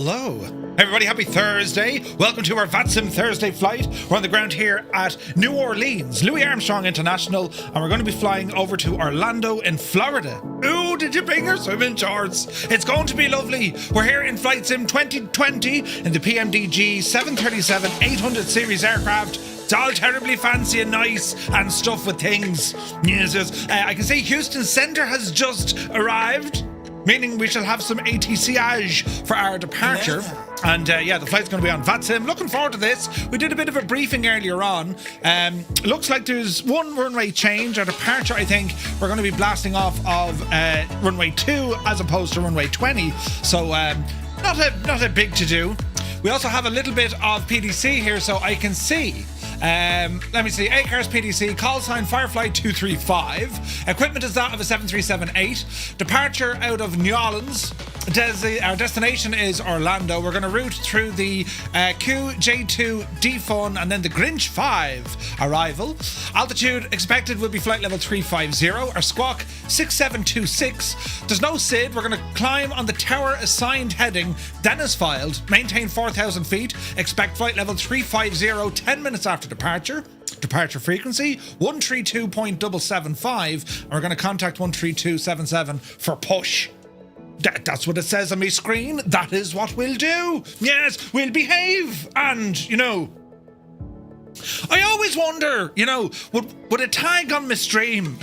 Hello. Everybody, happy Thursday. Welcome to our VATSIM Thursday flight. We're on the ground here at New Orleans, Louis Armstrong International, and we're going to be flying over to Orlando in Florida. Ooh, did you bring your swimming shorts? It's going to be lovely. We're here in Flight Sim 2020 in the PMDG 737-800 series aircraft. It's all terribly fancy and nice and stuff with things. Yes. I can see Houston Center has just arrived, meaning we shall have some ATCage for our departure. And the flight's going to be on VATSIM. Looking forward to this. We did a bit of a briefing earlier on. Looks like there's one runway change. Our departure, I think, we're going to be blasting off of runway 2 as opposed to runway 20. So not a big to do. We also have a little bit of PDC here, so I can see. Let me see. ACARS PDC, call sign Firefly 235. Equipment is that of a 737-8. Departure out of New Orleans. Our destination is Orlando. We're going to route through the QJ2 DEFUN and then the Grinch 5 arrival. Altitude expected will be flight level 350. Our squawk 6726. There's no SID. We're going to climb on the tower assigned heading. Then as filed. Maintain 4,000 feet. Expect flight level 350 10 minutes after departure. Departure frequency 132.775, and we're going to contact 13277 for push. That's what it says on my screen. That is what we'll do. Yes, we'll behave. And, I always wonder, would a tag on my stream,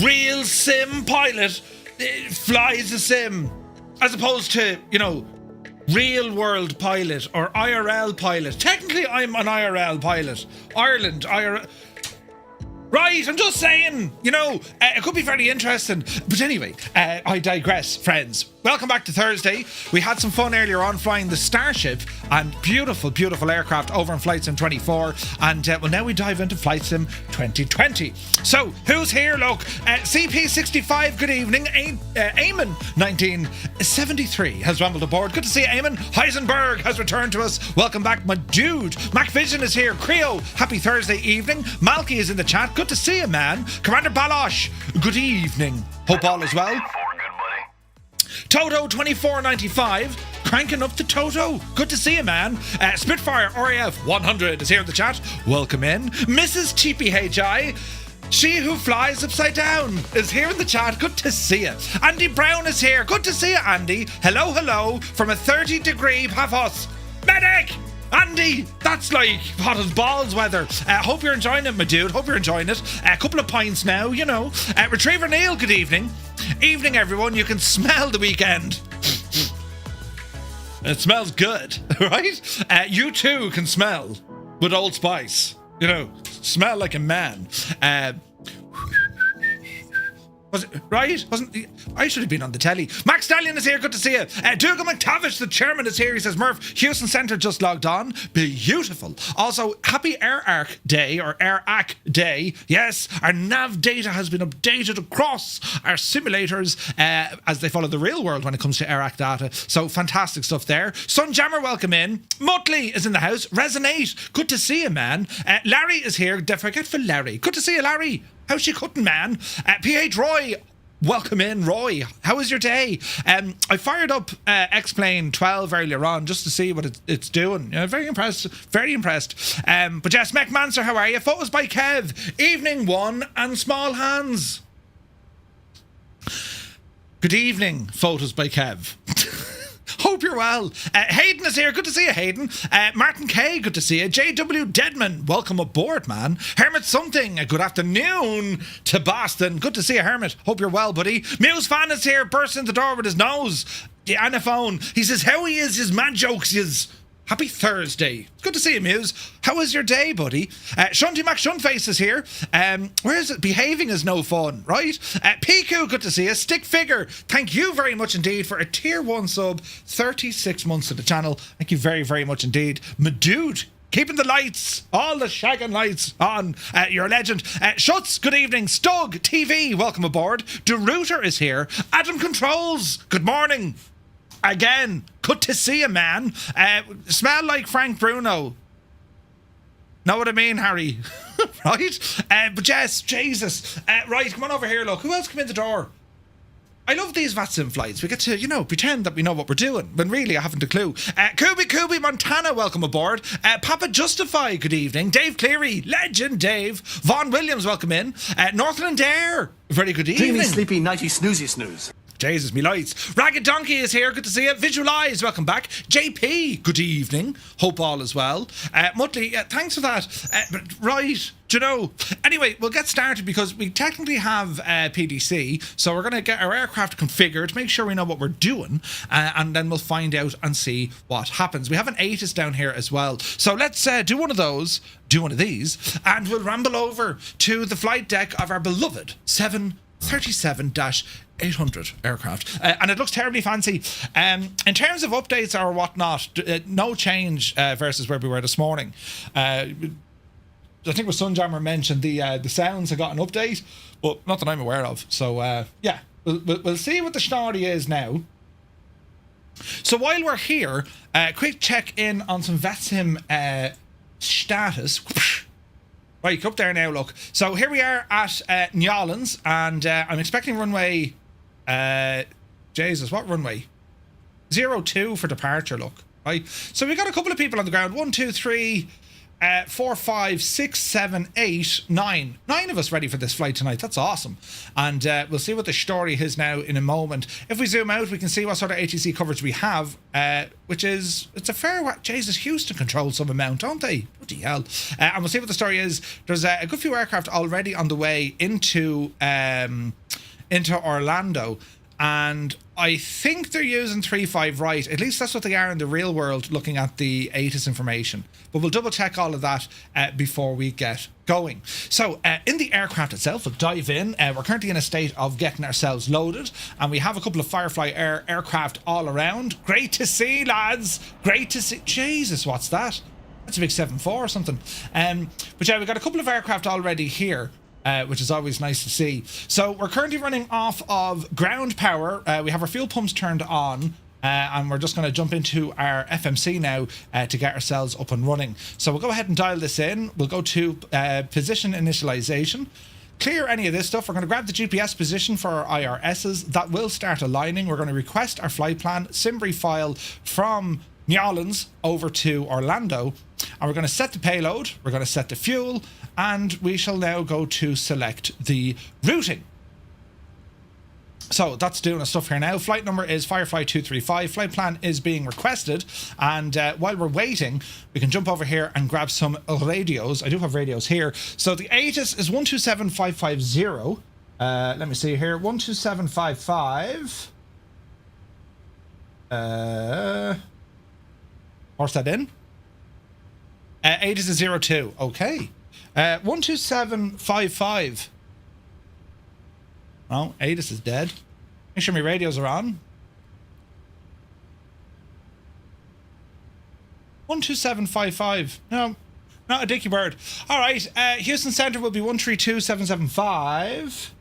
real sim pilot flies a sim, as opposed to, real world pilot or IRL pilot. Technically, I'm an IRL pilot. Ireland, IRL. Right, I'm just saying, it could be very interesting. But anyway, I digress, friends. Welcome back to Thursday. We had some fun earlier on flying the Starship and beautiful, beautiful aircraft over in Flight Sim 24. And now we dive into Flight Sim 2020. So, who's here? Look, CP65, good evening. Eamon, 1973, has rumbled aboard. Good to see you, Eamon. Heisenberg has returned to us. Welcome back, my dude. Mac Vision is here. Creo, happy Thursday evening. Malky is in the chat. Good to see you, man. Commander Balosh, good evening. Hope all is well. Toto 2495, cranking up the Toto. Good to see you, man. Spitfire RAF 100 is here in the chat. Welcome in. Mrs. Cheapy HI, she who flies upside down, is here in the chat. Good to see you. Andy Brown is here. Good to see you, Andy. Hello, hello from a 30-degree Pavos. Medic! Andy, that's like hot as balls weather. Hope you're enjoying it, my dude. Hope you're enjoying it. A couple of pints now, Retriever Neil, good evening. Evening, everyone. You can smell the weekend. It smells good, right? You too can smell with Old Spice. Smell like a man. Was it right? I should have been on the telly. Max Stallion is here. Good to see you. Dougal McTavish, the chairman, is here. He says, Murph, Houston Center just logged on. Beautiful. Also, happy AirArc Day or AirAc Day. Yes, our nav data has been updated across our simulators as they follow the real world when it comes to AirAc data. So fantastic stuff there. Sunjammer, welcome in. Mutley is in the house. Resonate. Good to see you, man. Larry is here. Forgetful Larry. Good to see you, Larry. How's she cutting, man? PH Roy, welcome in, Roy. How was your day? I fired up X-Plane 12 earlier on just to see what it's doing. Very impressed, very impressed. But yes, Mech Manser, how are you? Photos by Kev. Evening one and small hands. Good evening, photos by Kev. Hope you're well. Hayden is here. Good to see you, Hayden. Martin K, good to see you. JW Deadman, welcome aboard, man. Hermit Something, good afternoon to Boston. Good to see you, Hermit. Hope you're well, buddy. Muse Fan is here, bursts in the door with his nose. The anaphone. He says, how he is, his mad jokes is. Happy Thursday. It's good to see you, Muse. How was your day, buddy? Shunty Mac Shunface is here. Where is it? Behaving is no fun, right? PQ, good to see you. Stick Figure, thank you very much indeed for a tier 1 sub, 36 months to the channel. Thank you very, very much indeed. My dude, keeping the lights, all the shagging lights on. You're a legend. Schutz, good evening. Stug TV, welcome aboard. DeRuiter is here. Adam Controls, good morning. Again, good to see you, man. Smell like Frank Bruno. Know what I mean, Harry? Right? But yes, Jesus. Right, come on over here, look. Who else came in the door? I love these VATSIM flights. We get to, you know, pretend that we know what we're doing, when really I haven't a clue. Kubi Montana, welcome aboard. Papa Justify, good evening. Dave Cleary, legend Dave. Vaughn Williams, welcome in. Northland Air, very good evening. Dreamy, sleepy, nighty, snoozy, snooze. Jesus, me lights. Ragged Donkey is here. Good to see you. Visualize, welcome back. JP, good evening. Hope all is well. Muttley, thanks for that. But right, do you know? Anyway, we'll get started because we technically have PDC, so we're going to get our aircraft configured, make sure we know what we're doing, and then we'll find out and see what happens. We have an ATIS down here as well. So let's do one of those, do one of these, and we'll ramble over to the flight deck of our beloved 737-800 aircraft, and it looks terribly fancy. In terms of updates or whatnot, no change versus where we were this morning. I think what Sunjammer mentioned, the sounds have got an update, but not that I'm aware of. So yeah, we'll see what the story is now. So while we're here, quick check in on some VATSIM status. Right, up there now, look. So here we are at New Orleans, and I'm expecting runway... Jesus, what runway? 02 for departure, look. Right, so we got a couple of people on the ground. 1, 2, 3, 4, 5, 6, 7, 8, 9. 9 of us ready for this flight tonight. That's awesome. And we'll see what the story is now in a moment. If we zoom out, we can see what sort of ATC coverage we have, which is, it's a fair... Jesus, Houston controls some amount, don't they? Bloody hell. And we'll see what the story is. There's a good few aircraft already on the way into Orlando. And I think they're using 3-5 right. At least that's what they are in the real world, looking at the ATIS information. But we'll double check all of that before we get going. So in the aircraft itself, we'll dive in. We're currently in a state of getting ourselves loaded, and we have a couple of Firefly Air aircraft all around. Great to see, lads. Great to see. Jesus, what's that? That's a big 7-4 or something. But yeah, we've got a couple of aircraft already here, which is always nice to see. So we're currently running off of ground power. We have our fuel pumps turned on, and we're just going to jump into our FMC now to get ourselves up and running. So we'll go ahead and dial this in. We'll go to position initialization. Clear any of this stuff. We're going to grab the GPS position for our IRSs. That will start aligning. We're going to request our flight plan, SIMBRI file from New Orleans over to Orlando, and we're going to set the payload, we're going to set the fuel, and we shall now go to select the routing. So that's doing us stuff here now. Flight number is Firefly 235. Flight plan is being requested, and while we're waiting, we can jump over here and grab some radios. I do have radios here. So the ATIS is 127550. Let me see here. 12755. What's that in? ATIS is 02. Okay. 12755. Oh, ATIS is dead. Make sure my radios are on. 12755. No, not a dicky bird. All right. Houston Center will be 132775.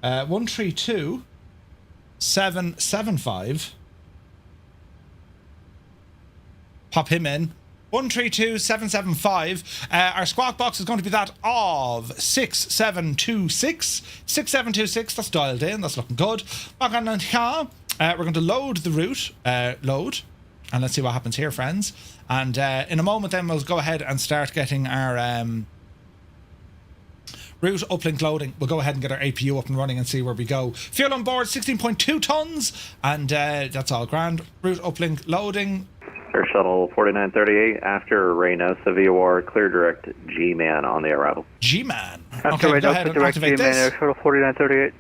132775. Pop him in. 132775. Our squawk box is going to be that of 6726. 6726. That's dialed in. That's looking good. We're going to load the route. Load. And let's see what happens here, friends. And in a moment, then we'll go ahead and start getting our route uplink loading. We'll go ahead and get our APU up and running and see where we go. Fuel on board, 16.2 tons. And that's all grand. Route uplink loading. Air Shuttle 4938 after Reyna, VOR, clear direct G-Man on the arrival. G-Man. After Okay, Reyna, go ahead and direct activate G-Man, this. Air Shuttle 4938.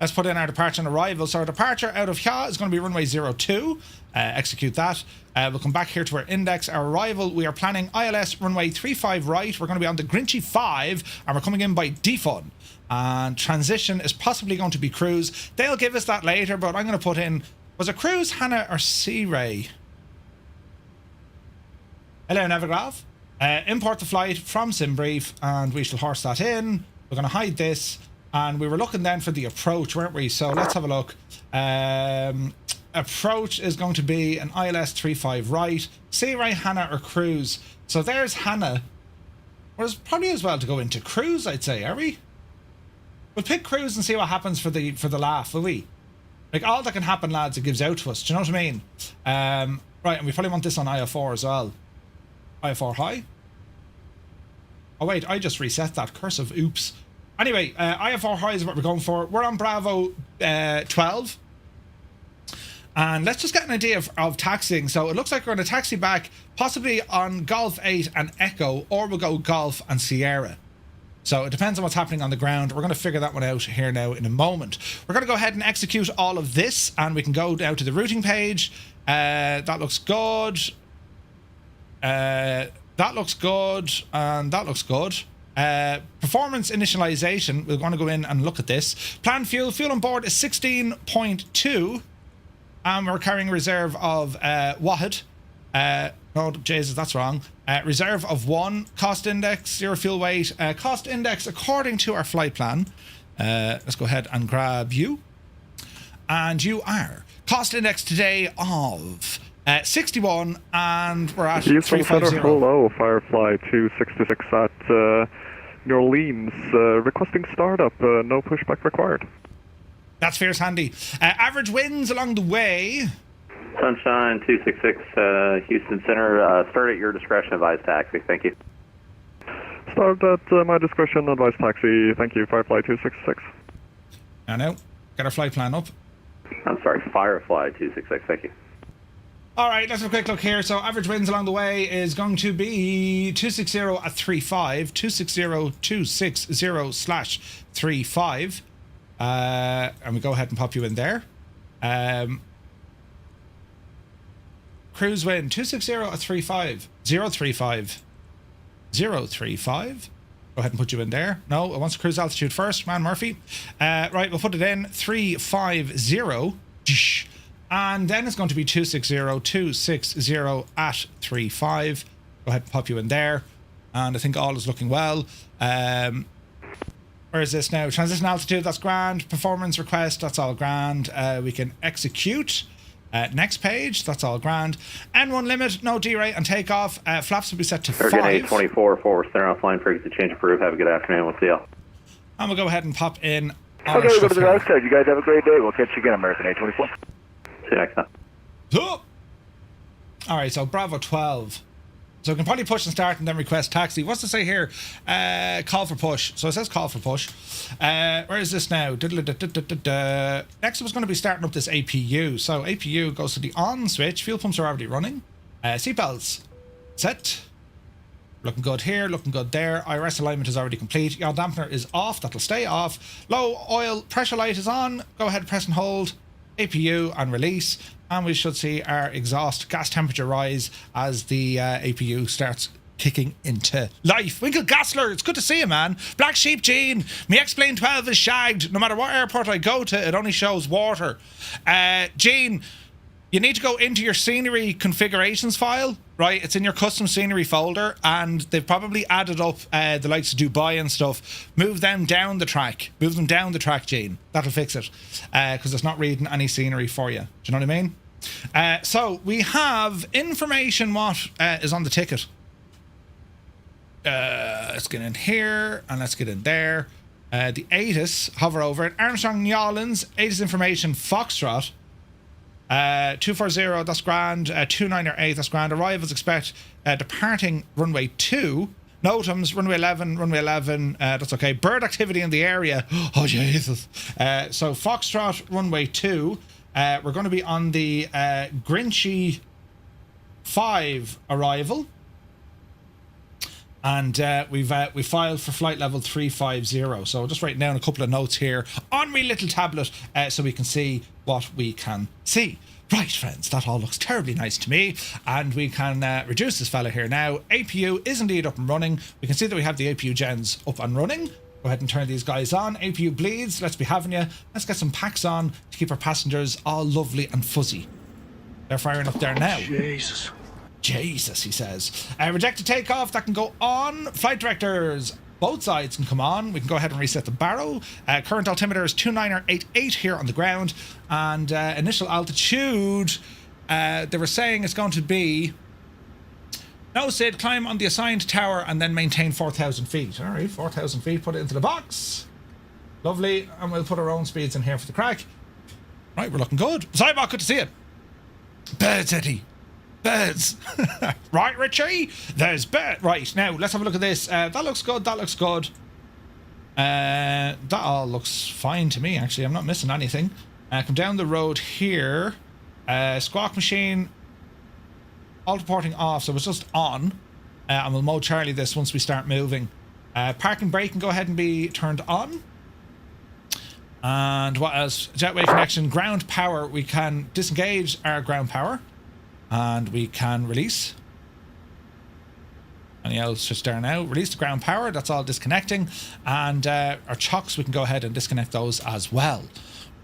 Let's put in our departure and arrival. So our departure out of here is going to be runway 02. Execute that. We'll come back here to our index. Our arrival, we are planning ILS runway 35 right. We're going to be on the Grinchy 5, and we're coming in by DEFUN. And transition is possibly going to be cruise. They'll give us that later, but I'm going to put in, was it cruise, Hannah, or Sea Ray? Hello, Navigraph. Import the flight from SimBrief, and we shall horse that in. We're going to hide this, and we were looking then for the approach, weren't we? So let's have a look. Approach is going to be an ILS 35 right. Sea Ray, Hannah, or cruise. So there's Hannah. Well, it's probably as well to go into cruise, I'd say, are we? We'll pick cruise and see what happens for the laugh, will we? Like, all that can happen, lads, it gives out to us. Do you know what I mean? Right, and we probably want this on IF4 as well. IF4 high. Oh, wait, I just reset that. Cursive, oops. Anyway, IF4 high is what we're going for. We're on Bravo 12. And let's just get an idea of taxiing. So it looks like we're going to taxi back, possibly on Golf 8 and Echo, or we'll go Golf and Sierra. So it depends on what's happening on the ground. We're going to figure that one out here now in a moment. We're going to go ahead and execute all of this, and we can go down to the routing page. That looks good. That looks good, and that looks good. Performance initialization. We're going to go in and look at this. Planned fuel. Fuel on board is 16.2. And we're carrying a reserve of Wahid. No, Jesus, that's wrong. Reserve of 1. Cost index, 0 fuel weight. Cost index according to our flight plan. Let's go ahead and grab you. And you are. Cost index today of 61, and we're at 350. Hello, Firefly 266 at New Orleans. Requesting startup. No pushback required. That's fierce handy. Average winds along the way. Sunshine 266, Houston Center. Start at your discretion, advised taxi. Thank you. Start at my discretion, advised taxi. Thank you, Firefly 266. I know. Get our flight plan up. I'm sorry, Firefly 266. Thank you. All right, let's have a quick look here. So average winds along the way is going to be 260 at 35, 260/35. And we go ahead and pop you in there. Cruise wind 260 at 35, 035, 035. Go ahead and put you in there. No, it wants cruise altitude first, man Murphy. Right, we'll put it in 350. And then it's going to be 260 at 35. Go ahead and pop you in there. And I think all is looking well. Where is this now? Transition altitude, that's grand. Performance request, that's all grand. We can execute. Next page, that's all grand. N1 limit, no D-rate and takeoff. Flaps will be set to 5. 824 forward, center offline, frequency change approved. Have a good afternoon. We'll see y'all. And we'll go ahead and pop in. Okay, we'll go to the left side. You guys have a great day. We'll catch you again, American 824. See you next time. Oh! All right, so Bravo 12. So we can probably push and start and then request taxi. What's to say here? Call for push. So it says call for push. Where is this now? Next was going to be starting up this APU. So APU goes to the on switch. Fuel pumps are already running. Seatbelts set. Looking good here, looking good there. IRS alignment is already complete. Yaw dampener is off. That'll stay off. Low oil pressure light is on. Go ahead, press and hold. APU and release. And we should see our exhaust gas temperature rise as the APU starts kicking into life. Winkle Gassler, it's good to see you, man. Black Sheep Gene, me X-Plane 12 is shagged. No matter what airport I go to, it only shows water. Gene, you need to go into your scenery configurations file, right? It's in your custom scenery folder, and they've probably added up the likes of Dubai and stuff. Move them down the track. Move them down the track, Gene. That'll fix it, because it's not reading any scenery for you. Do you know what I mean? So we have information what is on the ticket. Let's get in here and let's get in there. The ATIS, hover over it. Armstrong, New Orleans, ATIS information, Foxtrot. 240, that's grand. 298, that's grand. Arrivals expect departing runway 2. Notams, runway 11, that's okay. Bird activity in the area. Oh, Jesus. So Foxtrot, runway 2. We're going to be on the Grinchy 5 arrival. And we filed for flight level 350. So just writing down a couple of notes here on my little tablet so we can see what we can see. Right, friends, that all looks terribly nice to me. And we can reduce this fella here now. APU is indeed up and running. We can see that we have the APU gens up and running. Go ahead and turn these guys on. APU bleeds. Let's be having you. Let's get some packs on to keep our passengers all lovely and fuzzy. They're firing up there now. Jesus, he says. Rejected takeoff, that can go on. Flight directors, both sides can come on. We can go ahead and reset the barrow. Current altimeter is 2988 here on the ground. And initial altitude, they were saying it's going to be... No, Sid, climb on the assigned tower and then maintain 4,000 feet. All right, 4,000 feet, put it into the box. Lovely. And we'll put our own speeds in here for the crack. Right, we're looking good. Cybot, good to see you. Birds, Eddie. Birds. Right, Richie. There's bird. Right, now let's have a look at this. That looks good. That looks good. That all looks fine to me, actually. I'm not missing anything. Come down the road here. Squawk machine. All reporting off, so it's just on. And we'll mode Charlie this once we start moving. Parking brake can go ahead and be turned on. And what else? Jetway connection, ground power. We can disengage our ground power. And we can release. Any else just there now? Release the ground power. That's all disconnecting. And our chocks, we can go ahead and disconnect those as well.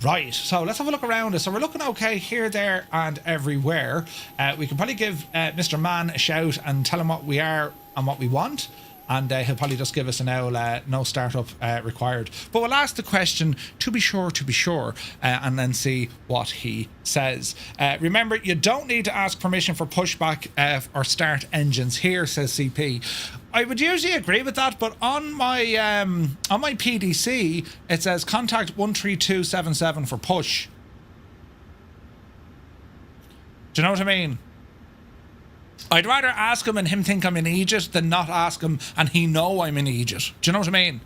Right, so let's have a look around us. So we're looking okay here, there, and everywhere. We can probably give Mr. Man a shout and tell him what we are and what we want. And he'll probably just give us an owl, no startup required. But we'll ask the question, to be sure, and then see what he says. Remember, you don't need to ask permission for pushback or start engines here, says CP. I would usually agree with that, but on my PDC, it says contact 13277 for push. Do you know what I mean? I'd rather ask him and him think I'm in Egypt than not ask him and he know I'm in Egypt. Do you know what I mean?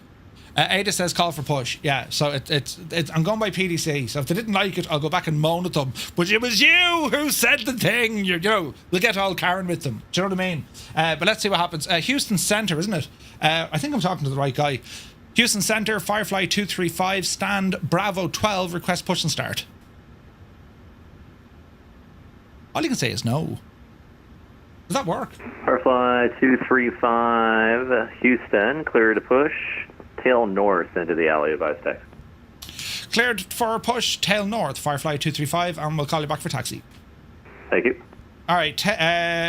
Ada says call for push. Yeah, so it's I'm going by PDC. So if they didn't like it, I'll go back and moan at them. But it was you who said the thing. You know, we'll get all Karen with them. Do you know what I mean? But let's see what happens. Houston Center, isn't it? I think I'm talking to the right guy. Houston Center, Firefly 235, stand Bravo 12, request push and start. All you can say is no. Does that work? Firefly 235, Houston, clear to push. Tail north into the alley, advice taxi. Cleared for a push, tail north, Firefly 235, and we'll call you back for taxi. Thank you. All right,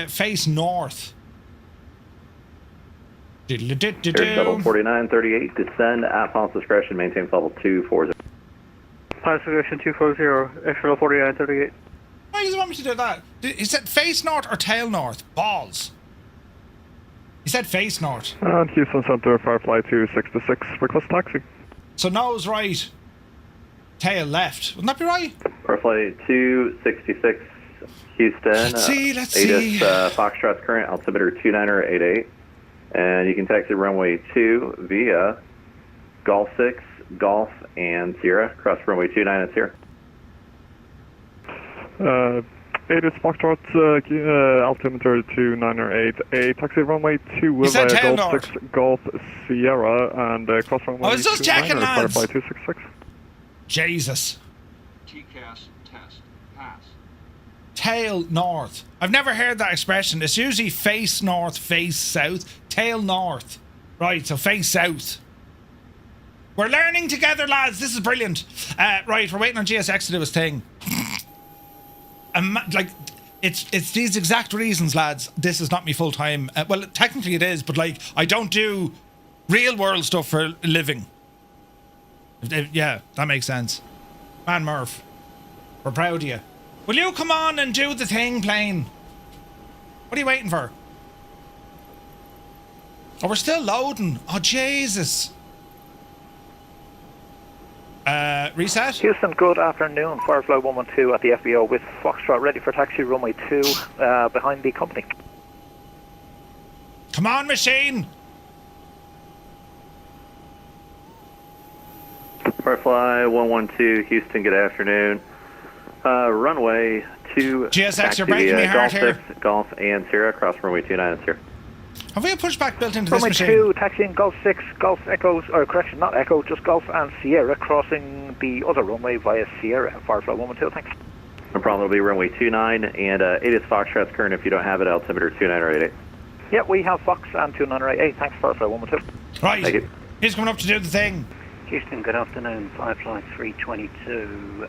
face north. Here's level 4938, descend at pilot's discretion, maintain level 240. Pilot's discretion 240, extra 4938. Why does he want me to do that? He said face north or tail north? Balls. He said face north. And Houston Center, Firefly 266, request taxi. So nose right, tail left. Wouldn't that be right? Firefly 266, Houston. Let's see. Foxtrot's current altimeter 2988. And you can taxi runway 2 via Golf 6, Golf, and Sierra. Cross runway 29 at Sierra. It is Foxtrot, altimeter 2908, taxi runway 2 via Golf north. 6, Golf, Sierra, and cross runway I was just checking, lads. Firefly 266. Jesus. TCAS test. Pass. Tail north. I've never heard that expression. It's usually face north, face south. Tail north. Right, so face south. We're learning together, lads. This is brilliant. Right, we're waiting on GSX to do his thing. Like, it's these exact reasons, lads. This is not me full time. Well, technically it is, but like, I don't do real world stuff for a living. Yeah, that makes sense. Man, Murph, we're proud of you. Will you come on and do the thing, plane? What are you waiting for? Oh, we're still loading. Oh, Jesus. Reset. Houston, good afternoon. Firefly 112 at the FBO with Foxtrot ready for taxi runway 2 behind the company. Come on, machine. Firefly 112, Houston, good afternoon. Runway 2. GSX, you're breaking me heart Golf here. 6, Golf, and Sierra. Cross runway 29 at Sierra. Have we a pushback built into runway this machine? Runway 2, taxiing Golf 6, Golf Echoes, or correction, not Echo, just Golf and Sierra, crossing the other runway via Sierra. Firefly 112, thanks. No problem, it'll be runway 29, and it is Foxtrot's current if you don't have it, altimeter 2988. Yep, we have Fox and 2988, thanks, Firefly 112. Right, Thank you. He's coming up to do the thing. Houston, good afternoon. Firefly 322,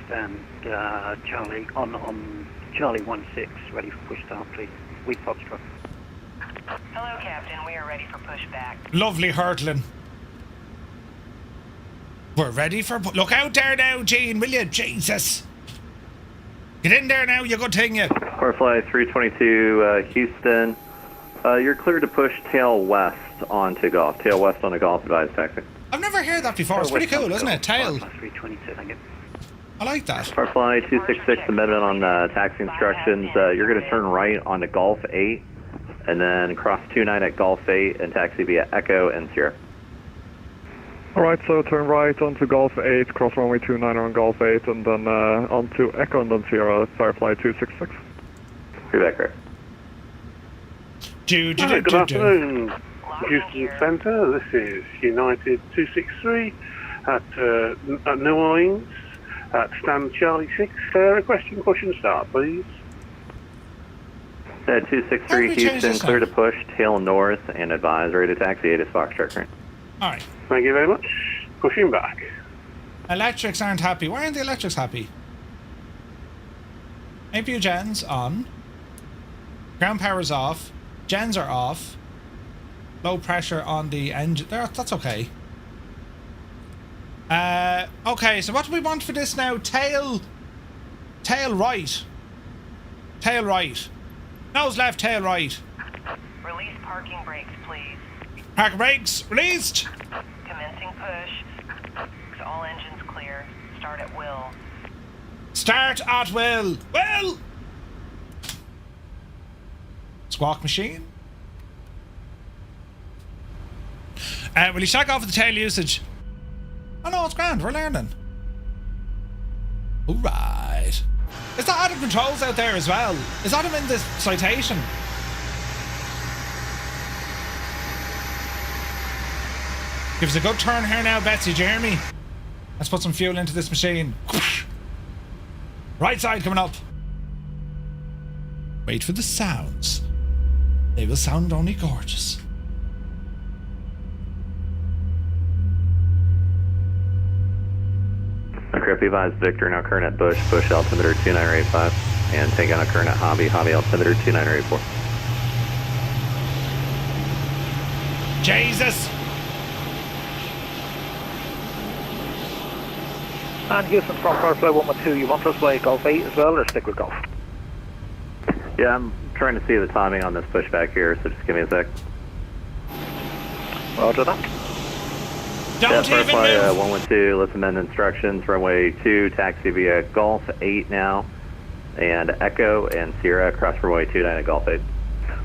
stand Charlie on Charlie 16, ready for push start, please. With Foxtrot. Hello, Captain. We are ready for pushback. Lovely hurtling. We're ready for... Look out there now, Gene, will you? Jesus. Get in there now, you good thing, you. Firefly 322, Houston. You're cleared to push tail west onto Golf. Tail west on a Golf, advised taxi. I've never heard that before. It's pretty cool, isn't it? Tail. Firefly 322, thank you. I like that. Firefly 266, amendment on taxi instructions. You're going to turn right onto Golf 8, and then cross 29 at Golf 8 and taxi via Echo and Sierra. Alright, so turn right onto Golf 8, cross runway 29 on Golf 8, and then onto Echo and then Sierra, Firefly 266. Feedback, right. Do. Good afternoon, Houston Centre. This is United 263 at New Orleans at stand Charlie 6. Requesting push and start, please. 263 Houston, clear to push, tail north, and advise, ready to taxi 8 is Foxtrot current. Alright. Thank you very much. Pushing back. Electrics aren't happy. Why aren't the electrics happy? APU gens on. Ground power's off. Gens are off. Low pressure on the engine. That's okay. Okay, so what do we want for this now? Tail right. Tail right. Nose left, tail right. Release parking brakes, please. Parking brakes released. Commencing push. All engines clear. Start at will. Start at will. Will. Squawk machine. Will you check off with the tail usage? Oh no, it's grand. We're learning. All right. Is that Adam controls out there as well? Is Adam in this citation? Give us a good turn here now, Betsy. Do you hear me? Let's put some fuel into this machine. Right side coming up. Wait for the sounds. They will sound only gorgeous. Correct, advise Victor, now current at Bush, Bush altimeter 2985, and take on a current at Hobby, Hobby altimeter 2984. Jesus! And Houston from Firefly 112, you want us by Golf 8 as well, or stick with Golf? Yeah, I'm trying to see the timing on this pushback here, so just give me a sec. Roger that. Don't even Firefly move! 112, let's amend instructions. Runway 2, taxi via Golf 8 now, and Echo and Sierra across runway 29 at Golf 8.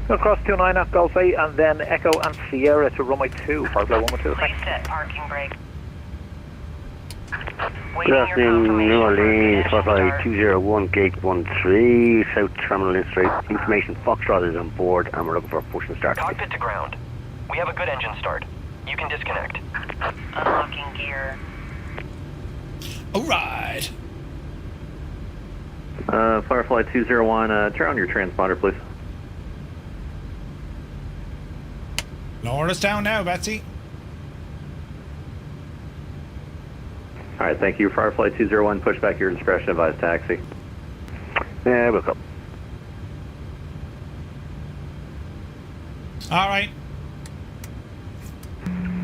Across 29 at Golf 8, and then Echo and Sierra to runway 2, Firefly 112. Please set parking brake. Good afternoon, New Orleans, Firefly 201, gate 13, South Terminal in straight. Information, Foxtrot is on board, and we're looking for a push and start. Cockpit to ground. We have a good engine start. You can disconnect. Unlocking gear. Alright. Firefly 201, turn on your transponder, please. Lower us down now, Betsy. Alright, thank you. Firefly 201, push back your discretion, advise taxi. Yeah, we'll come. Alright.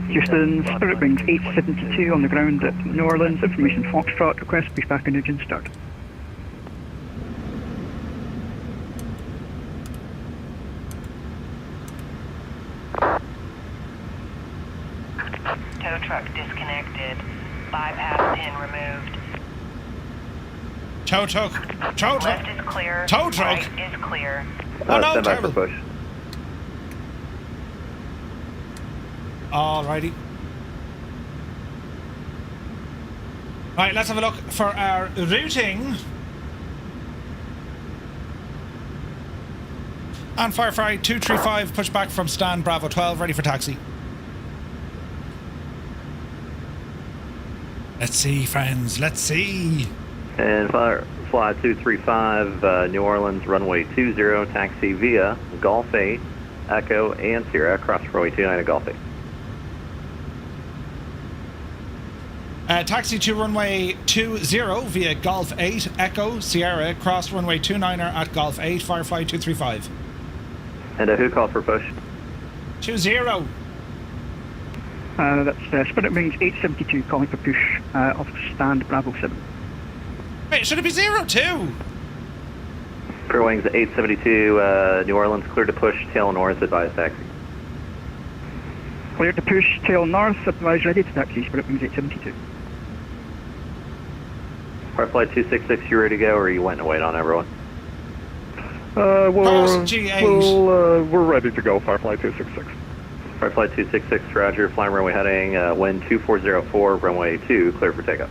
Houston, Spirit Wings 872 on the ground at New Orleans. Information Foxtrot, request pushback and engine start. Tow truck disconnected. Bypass pin removed. Tow truck. Tow truck. Left is clear. Tow truck. Right is clear. Oh no, stand by terrible. for push. Alrighty. Right, let's have a look for our routing. And Firefly 235, push back from stand Bravo 12, ready for taxi. Let's see, friends, let's see. And Firefly 235, New Orleans, runway 20, taxi via Golf 8, Echo, and Sierra, across runway 29 at Golf 8. Taxi to runway 20 via Golf 8, Echo, Sierra, cross runway 29er at Golf 8, Firefly 235. And who called for push? 20. That's Spirit Wings 872 calling for push off stand Bravo 7. Wait, should it be 02? Spirit Wings 872, New Orleans, clear to push, tail north, advise taxi. Clear to push, tail north, advise ready to taxi, Spirit Wings 872. Firefly 266, you ready to go, or you went and wait on everyone? We're G8. we're ready to go. Firefly 266. Firefly 266, roger. Flying runway heading, wind 2404, runway 2, clear for takeoff.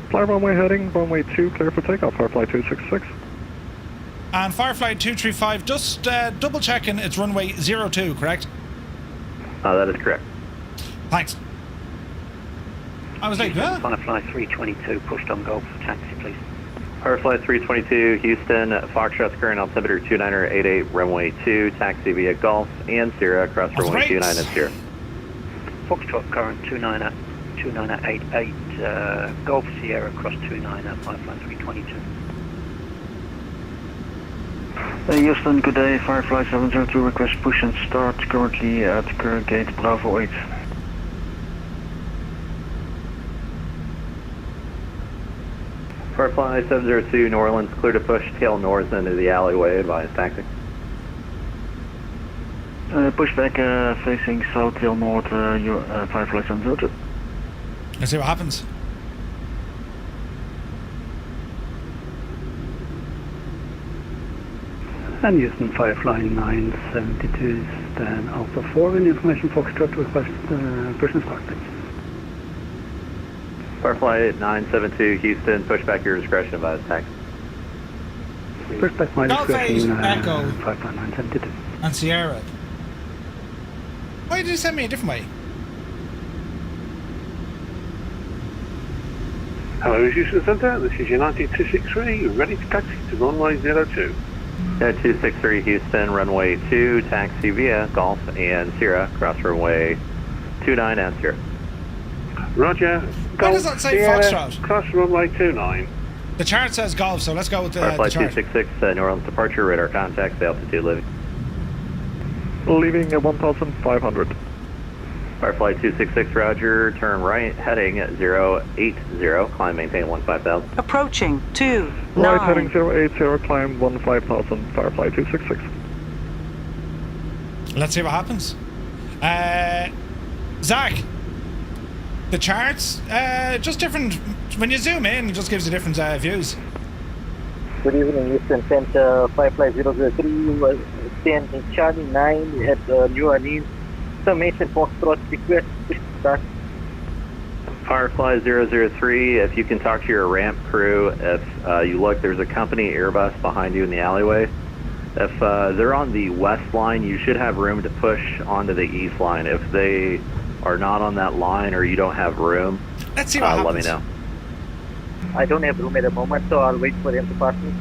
Fly runway heading, runway 2, clear for takeoff. Firefly 266. And Firefly 235, just double checking it's runway 02, correct? That is correct. Thanks. I was like, huh? Firefly 322, pushed on Golf for taxi, please. Firefly 322, Houston, Foxtrot's current altimeter 2988, runway 2, taxi via Golf and Sierra, cross runway 29 and Sierra. Foxtrot current 2988, Golf Sierra, cross 29 at Firefly 322. Houston, good day. Firefly 702, request push and start currently at current gate Bravo 8. Firefly 702, New Orleans, clear to push tail north into the alleyway, advise taxi. Pushback facing south tail north, Firefly 702. Let's see what happens. And Houston Firefly 972, stand Alpha 4 with information Foxtrot, request push and start, please. Firefly 972, Houston, push back your discretion, advise taxi. Pushback my Golf discretion, 8, Echo. Firefly 972. And Sierra. Why did you send me a different way? Hello, Houston Centre. This is United 263. You're ready to taxi to runway 02. 263, Houston, runway 2, taxi via Golf and Sierra, cross runway 29 and Sierra. Roger. Why does that say Sierra, Foxtrot? cross runway 29. The chart says Golf, so let's go with the Firefly chart. 266, New Orleans departure, radar contacts, altitude living. Leaving at 1,500. Firefly 266, roger, turn right, heading 080, climb, maintain 15,000. Approaching 2, Right 9. heading 080, climb 15,000, Firefly 266. Let's see what happens. Zach, the charts, just different. When you zoom in, it just gives you different views. Good evening, Houston Center, Firefly 003, stand in Charlie 9 at New Orleans. Summation Foxtrot, request push start. Firefly 003, if you can talk to your ramp crew, if you look, there's a company Airbus behind you in the alleyway. If they're on the west line, you should have room to push onto the east line. If they are not on that line or you don't have room, let's see what happens. Let me know. I don't have room at the moment, so I'll wait for him to pass me.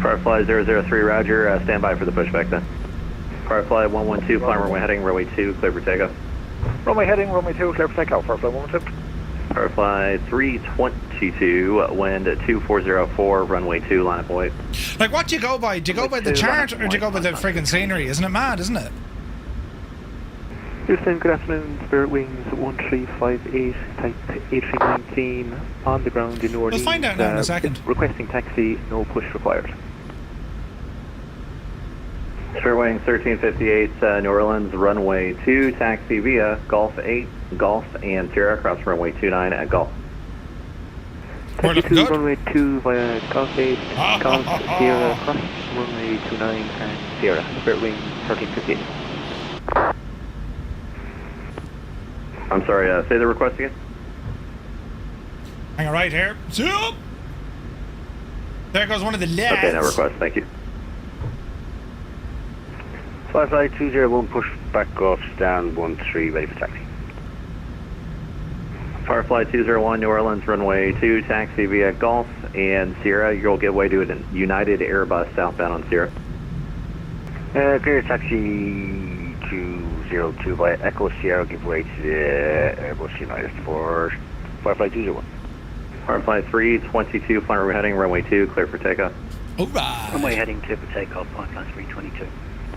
Firefly 003, roger, stand by for the pushback then. Firefly 112, climb runway heading, runway 2, clear for takeoff. Runway heading, runway 2, clear for takeoff. Firefly 112. Firefly 322, wind 2404, runway 2, line up wait. Like, what do you go by? Do you go by the chart or do you go by the friggin' scenery? Isn't it mad, isn't it? Houston, good afternoon. Spirit Wings 1358, type 8319, on the ground in New Orleans. We'll find out now in a second. Requesting taxi, no push required. Spirit Wings 1358, New Orleans, runway 2, taxi via Golf 8, Golf and Sierra, cross runway 29 at Golf. We're looking good. Runway 2 via Golf 8, Golf, Sierra, cross runway 29 and Sierra. Spirit Wings 1358. I'm sorry, say the request again? Hang on right here. Zoom! There goes one of the lads. Okay, no request, thank you. Firefly 201, push back off, stand 13, ready for taxi. Firefly 201, New Orleans, runway 2, taxi via Golf and Sierra. You'll get way to a United Airbus southbound on Sierra. Clear taxi 202 via Echo Sierra, give way to the Airbus United for Firefly 201. Firefly 322, flying runway heading, runway 2, clear for takeoff. Alright. Runway heading clear for takeoff, Firefly 322.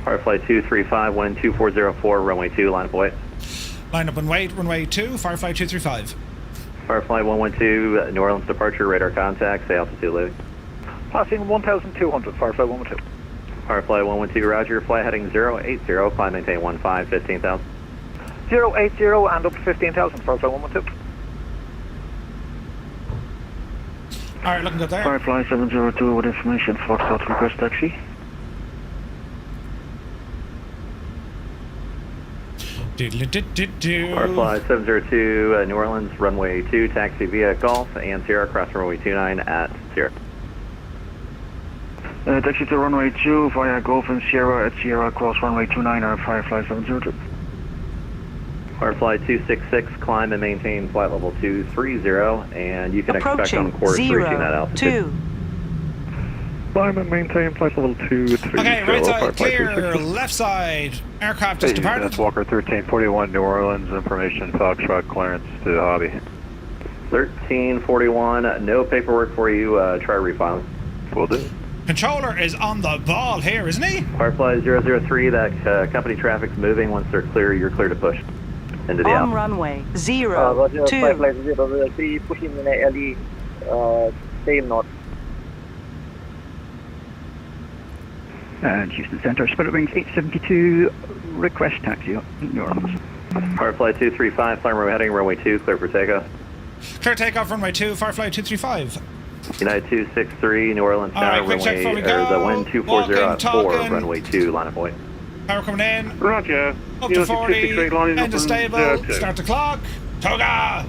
Firefly 235, wind 2404, runway 2, line up wait. Line up and wait, runway 2, Firefly 235. Firefly 112, New Orleans departure, radar contact, say altitude living. Passing 1,200, Firefly 112. Firefly 112, roger, fly heading 080, climb maintain 15, 15,000. 080 and up to 15,000, Firefly 112. Alright, looking good there. Firefly 702 with information, Foxtrot request taxi. Firefly 702, New Orleans, runway 2, taxi via Golf and Sierra, cross runway 29 at Sierra. Taxi to runway 2 via Golf and Sierra at Sierra, cross runway 29 or Firefly 702. Firefly 266, climb and maintain flight level 230, and you can expect on course reaching that altitude. Climb and maintain flight level 230. Okay, right side clear, left side. Aircraft just departed. That's Walker 1341, New Orleans, information, Foxtrot clearance to the hobby. 1341, no paperwork for you, try refiling. Will do. Controller is on the ball here, isn't he? Firefly 003, that company traffic's moving. Once they're clear, you're clear to push into the On runway 02. Firefly 003, pushing in the alley, tail north. And Houston Center, Spirit Wings 872, request taxi, New Orleans. Firefly 235, climb runway heading, runway 2, clear for takeoff. Clear takeoff, runway 2, Firefly 235. United 263, New Orleans Tower, quick check before runway, we go. the wind 240 at 4, Talking. runway 2, line of point. Power coming in. Roger. Up to 40, end of stable, start the clock. Toga!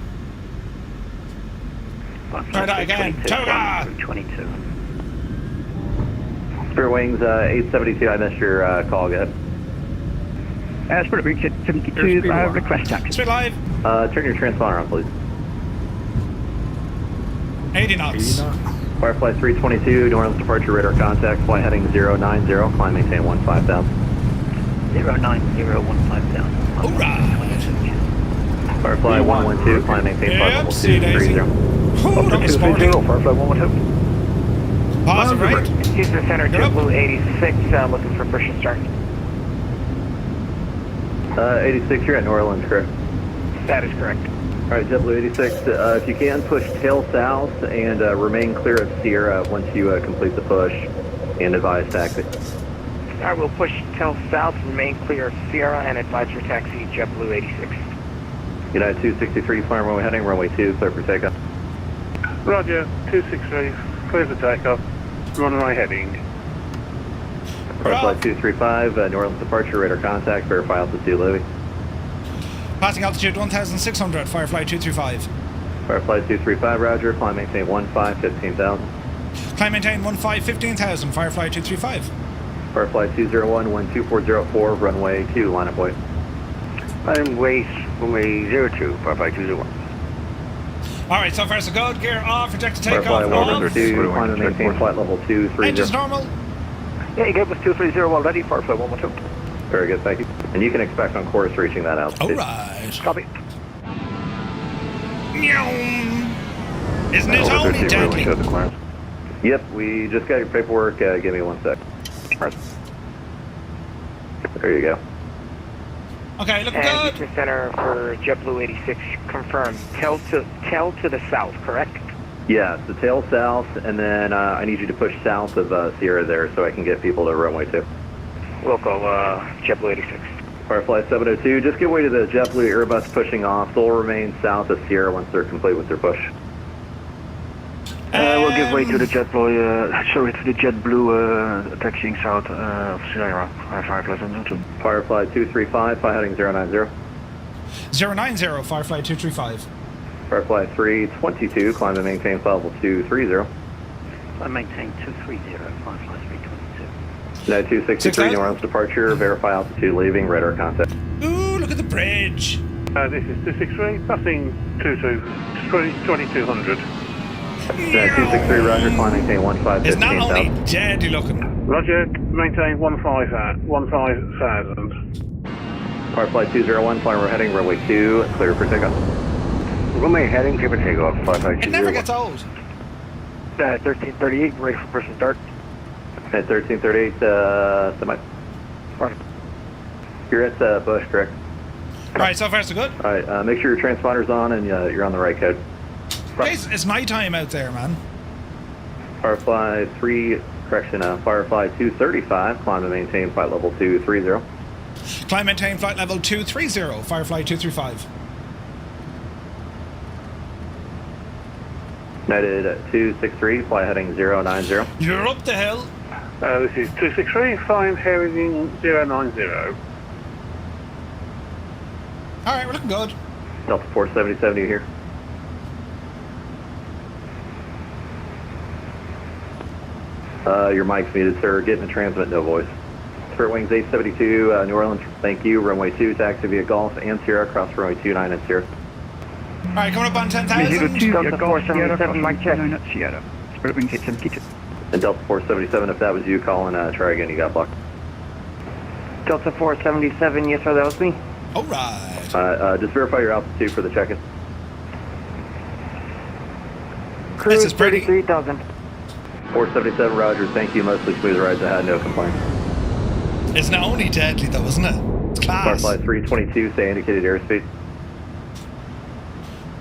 Try that again, Toga! 22. Spirit Wings 872, I missed your call, go ahead. Spirit Wings 872, request taxi. Straight live. Turn your transponder on, please. 80 knots. Firefly 322, New Orleans departure, radar contact, flight heading 090, climb maintain 15,000. 090, 15,000. Alright. Firefly 112, climb maintain flight level 230. That was sporty. Firefly 112. Positive, right? Houston Center, JetBlue 86, looking for push and start. 86, you're at New Orleans, correct? That is correct. Alright, JetBlue 86, if you can, push tail south and remain clear of Sierra once you complete the push and advise taxi. Alright, we'll push tail south, remain clear of Sierra, and advise your taxi, JetBlue 86. United 263, climb runway heading, runway 2, clear for takeoff. Roger, 263, clear for takeoff, runway heading. Firefly 235, New Orleans departure, radar contact, verify altitude Levy. Passing altitude 1,600, Firefly 235. Firefly 235, roger, climb maintain 15,000. Climb maintain 15,000, Firefly 235. Firefly 201, 12404, runway 2, line of point. Runway 02, Firefly 201. Alright, so far so good. Gear off, projected Firefly takeoff. 102, climb and maintain flight level 230. Engines normal. Yeah, you gave us 230 already, Firefly 112. Very good, thank you. And you can expect on course reaching that altitude. Alright. Copy. Isn't it only deadly? Yep, we just got your paperwork. Give me 1 sec. There you go. Okay, looking and good. Houston Center for JetBlue 86, confirmed. Tail to the south, correct? Yeah, the tail south, and then I need you to push south of Sierra there so I can get people to runway 2. We'll go JetBlue 86. Firefly 702, just give way to the JetBlue Airbus pushing off. They'll remain south of Sierra once they're complete with their push. We'll give way to the JetBlue, to the JetBlue taxiing south of Sierra, Firefly 702. Firefly 235, flight heading 090. 090, Firefly 235. Firefly 322, climb and maintain flight level 230. I maintain 230, Firefly 322. United 263, New Orleans departure, verify altitude leaving, radar contact. Ooh, look at the bridge. This is 263, passing 2200. United 263, roger, climb maintain 15,000. It's not only deadly looking. Roger, maintain 15,000. Firefly 201, climb we're heading, runway 2, clear for takeoff. Runway heading, clear for takeoff, Firefly 201. It never gets old. 1338, ready for push and start. At 1338, semi. You're at Bush, correct? Alright, so far so good. Alright, make sure your transponder's on and you're on the right code. Guys, it's night time out there, man. Firefly 235, climb and maintain flight level 230. Climb maintain flight level 230, Firefly 235. United 263, fly heading 090. You're up the hill. This is 263, flying heading 090. Alright, we're looking good. Delta 477, you here? Your mic's muted, sir. Getting the transmit, no voice. Spirit Wings 872, New Orleans, thank you. Runway 2, taxi via Golf and Sierra, cross runway 29 and Sierra. Alright, coming up on 10,000. Delta 477, Mike check. Sierra. Spirit Wings 872. And Delta 477, if that was you calling, try again, you got blocked. Delta 477, yes sir, that was me. Alright. Just verify your altitude for the check-in. Cruise This is pretty. 33,000. 477, Roger, thank you. Mostly smooth rides ahead, no complaints. It's not only deadly though, isn't it? It's class. Firefly 322, say indicated airspeed.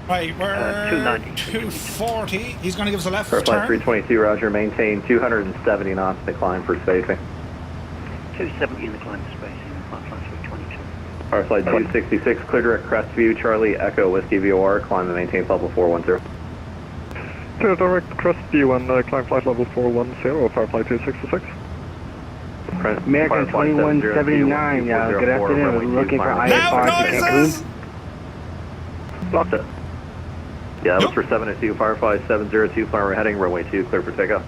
Right, we're 290. 240. He's going to give us a left Firefly turn. 322, Roger, maintain 270 knots to climb for spacing. 270 in the climb spacing, Firefly 322. Firefly 266, clear direct Crestview, Charlie, Echo, Whiskey, VOR, climb and maintain level 410. To direct Crestview and climb flight level 410, Firefly 266. American 2179, good afternoon. Looking for IFR to Cancun. Blocked it. Yeah, that was for 702, Firefly 702, fly runway heading, runway 2, clear for takeoff.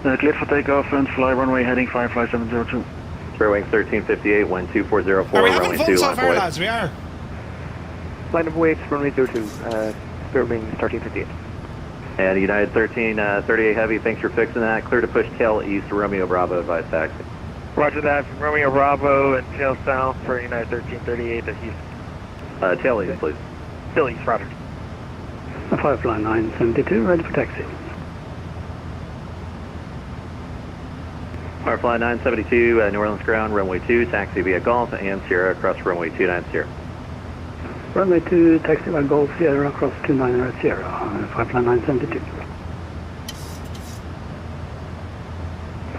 Clear for takeoff and fly runway heading Firefly 702. Spirit Wings 1358, wind 2404, Are we runway having fun 2, so line far, away. lads? We are. Line of weights, runway 02, Spirit Wings 1358. And United 1338 Heavy, thanks for fixing that. Clear to push tail east, Romeo Bravo, advise taxi. Roger that, from Romeo Bravo and tail south for United 1338 at Houston. Tail east, please. Still east, Roger. Firefly 972, ready for taxi. Firefly 972, New Orleans ground, runway 2, taxi via Golf and Sierra, across runway 29 Sierra. Runway 2, taxi by Golf Sierra, across 29 at Sierra, Firefly 972.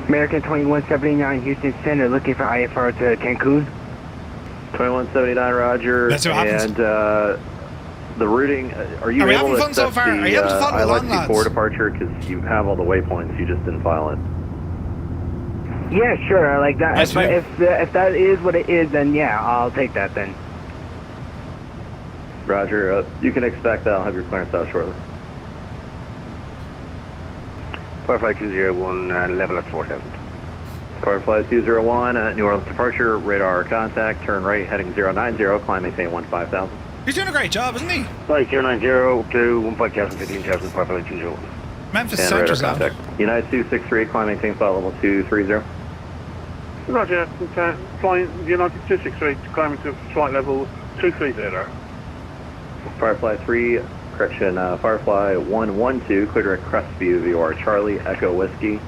American 2179, Houston Center, looking for IFR to Cancun. 2179, Roger. That's what happens. And the routing, are you Are we able having to fun so accept far? Are you able to follow along, ILC4 lads? departure? Because you have all the waypoints, you just didn't file it. Yeah, sure, like that. Nice If that is what it is, then yeah, I'll take that then. Roger, you can expect that. I'll have your clearance out shortly. Firefly 201, level at 4000. Firefly 201, New Orleans departure, radar contact, turn right, heading 090, climb maintain 15,000. He's doing a great job, isn't he? Right, 090 up to 15,000, 15,000, Firefly 201. Memphis And radar Center's out. contact. United 263, climb maintain flight level 230. Roger, flying United 263, climbing to flight level 230. Firefly 3, Firefly 112, clear direct Crestview, VOR, Charlie, Echo, Whiskey,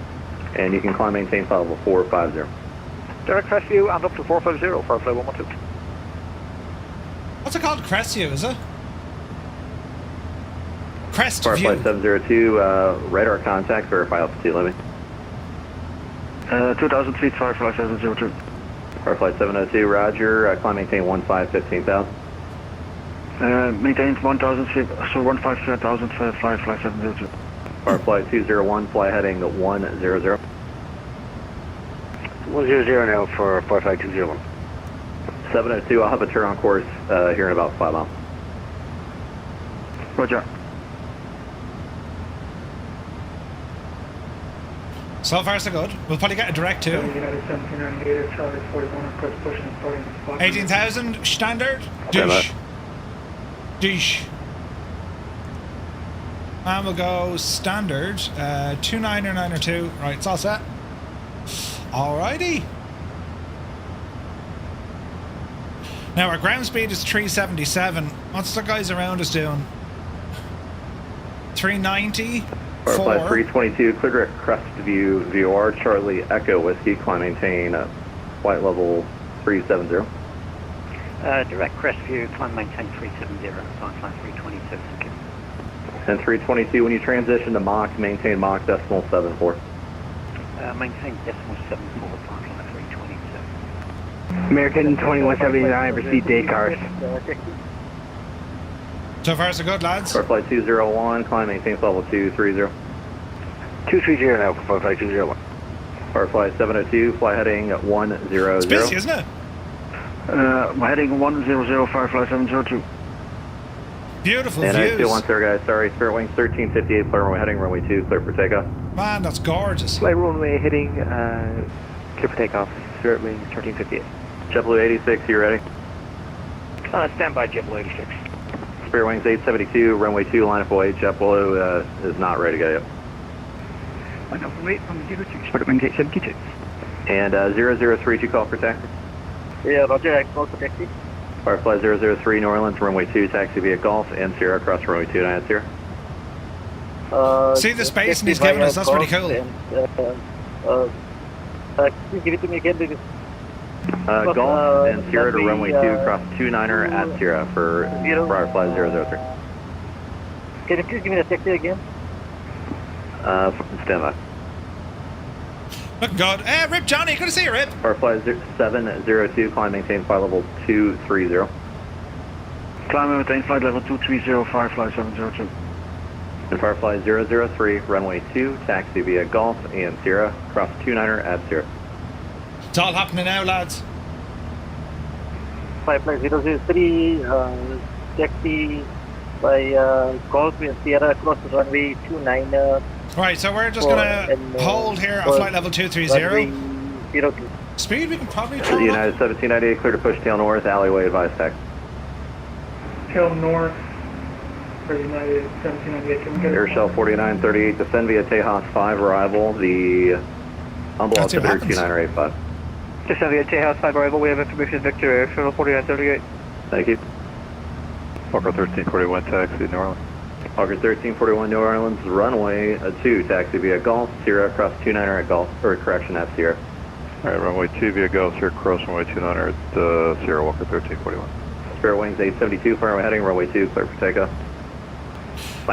and you can climb maintain flight level 450. Direct Crestview and up to 450, Firefly 112. What's it called? Crestview, is it? Firefly Crestview. 702, radar contact, verify altitude limit. 2,000 feet, Firefly 702. Firefly 702, Roger, climb maintain 15,000. Maintains 1,000 feet, so 15,000 for Firefly 702. Firefly 201, fly heading 100. 100 now for Firefly 201. 702, I'll have a turn on course here in about 5 miles. Roger. So far, so good. We'll probably get a direct too. 18,000 standard. Douche. Douche. And we'll go standard. 29 or 902. Right, it's all set. Alrighty. Now our ground speed is 377. What's the guys around us doing? 390. Firefly 322, clear direct Crestview, VOR, Charlie, Echo, Whiskey, climb maintain flight level 370. Direct Crestview, climb maintain 370, Firefly 322, thank you. And 322, when you transition to Mach, maintain Mach decimal 74. Maintain decimal 74, Firefly 322. American 2179, proceed day cars. So far so good, lads. Firefly 201, climb, maintain level 230. 230 now, Firefly 201. Firefly 702, fly heading 100. It's busy, isn't it? Heading 100, Firefly 702. Beautiful and views. I still want there, guys. Sorry, Spirit Wings 1358, clear runway heading runway 2, clear for takeoff. Man, that's gorgeous. Flight runway heading, clear for takeoff. Spirit Wings 1358. JetBlue 86, you ready? Stand by, JetBlue 86. Spirit Wings 872, runway 2, line up away. JetBlue is not ready to go yet. Line up away on 02, Spirit Wings 872. And 003 to call for taxi. Yeah, Roger, I call for taxi. Firefly 003, New Orleans, runway 2, taxi via Golf and Sierra, across runway 2, 9 Sierra. See the space and he's giving us, that's pretty cool. Give it to me again, because Golf and Sierra to runway 2, cross 29er at Sierra for Firefly 003. Can you please give me the taxi again? Stand by. Looking good. Rip Johnny, good to see you, Rip. Firefly 702, climb, maintain flight level 230. Climb and maintain flight level 230, Firefly 702. And Firefly 003, runway 2, taxi via Golf and Sierra, cross 29er at Sierra. It's all happening now, lads. Firefly 003, taxi by Golf and Sierra, across the runway 29. Right, so we're just going to hold here at flight level 230. Speed, we can probably try. United 1798, clear to push tail north, alleyway, advise taxi. Tail north for United 1798. Airshell 4938, descend via Tejas 5, arrival, the humble altimeter 2985. Descend via Tejas 5, arrival, we have information, Victor, Airshell 4938. Thank you. Walker 1341, taxi, New Orleans. Walker 1341, New Orleans, runway 2, taxi via Golf, Sierra, cross 29er at Golf, or correction at Sierra. Alright, runway 2 via Golf, Sierra, cross runway 29er at Sierra, Walker 1341. Spirit Wings 872, fire heading, runway 2, clear for takeoff.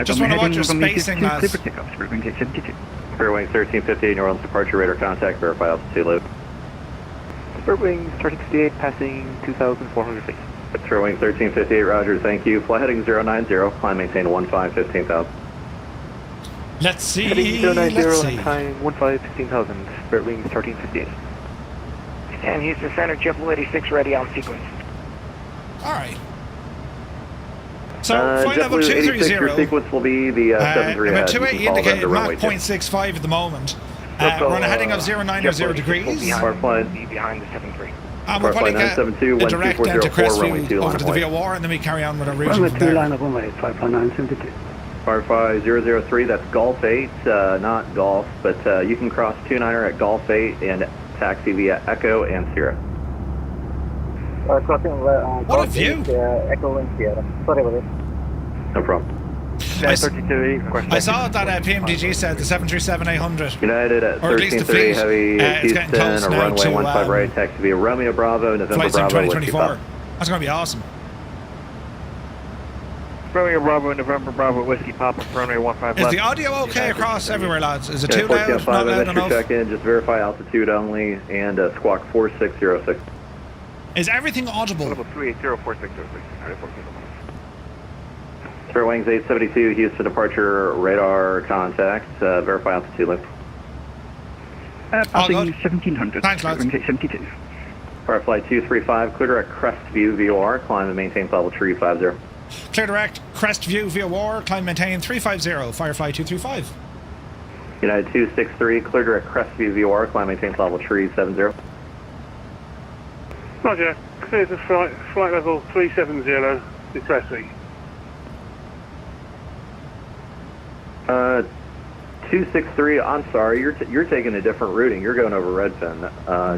Just want to watch your spacing, lads. Clear for takeoff, Spirit Wings 872. Spirit Wings 1358, New Orleans, departure, radar contact, verify altitude loop. Spirit Wings 1358, passing 2,400 feet. Spirit Wings 1358, roger, thank you. Fly heading 090, climb, maintain 15,000. Let's see, Heading 090 let's see. and climb 15,000, Spirit Wings 1358. And Houston Center, JetBlue 86 ready on sequence. Alright. So, flight level JetBlue 86, 230. your sequence will be the 73 about ahead. 28 indicated Mach 0.65 at the moment. We're on a heading of 090 degrees. Firefly behind the 73. And we'll probably get a direct down to Crestview over to the VOR, and then we carry on with our route Runway from 2, there. line up runway 5.972. Firefly 003, that's Golf 8, not Golf, but you can cross 29er at Golf 8 and taxi via Echo and Sierra. Crossing What a view! Echo and Sierra. Sorry about it. No problem. I saw that PMDG said the 737-800. United at or at least the 1330 fleet, heavy, it's getting close Houston, now runway to 15 right, taxi via Romeo Bravo, November flights in Bravo, Whiskey 2024. Pop. That's going to be awesome. Romeo Bravo, November Bravo, Whiskey Papa, runway 15 Is left. the audio okay across everywhere, lads? Is it Okay, too loud? 14.5, Not loud that's your enough? check-in, just verify altitude only, and squawk 4606. Is everything audible? Level 3804606. Spirit Wings 872, Houston departure radar contact, verify altitude lift. Passing 1700. Thanks, lads. Spirit Wings 872. Firefly 235, clear direct Crestview VOR, climb and maintain level 350. Clear direct, Crestview VOR, climb maintain 350, Firefly 235. United 263, clear direct Crestview VOR, climb maintain level 370. Roger, clear to flight level 370 to Crestview. 263, I'm sorry, you're taking a different routing. You're going over Redfin.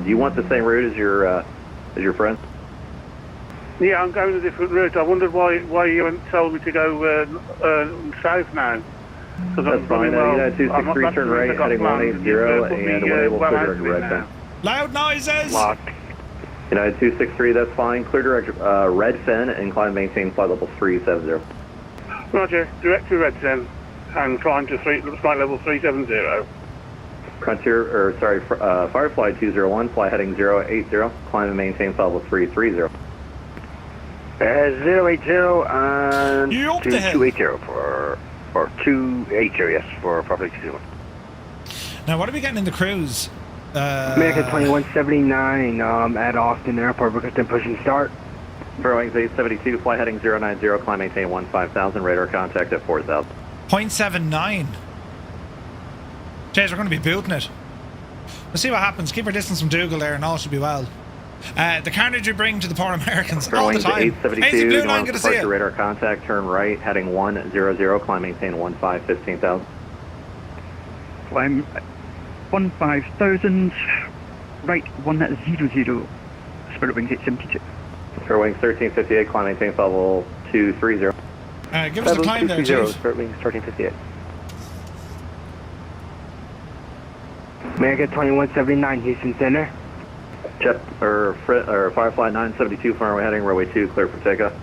Do you want the same route as your friend? Yeah, I'm going a different route. I wondered why you hadn't told me to go south now. That's fine. United 263, turn right, heading 180, and enable clear direct Redfin. Loud noises! Locked. United 263, that's fine. Clear direct Redfin and climb maintain flight level 370. Roger, direct to Redfin and climb to flight level 370. Firefly 201, fly heading 080, climb and maintain flight level 330. 080 and You up the hill. 280 for, or 280, yes, for Farfly 201. Now, what are we getting in the cruise? American 2179 at Austin Airport, requesting push and start. Fairwings 872, flight heading 090, climb maintain 15,000, radar contact at 4,000. 0.79. Jeez, we're going to be booting it. We'll see what happens. Keep our distance from Dougal there and all should be well. The carnage we bring to the poor Americans all the time. 872, Blue Line, good to see departure you. radar contact, turn right, heading 100, climb maintain 15,000. Climb 15,000, right 100, Spirit Wings 872. Fairwings 1358, climb maintain level 230. Give us a climb there, Chief. Spirit Wings 1358. American 2179, Houston Center. Firefly 972, runway heading, runway 2, clear for takeoff.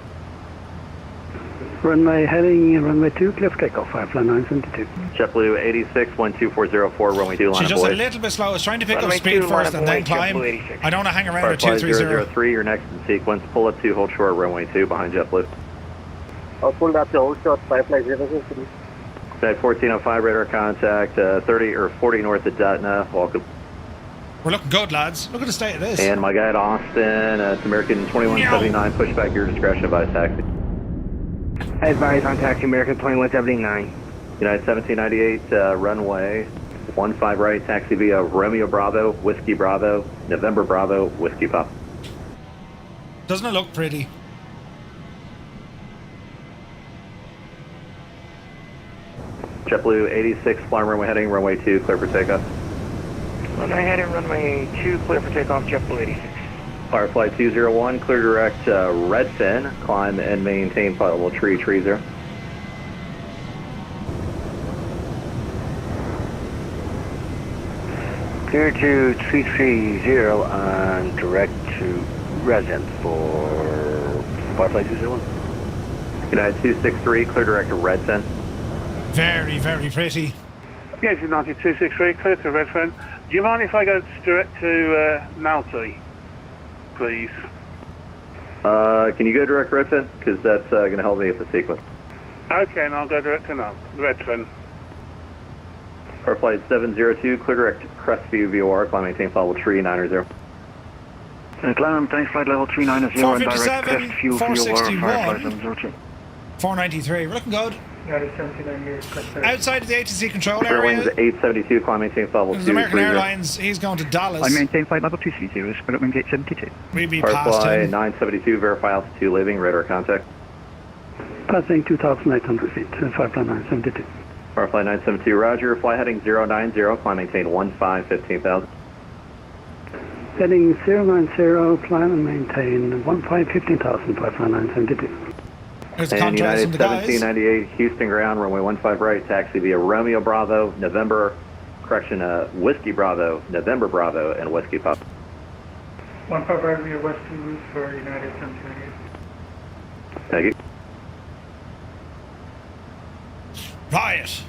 Runway heading, runway 2, clear for takeoff, Firefly 972. JetBlue 86, 12404, runway 2, line She's of just a void. little bit slow. It's trying to pick up Runway speed 2, first line and then of void, climb. JetBlue 86. I don't want to hang around at Firefly 230. 003, your next in sequence, pull up to hold short, runway 2, behind JetBlue. Pulled up to hold short, Firefly 003. At 1405, radar contact, 30 or 40 north of Dutna, welcome. We're looking good, lads. Look at the state of this. And my guy at Austin, it's American 2179, pushback your discretion, advise taxi. Advise on taxi, American 2179. United 1798, runway 15 right, taxi via Romeo Bravo, Whiskey Bravo, November Bravo, Whiskey Pop. Doesn't it look pretty? JetBlue 86, flying runway heading, runway 2, clear for takeoff. Runway heading, runway 2, clear for takeoff, JetBlue 86. Firefly 201, clear direct Redfin, climb and maintain flight level 330. Clear to 330 and direct to Resident for Firefly 201. United 263, clear direct to Redfin. Very, very pretty. Yes, United 263, clear to Redfern. Do you mind if I go direct to Nalty, please? Can you go direct Redfin? Because that's going to help me with the sequence. Okay, and I'll go direct to Redfern. Firefly 702, clear direct Crestview VOR, climb maintain flight level 390. Climb maintain flight level 390 and direct 457, Crestview VOR, 461. Firefly 702. 493. We're looking good. Outside of the ATC control Fairwings area. 872, climb maintain flight level This is American 230. Airlines. He's going to Dallas. I maintain flight level 230, Spirit Wings 872. We'd be past Firefly him. 972, verify altitude leaving, radar contact. Passing 2,800 feet, Firefly 972. Firefly 972, roger, fly heading 090, climb maintain 15,000. Heading 090, climb and maintain 15,000, Firefly 972. There's the And contrast United from the guys. 1798, Houston ground, runway 15 right, taxi via Romeo Bravo, Whiskey Bravo, November Bravo, and Whiskey Pop. 15 right via West 2 route for United 1798. Thank you. Riot.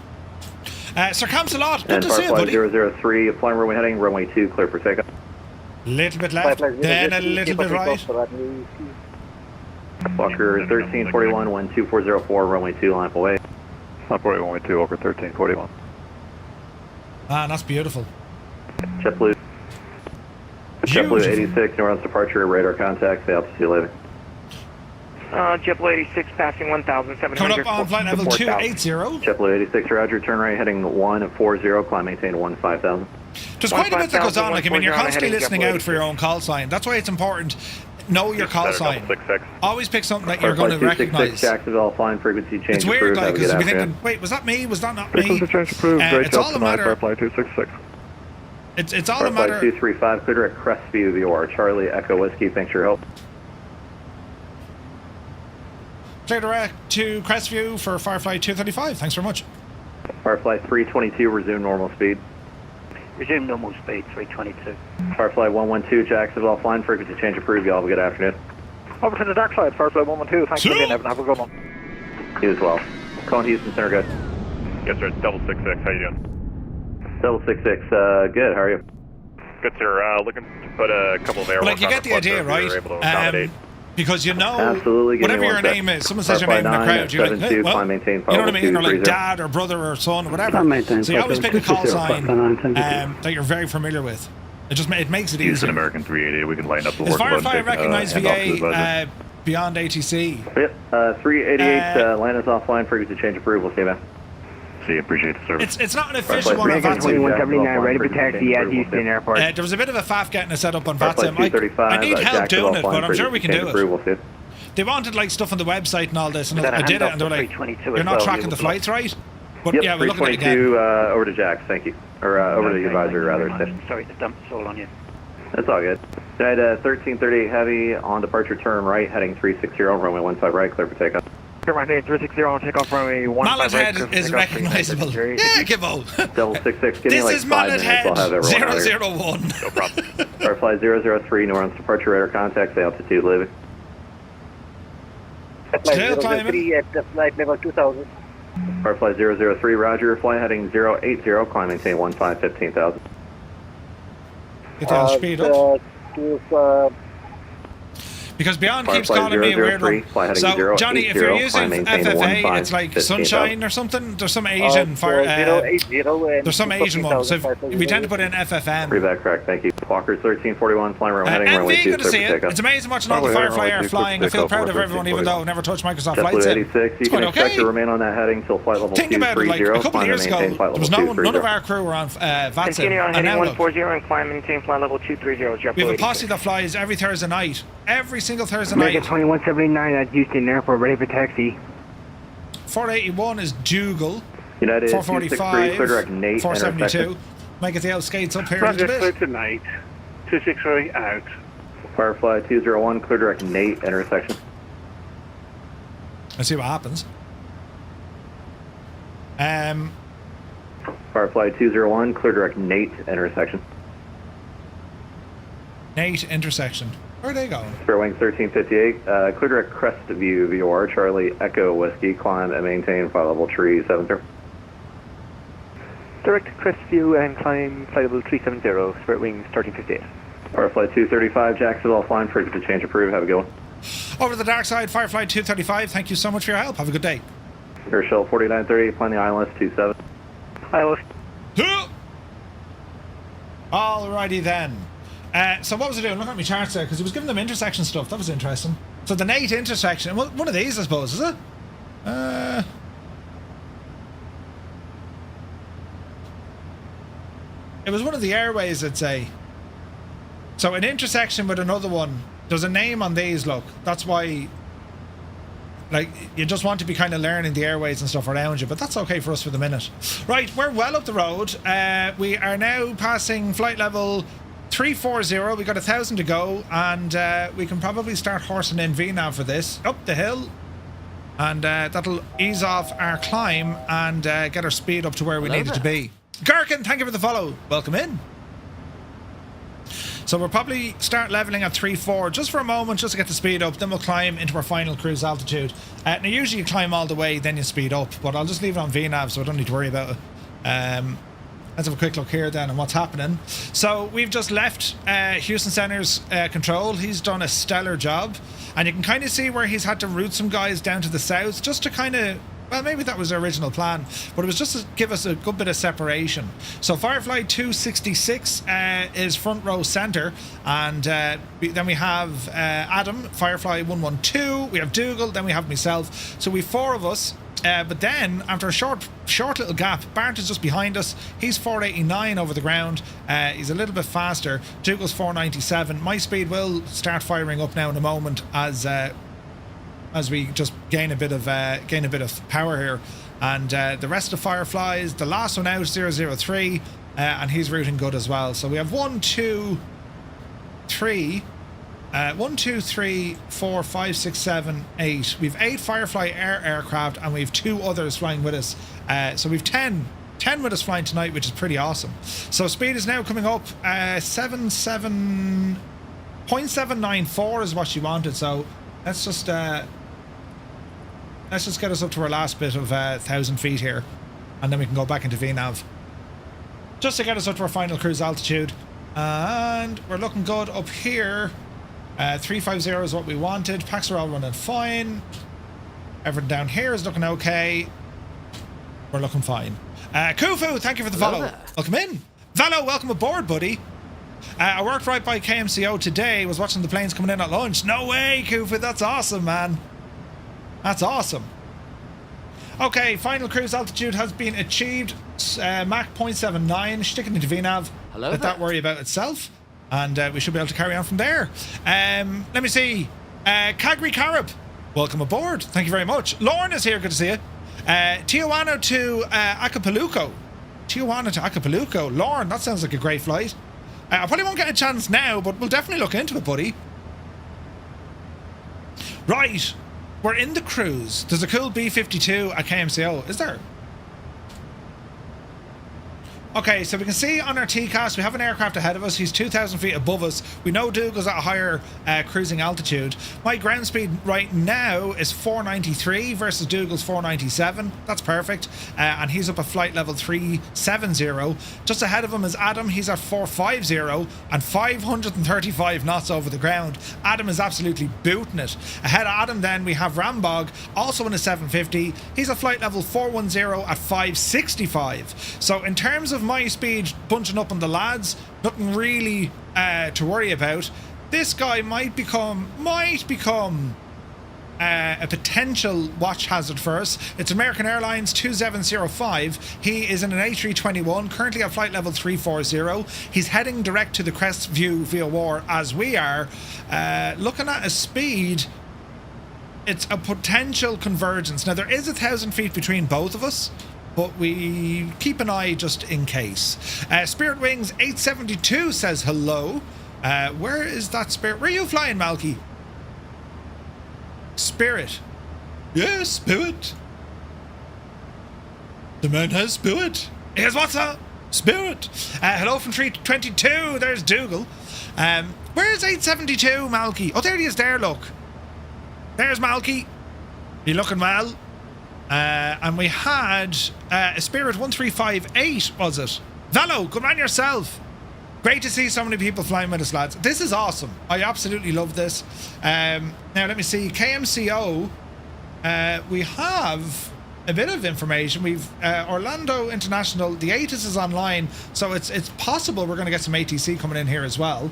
Sir Camsalot, good And to see you, Firefly buddy. 003, flying runway heading, runway 2, clear for takeoff. Little bit left, then a little bit right. Walker 1341, 12404, runway 2, line up away. Operate runway 2 over 1341. Man, that's beautiful. JetBlue 86, north departure, radar contact, say altitude leaving. JetBlue 86 passing 1,700. Coming up on flight level 280. JetBlue 86, roger, turn right, heading 140, climb maintain 15,000. There's quite a bit that goes on. Like, I mean, you're constantly listening out for your own call sign. That's why it's important. Know your call sign. Always pick something that you're going to recognize. Jacksonville, flying frequency change It's weird, approved. like, Have a because good you'll be afternoon. thinking, wait, was that me? Was that not me? Frequency change approved, great It's all a Delta 9, matter. Firefly 266. It's all a Firefly matter. 235, clear direct Crestview VOR, Charlie Echo Whiskey, thanks for your help. Clear direct to Crestview for Firefly 235. Thanks very much. Firefly 322, resume normal speed. Resume normal speed, 322. Firefly 112, Jacksonville, flying frequency change approved. Y'all have a good afternoon. Over to the dark side, Firefly 112. Thanks for being Evan. Have a good one. You as well. Calling Houston Center, good. Yes, sir. Double 66. How you doing? Double 66, good. How are you? Good, sir. Looking to put a couple of airwalks Like, you get the idea, right? Because you know, Absolutely. Give me whatever your one sec. name is, someone says your name in the crowd, you're like, hey, well, climb, maintain, you know what I mean? Or like 230. dad or brother or son or whatever. Climb, maintain, So you always pick a call 230, sign that you're very familiar with. It makes it easier. Use an American 380. We can line up the Is workload. Firefly recognized VA beyond ATC? Yep. 388 land is offline. Frequency change approval. See you, man. See, appreciate the service. It's not an official one on American VATSIM. 2179, ready for taxi at Houston Airport. There was a bit of a faff getting it set up on VATSIM. I need help doing it, but I'm sure we can do it. They wanted like stuff on the website and all this, and I did it, and they were like, "You're not tracking the flights right." But yep, yeah, we're looking at it again. 322 over to Jax. Thank you, or over to the advisory rather. Sorry to dump this all on you. That's all good. United 1338 heavy on departure turn right, heading 360 runway 15 right, clear for takeoff. Turn 360 on takeoff runway 15 right. Mallet Head is recognizable. Yeah, Gibbo. Double 66. Give me This like is 5 Mallet minutes. Head I'll have everyone out here. 001. No problem. Firefly 003, New Orleans departure radar contact, altitude leaving. Still climbing. 003 at flight level 2000. Firefly 003, roger. Fly heading 080, climb maintain 15,000. Get down, speed up. Because Beyond keeps calling me a weird one. So, Johnny, if you're using FFA, it's like Sunshine or something. There's some Asian there's some Asian ones. So we tend to put in FFN. Read that correct, thank you. Walker 1341, flying runway heading runway 2, good to see it. It's amazing watching all the Firefly Air flying. I feel proud of everyone, even though I never touched Microsoft Flight Sim. 86, you can expect to remain on that heading until flight level 230. Think about it, like a couple of years ago, there was none of our crew were on VATSIM. Continue on heading 140 and climb maintain flight level 230. We have a posse that flies every Thursday night. Every single Thursday American night. 2179 at Houston Airport, ready for taxi. 481 is Dougal. United 445, clear direct Nate, 472. Might get the outskates up here Roger, a little clear bit. to Nate. 263 out. Firefly 201, clear direct Nate, intersection. Let's see what happens. Firefly 201, clear direct Nate, intersection. Nate, intersection. Where are they going? Spare wing 1358, clear direct Crestview VOR, Charlie Echo Whiskey, climb and maintain flight level 370. Direct Crestview and climb flight level 370, Spirit Wings 1358. Firefly 235, Jacksonville, flying, frequency change approved, have a good one. Over to the dark side, Firefly 235, thank you so much for your help. Have a good day. Herschel 4938, flying the ILS 27. ILS. Alrighty then. So what was I doing? Look at my charts there, because he was giving them intersection stuff. That was interesting. So the Nate intersection, one of these I suppose, is it? It was one of the airways, I'd say. So an intersection with another one. There's a name on these, look. That's why, like, you just want to be kind of learning the airways and stuff around you, but that's okay for us for the minute. Right, we're well up the road. We are now passing flight level 340. We got 1,000 to go, and we can probably start horsing in VNAV for this. Up the hill. And that'll ease off our climb and get our speed up to where we need it to be. Gherkin, thank you for the follow. Welcome in. So we'll probably start leveling at 3.4 just for a moment, just to get the speed up. Then we'll climb into our final cruise altitude. Now usually you climb all the way, then you speed up, but I'll just leave it on VNAV so I don't need to worry about it. Let's have a quick look here then on what's happening. So we've just left Houston Center's control. He's done a stellar job, and you can kind of see where he's had to route some guys down to the south just to kind of, well, maybe that was the original plan, but it was just to give us a good bit of separation. So Firefly 266 is front row center, and then we have Adam, Firefly 112, we have Dougal, then we have myself. So we've 4 of us. But then, after a short little gap, Bart is just behind us. He's 489 over the ground. He's a little bit faster. Dougal's 497. My speed will start firing up now in a moment as we just gain a bit of power here. And the rest of the Fireflies, the last one out, 003, and he's routing good as well. So we have 1, 2, 3. 1, 2, 3, 4, 5, 6, 7, 8. We've 8 Firefly aircraft, and we've 2 others flying with us. So we've 10 with us flying tonight, which is pretty awesome. So speed is now coming up. 0.794 is what she wanted. So let's just get us up to our last bit of 1,000 feet here, and then we can go back into VNAV. Just to get us up to our final cruise altitude, and we're looking good up here. 350 is what we wanted. Packs are all running fine. Everything down here is looking okay. We're looking fine. Kufu, thank you for the follow. Welcome in. Valo, welcome aboard, buddy. I worked right by KMCO today. Was watching the planes coming in at lunch. No way, Kufu. That's awesome, man. That's awesome. Okay, final cruise altitude has been achieved. Mach 0.79. Sticking into VNAV. Hello Let that worry about itself. And we should be able to carry on from there. Let me see. Kagri Carib, welcome aboard. Thank you very much. Lauren is here. Good to see you. Tijuana to Acapulco. Tijuana to Acapulco. Lauren, that sounds like a great flight. I probably won't get a chance now, but we'll definitely look into it, buddy. Right. We're in the cruise. There's a cool B-52 at KMCO. Is there? Okay, so we can see on our TCAS we have an aircraft ahead of us. He's 2,000 feet above us. We know Dougal's at a higher cruising altitude. My ground speed right now is 493 versus Dougal's 497. That's perfect. And he's up at flight level 370. Just ahead of him is Adam. He's at 450 and 535 knots over the ground. Adam is absolutely booting it. Ahead of Adam then we have Rambog, also in a 750. He's at flight level 410 at 565. So in terms of my speed bunching up on the lads, nothing really to worry about. This guy might become a potential watch hazard for us. It's American Airlines 2705. He is in an A321, currently at flight level 340. He's heading direct to the Crestview VOR as we are. Looking at a speed, it's a potential convergence. Now there is 1,000 feet between both of us, but we keep an eye just in case. Spirit Wings 872 says hello. Where is that Spirit? Where are you flying, Malky? Spirit. Yes, Spirit. The man has Spirit. Here's what's up. Spirit. Hello from 322. There's Dougal. Where's 872, Malky? Oh, there he is there, look. There's Malky. You looking well? And we had a Spirit 1358, was it? Valo, good man yourself. Great to see so many people flying with us, lads. This is awesome. I absolutely love this. Now, let me see. KMCO, we have a bit of information. We've Orlando International, the ATIS is online, so it's possible we're going to get some ATC coming in here as well.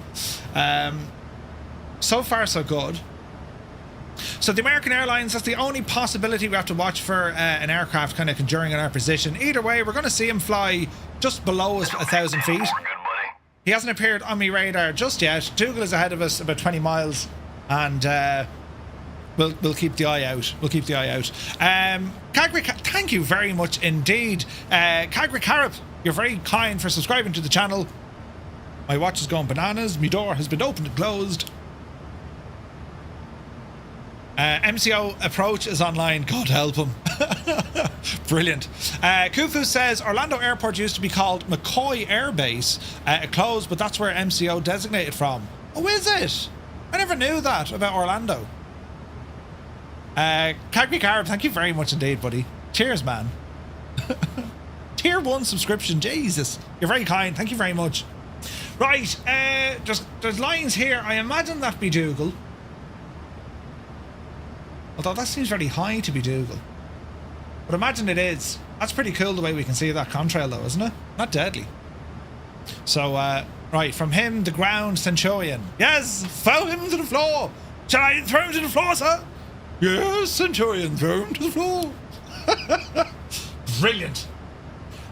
So far, so good. So the American Airlines, that's the only possibility we have to watch for an aircraft kind of conjuring in our position. Either way, we're going to see him fly just below us 1,000 feet. He hasn't appeared on my radar just yet. Dougal is ahead of us about 20 miles, and we'll keep the eye out. We'll keep the eye out. Kagri, thank you very much indeed. Kagri Carib, you're very kind for subscribing to the channel. My watch is going bananas. My door has been opened and closed. MCO approach is online. God help him. Brilliant. Kufu says Orlando Airport used to be called McCoy Air Base. It closed, but that's where MCO designated from. Oh, is it? I never knew that about Orlando. Kagri Carib, thank you very much indeed, buddy. Cheers, man. Tier 1 subscription. Jesus. You're very kind. Thank you very much. Right. There's lines here. I imagine that be Dougal. Although that seems very high to be Dougal. But imagine it is. That's pretty cool the way we can see that contrail though, isn't it? Not deadly. So, right, from him, the ground, Centurion. Yes, throw him to the floor. Shall I throw him to the floor, sir? Yes, Centurion, throw him to the floor. Brilliant.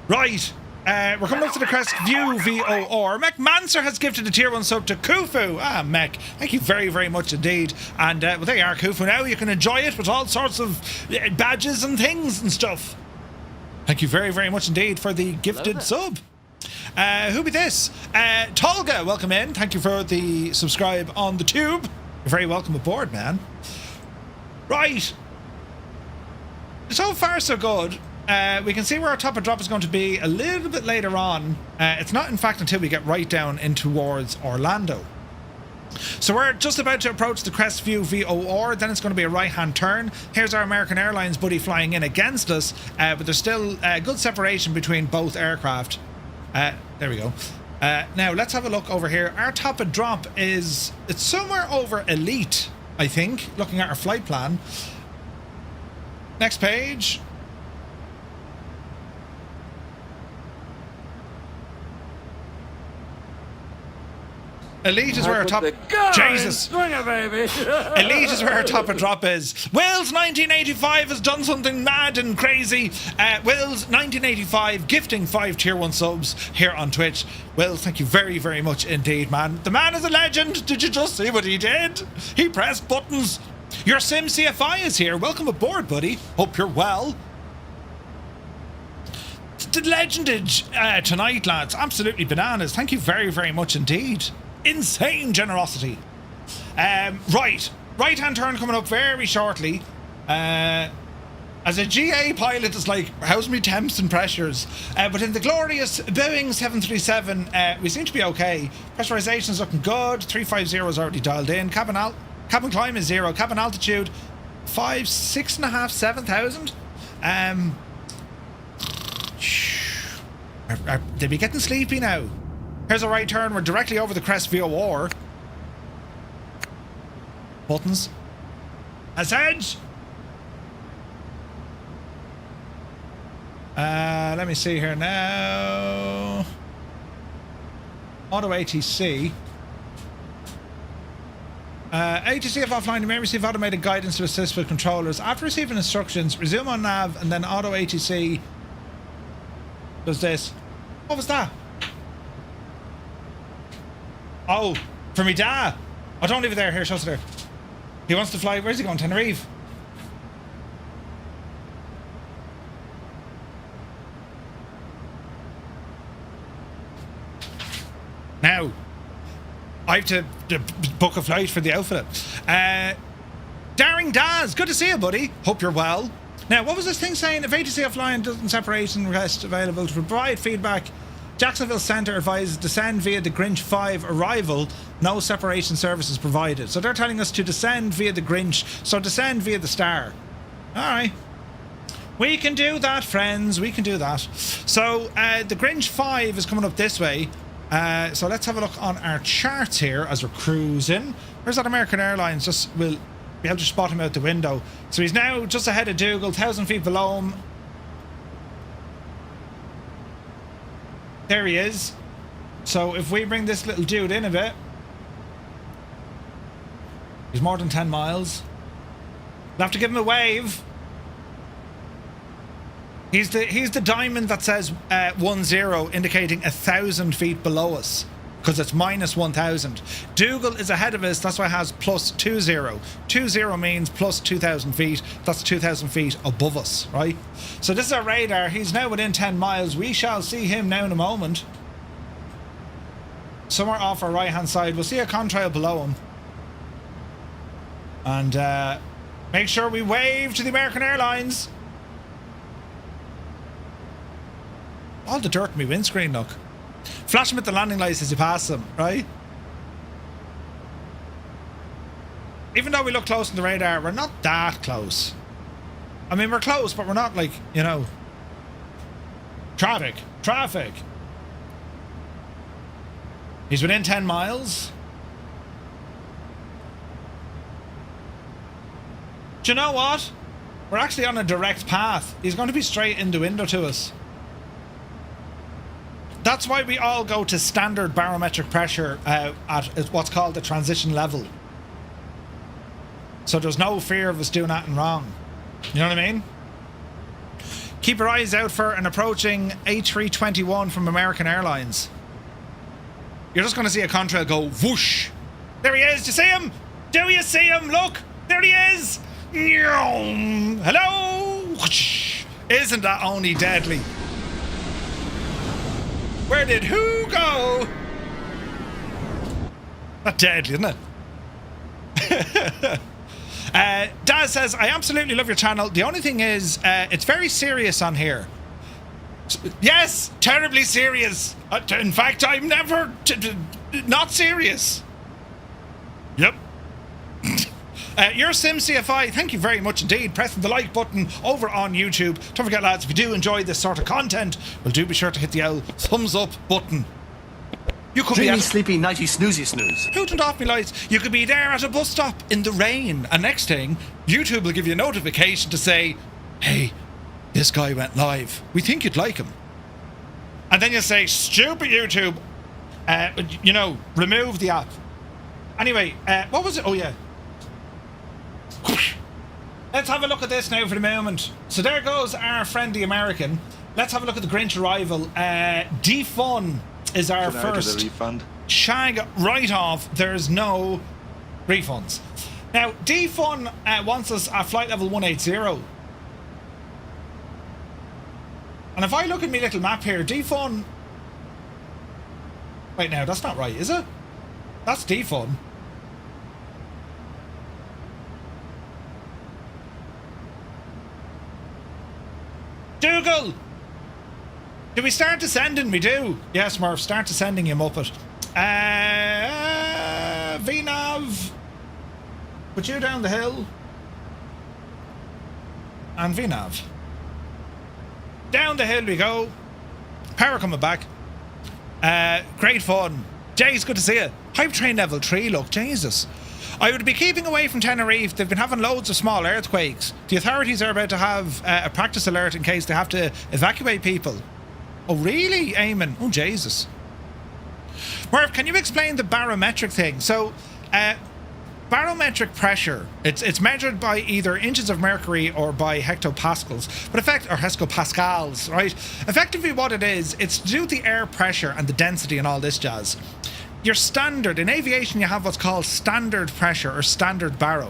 Right. We're coming up to the Crestview VOR. Mech Manser has gifted a tier 1 sub to Kufu. Ah, Mech, thank you very, very much indeed. And well, there you are, Kufu. Now you can enjoy it with all sorts of badges and things and stuff. Thank you very, very much indeed for the gifted sub. Who be this? Tolga, welcome in. Thank you for the subscribe on the tube. You're very welcome aboard, man. Right. So far, so good. We can see where our top of drop is going to be a little bit later on. It's not, in fact, until we get right down in towards Orlando. So we're just about to approach the Crestview VOR. Then it's going to be a right-hand turn. Here's our American Airlines buddy flying in against us, but there's still good separation between both aircraft. There we go. Now, let's have a look over here. Our top of drop it's somewhere over Elite, I think, looking at our flight plan. Next page. Elite is where our top... Jesus! Elite is where our top of drop is. Wills 1985 has done something mad and crazy. Wills 1985 gifting 5 tier 1 subs here on Twitch. Wills, thank you very, very much indeed, man. The man is a legend. Did you just see what he did? He pressed buttons. Your Sim CFI is here. Welcome aboard, buddy. Hope you're well. The legendage tonight, lads. Absolutely bananas. Thank you very, very much indeed. Insane generosity. Right hand turn coming up very shortly. As a GA pilot, it's like, how's me temps and pressures? But in the glorious Boeing 737, we seem to be okay. Pressurization is looking good. 350 is already dialed in. Cabin climb is 0. Cabin altitude 5, 6.5, 7,000. They be getting sleepy now. Here's a right turn. We're directly over the crest VOR. Buttons. Ascend. Let me see here now. Auto ATC. ATC if offline, you may receive automated guidance to assist with controllers. After receiving instructions, resume on nav and then auto ATC does this. What was that? Oh, for me dad. Oh, don't leave it there. Here, show us there. He wants to fly. Where's he going? Tenerife. Now, I have to book a flight for the outfit. Daring Daz, good to see you, buddy. Hope you're well. Now, what was this thing saying? If ATC offline doesn't separation request available to provide feedback, Jacksonville Centre advises descend via the Grinch 5 arrival, no separation services provided. So they're telling us to descend via the Grinch, so descend via the Star. Alright. We can do that, friends, we can do that. So the Grinch 5 is coming up this way. So let's have a look on our charts here as we're cruising. Where's that American Airlines? We'll be able to spot him out the window. So he's now just ahead of Dougal, 1,000 feet below him. There he is. So if we bring this little dude in a bit, he's more than 10 miles. We'll have to give him a wave. He's the diamond that says 10, indicating 1,000 feet below us, because it's minus 1,000. Dougal is ahead of us, that's why it has plus 20. 20 means plus 2,000 feet. That's 2,000 feet above us, right? So this is our radar. He's now within 10 miles. We shall see him now in a moment. Somewhere off our right hand side. We'll see a contrail below him. And make sure we wave to the American Airlines. All the dirt in my windscreen, look. Flash him at the landing lights as you pass them, right? Even though we look close in the radar, we're not that close. I mean, we're close, but we're not like, you know... Traffic. He's within 10 miles. Do you know what? We're actually on a direct path. He's going to be straight in the window to us. That's why we all go to standard barometric pressure at what's called the transition level. So there's no fear of us doing anything wrong. You know what I mean? Keep your eyes out for an approaching A321 from American Airlines. You're just going to see a contrail go whoosh. There he is. Do you see him? Do you see him? Look. There he is. Hello. Whoosh. Isn't that only deadly? Where did who go? Not deadly, isn't it? Daz says, I absolutely love your channel. The only thing is, it's very serious on here. Yes, terribly serious. In fact, I'm never not serious. Yep. Your Sim CFI, thank you very much indeed. Pressing the like button over on YouTube. Don't forget, lads, if you do enjoy this sort of content, well, do be sure to hit the thumbs up button. You could Dreamy, be sleepy, nighty, snoozy, snooze. Who turned off me lights? You could be there at a bus stop in the rain, and next thing, YouTube will give you a notification to say, hey, this guy went live. We think you'd like him. And then you say, stupid YouTube, remove the app. Anyway, what was it? Oh, yeah. Let's have a look at this now for the moment. So there goes our friendly American. Let's have a look at the Grinch arrival. DEFUN is our first refund. shag write-off. There's no refunds. Now, DEFUN wants us at flight level 180. And if I look at my little map here, DEFUN... Wait, now, that's not right, is it? That's DEFUN. Dougal! Do we start descending? We do. Yes, Murph, start descending, you muppet. VNAV. Put you down the hill. And VNAV. Down the hill we go. Power coming back. Great fun. Jay's good to see you. Hype train level 3, look, Jesus. I would be keeping away from Tenerife. They've been having loads of small earthquakes. The authorities are about to have a practice alert in case they have to evacuate people. Oh, really, Eamon? Oh, Jesus. Murph, can you explain the barometric thing? So, barometric pressure, it's measured by either inches of mercury or by hectopascals, or hectopascals, right? Effectively what it is, it's to do with the air pressure and the density and all this jazz. Your standard, in aviation you have what's called standard pressure or standard baro,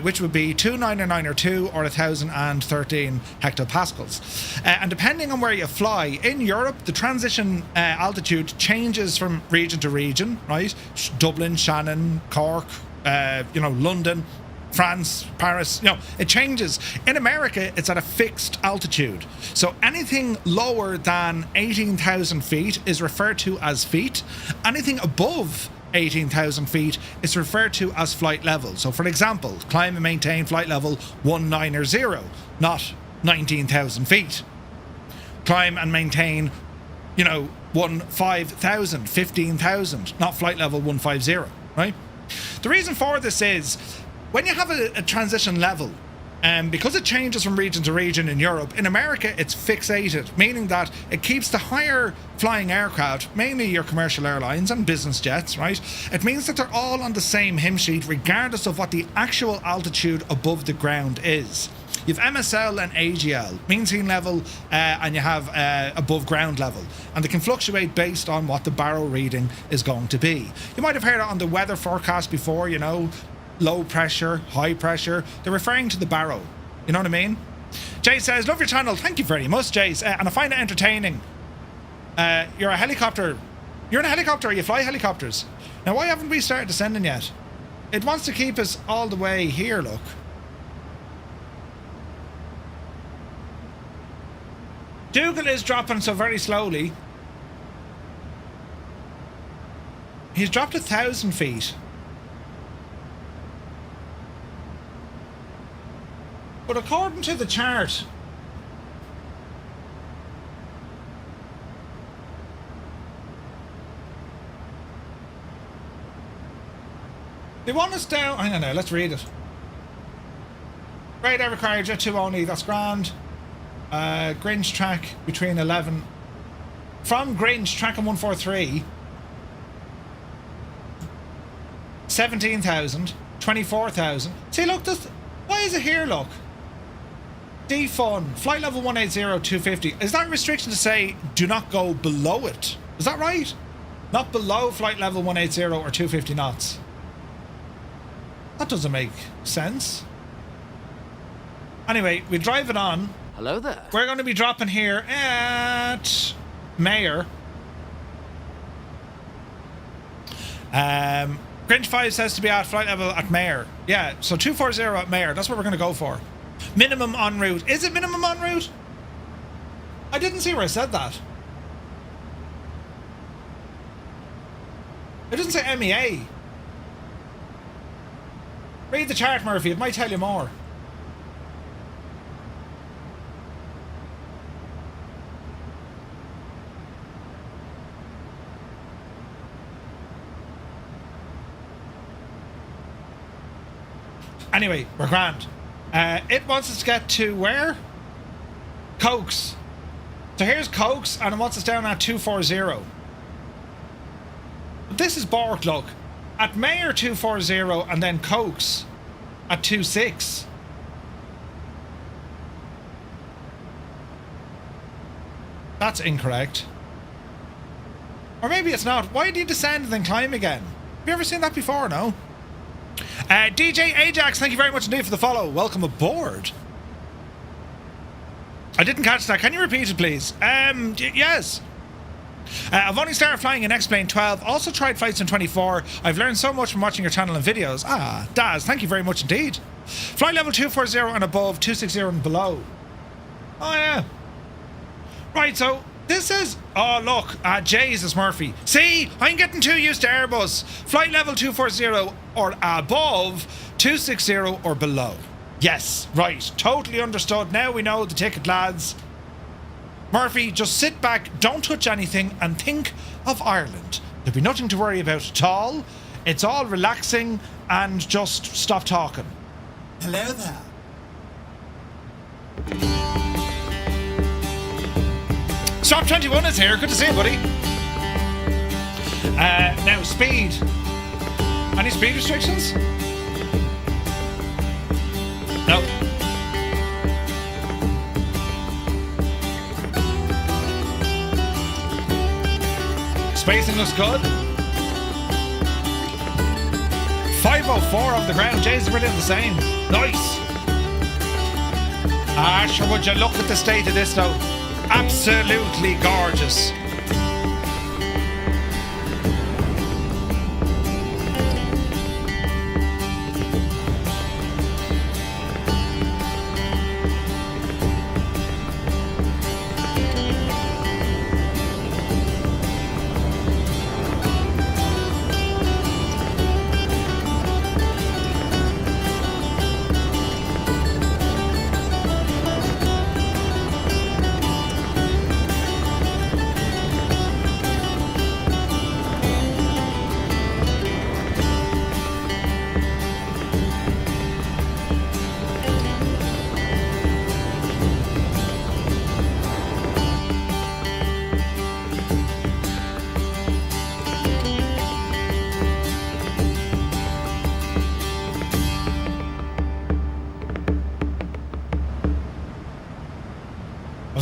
which would be 2992 or 1013 hectopascals. And depending on where you fly, in Europe the transition altitude changes from region to region, right? Dublin, Shannon, Cork, London, France, Paris, it changes. In America, it's at a fixed altitude. So anything lower than 18,000 feet is referred to as feet. Anything above 18,000 feet is referred to as flight level. So for example, climb and maintain flight level 190, not 19,000 feet. Climb and maintain, 5,000, 15,000, not flight level 150, right? The reason for this is, when you have a transition level, because it changes from region to region in Europe, in America it's fixated, meaning that it keeps the higher flying aircraft, mainly your commercial airlines and business jets, right? It means that they're all on the same hymn sheet regardless of what the actual altitude above the ground is. You have MSL and AGL, mean sea level, and you have above ground level. And they can fluctuate based on what the baro reading is going to be. You might have heard it on the weather forecast before, low pressure, high pressure. They're referring to the baro. You know what I mean? Jay says, love your channel. Thank you very much, Jay. And I find it entertaining. You're a helicopter. You're in a helicopter. You fly helicopters. Now, why haven't we started descending yet? It wants to keep us all the way here, look. Dougal is dropping so very slowly. He's dropped 1,000 feet. But according to the chart, they want us down. Hang on now, let's read it. Radar required jet 2 only, that's grand. Grinch track between 11. From Grinch, track on 143. 17,000. 24,000. See, look, why is it here, look? DEFUN, flight level 180, 250. Is that a restriction to say do not go below it? Is that right? Not below flight level 180 or 250 knots. That doesn't make sense. Anyway, we drive it on. Hello there. We're going to be dropping here at Mayer. Grinch 5 says to be at flight level at Mayer. Yeah, so 240 at Mayer. That's what we're going to go for. Minimum en route. Is it minimum en route? I didn't see where I said that. It doesn't say MEA. Read the chart, Murphy. It might tell you more. Anyway, we're grand. It wants us to get to where? Cokes. So here's Cokes, and it wants us down at 240. But this is Bork, look. At Mayor 240, and then Cokes at 26. That's incorrect. Or maybe it's not. Why do you descend and then climb again? Have you ever seen that before? No? DJ Ajax, thank you very much indeed for the follow. Welcome aboard. I didn't catch that. Can you repeat it, please? Yes. I've only started flying in X-Plane 12. Also tried flights in 24. I've learned so much from watching your channel and videos. Daz, thank you very much indeed. Flight level 240 and above, 260 and below. Oh, yeah. Right, so this is... Oh, look. Jesus, Murphy. See? I'm getting too used to Airbus. Flight level 240 or above, 260 or below. Yes, right. Totally understood. Now we know the ticket, lads. Murphy, just sit back, don't touch anything, and think of Ireland. There'll be nothing to worry about at all. It's all relaxing, and just stop talking. Hello there. Swap 21 is here. Good to see you, buddy. Now, speed. Any speed restrictions? No. Spacing looks good. 504 off the ground. Jay's pretty the same. Nice. Sure, would you look at the state of this though? Absolutely gorgeous.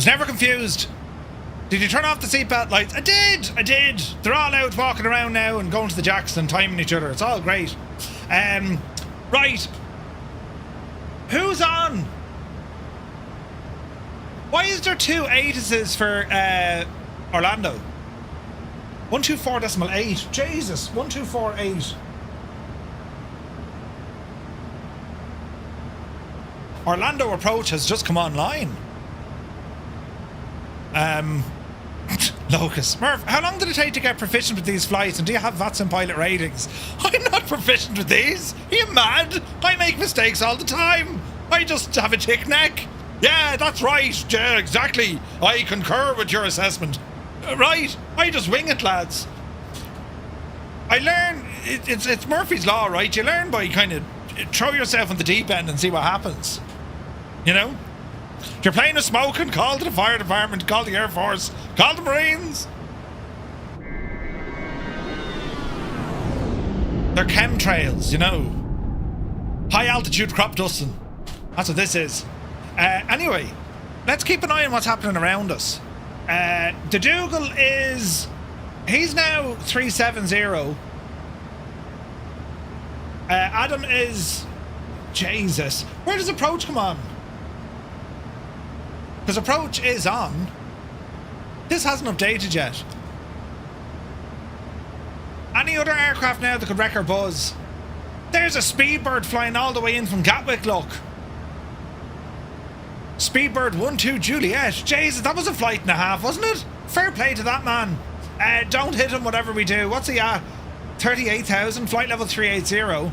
Never confused. Did you turn off the seatbelt lights? I did. They're all out walking around now and going to the jacks and timing each other. It's all great. Right. Who's on? Why is there two ATISes for Orlando? 124.8. Jesus, 1248. Orlando approach has just come online. Locus. Murph, how long did it take to get proficient with these flights, and do you have VATSIM pilot ratings? I'm not proficient with these. Are you mad? I make mistakes all the time. I just have a thick neck. Yeah, that's right. Yeah, exactly. I concur with your assessment. Right. I just wing it, lads. I learn. It's Murphy's Law, right? You learn by kind of throw yourself in the deep end and see what happens. You know? If you're playing with smoking, call to the fire department, call the Air Force, call the Marines. They're chemtrails, you know. High altitude crop dusting. That's what this is. Anyway, let's keep an eye on what's happening around us. The Dougal is... He's now 370. Adam is... Jesus. Where does approach come on? Because approach is on. This hasn't updated yet. Any other aircraft now that could wreck our buzz? There's a Speedbird flying all the way in from Gatwick, look. Speedbird 12 Juliet. Jesus, that was a flight and a half, wasn't it? Fair play to that man. Don't hit him, whatever we do. What's he at? 38,000, flight level 380.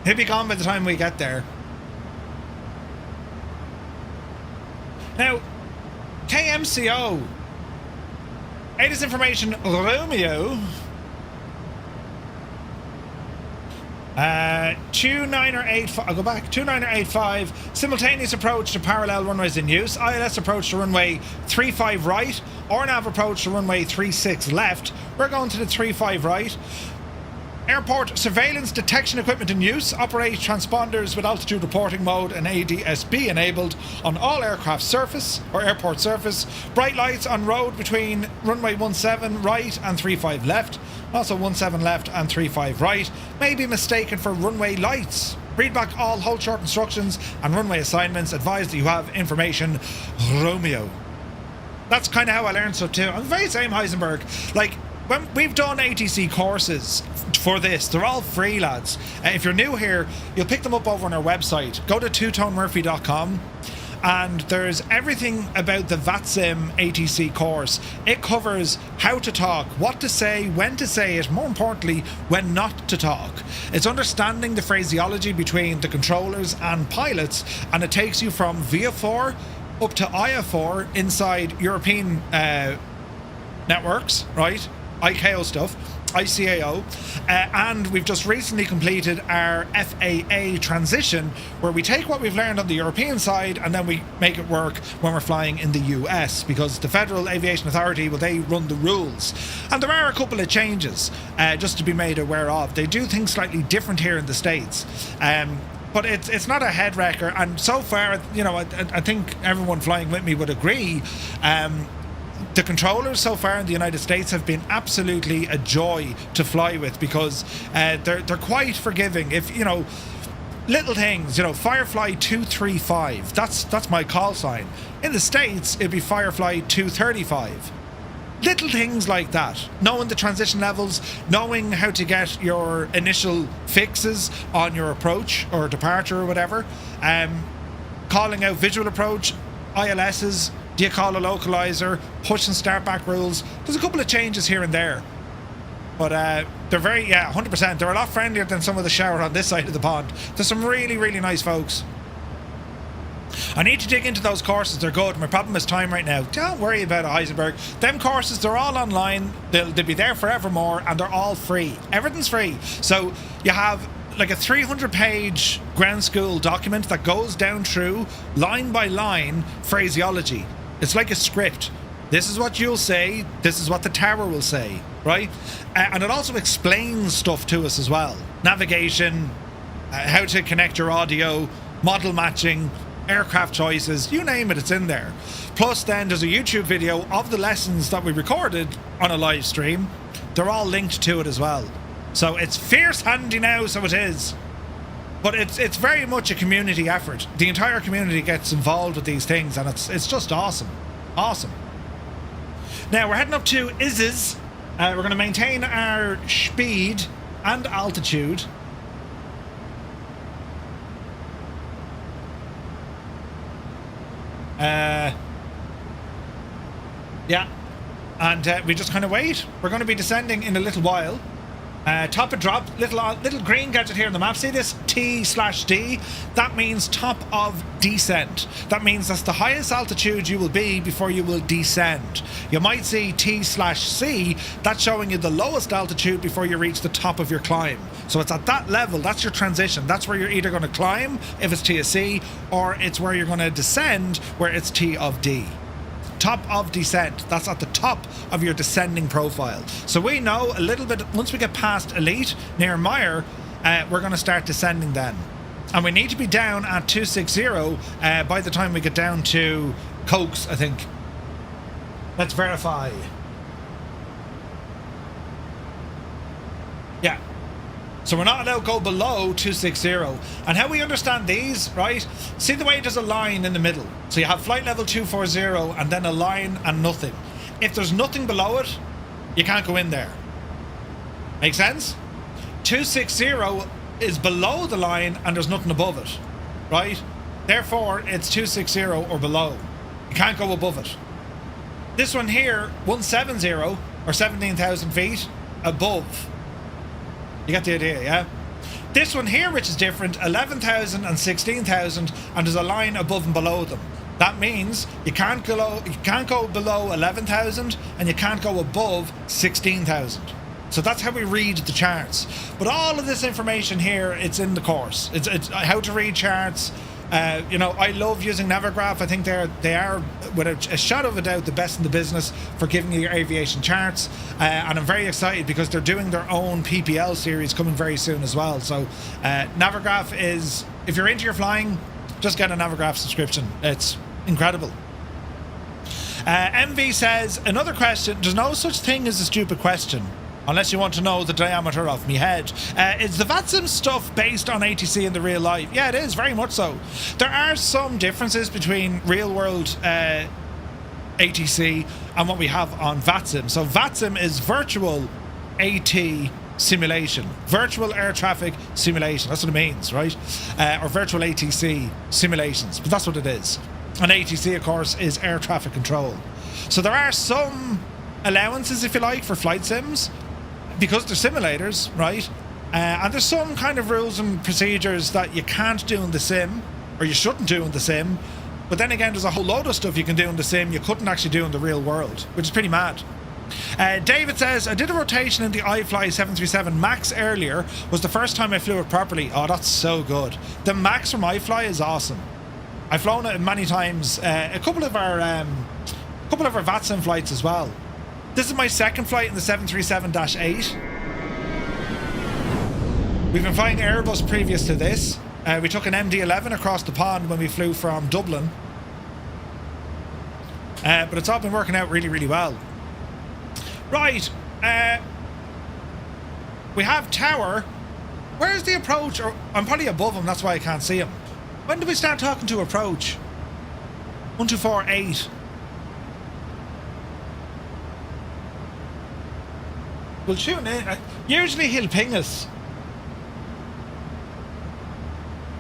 He'll be gone by the time we get there. Now, KMCO. ATIS information, Romeo. 2985, I'll go back, 2985, simultaneous approach to parallel runways in use, ILS approach to runway 35 right, RNAV approach to runway 36 left. We're going to the 35 right. Airport surveillance detection equipment in use, operate transponders with altitude reporting mode and ADSB enabled on all aircraft surface or airport surface. Bright lights on road between runway 17 right and 35 left. Also 17 left and 35 right. May be mistaken for runway lights. Read back all hold short instructions and runway assignments. Advise that you have information. Romeo. That's kind of how I learned stuff too. I'm the very same, Heisenberg. Like, when we've done ATC courses for this, they're all free, lads. If you're new here, you'll pick them up over on our website. Go to twotonemurphy.com and there's everything about the VATSIM ATC course. It covers how to talk, what to say, when to say it, more importantly, when not to talk. It's understanding the phraseology between the controllers and pilots, and it takes you from VIA4 up to IA4 inside European networks, right? ICAO stuff, ICAO, and we've just recently completed our FAA transition, where we take what we've learned on the European side and then we make it work when we're flying in the US, because the Federal Aviation Authority, well, they run the rules. And there are a couple of changes just to be made aware of. They do things slightly different here in the States. But it's not a head wrecker, and so far, you know, I think everyone flying with me would agree. The controllers so far in the United States have been absolutely a joy to fly with, because they're quite forgiving. If, you know, little things, you know, Firefly 235, that's my call sign. In the States, it'd be Firefly 235. Little things like that. Knowing the transition levels, knowing how to get your initial fixes on your approach or departure or whatever. Calling out visual approach, ILSs. Do you call a localizer? Push and start back rules. There's a couple of changes here and there. But they're very, 100%. They're a lot friendlier than some of the shower on this side of the pond. There's some really, really nice folks. I need to dig into those courses. They're good. My problem is time right now. Don't worry about it, Heisenberg. Them courses, they're all online. They'll be there forevermore, and they're all free. Everything's free. So you have like a 300-page ground school document that goes down through, line by line, phraseology. It's like a script. This is what you'll say. This is what the tower will say, right? And it also explains stuff to us as well. Navigation, how to connect your audio, model matching, aircraft choices, you name it, it's in there. Plus then there's a YouTube video of the lessons that we recorded on a live stream. They're all linked to it as well. So it's fierce handy now, so it is. But it's very much a community effort. The entire community gets involved with these things, and it's just awesome. Awesome. Now we're heading up to Isis. We're going to maintain our speed and altitude. Yeah. And we just kind of wait. We're going to be descending in a little while. Top and drop, little green gadget here on the map. See this T/D? That means top of descent. That means that's the highest altitude you will be before you will descend. You might see T/C. That's showing you the lowest altitude before you reach the top of your climb. So it's at that level. That's your transition. That's where you're either going to climb if it's T of C, or it's where you're going to descend where it's T of D. Top of descent. That's at the top of your descending profile. So we know a little bit, once we get past Elite near Meyer, we're going to start descending then. And we need to be down at 260 by the time we get down to Cokes, I think. Let's verify. Yeah. So we're not allowed to go below 260. And how we understand these, right? See the way there's a line in the middle. So you have flight level 240 and then a line and nothing. If there's nothing below it, you can't go in there. Make sense? 260 is below the line and there's nothing above it, right? Therefore, it's 260 or below. You can't go above it. This one here, 170 or 17,000 feet above. You get the idea, yeah? This one here, which is different, 11,000 and 16,000, and there's a line above and below them. That means you can't go below 11,000 and you can't go above 16,000. So that's how we read the charts. But all of this information here, it's in the course. It's how to read charts. You know, I love using Navigraph. I think they are, without a shadow of a doubt, the best in the business for giving you your aviation charts. And I'm very excited because they're doing their own PPL series coming very soon as well. So Navigraph is, if you're into your flying, just get a Navigraph subscription. It's incredible. MV says, another question, there's no such thing as a stupid question. Unless you want to know the diameter of me head. Is the VATSIM stuff based on ATC in the real life? Yeah, it is, very much so. There are some differences between real world ATC and what we have on VATSIM. So VATSIM is virtual AT simulation. Virtual air traffic simulation. That's what it means, right? Or virtual ATC simulations. But that's what it is. And ATC, of course, is air traffic control. So there are some allowances, if you like, for flight sims, because they're simulators, right? And there's some kind of rules and procedures that you can't do in the sim, or you shouldn't do in the sim. But then again, there's a whole load of stuff you can do in the sim you couldn't actually do in the real world, which is pretty mad. David says, I did a rotation in the iFly 737 MAX earlier. Was the first time I flew it properly. Oh, that's so good. The MAX from iFly is awesome. I've flown it many times. A couple of our VATSIM flights as well. This is my second flight in the 737-8. We've been flying Airbus previous to this. We took an MD-11 across the pond when we flew from Dublin. But it's all been working out really, really well. Right. We have Tower. Where's the approach? Or I'm probably above him, that's why I can't see him. When do we start talking to approach? 1248. We'll tune in. Usually he'll ping us.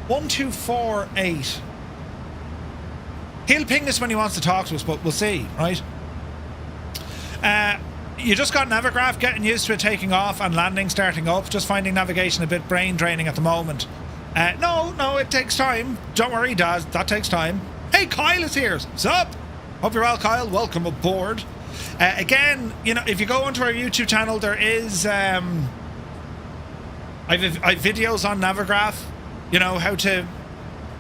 1248. He'll ping us when he wants to talk to us, but we'll see, right? You just got Navigraph, getting used to it taking off and landing, starting up, just finding navigation a bit brain draining at the moment. No, it takes time. Don't worry, Daz, that takes time. Hey, Kyle is here. What's up? Hope you're well, Kyle. Welcome aboard. Again, you know, if you go onto our YouTube channel, there is I've videos on Navigraph. You know how to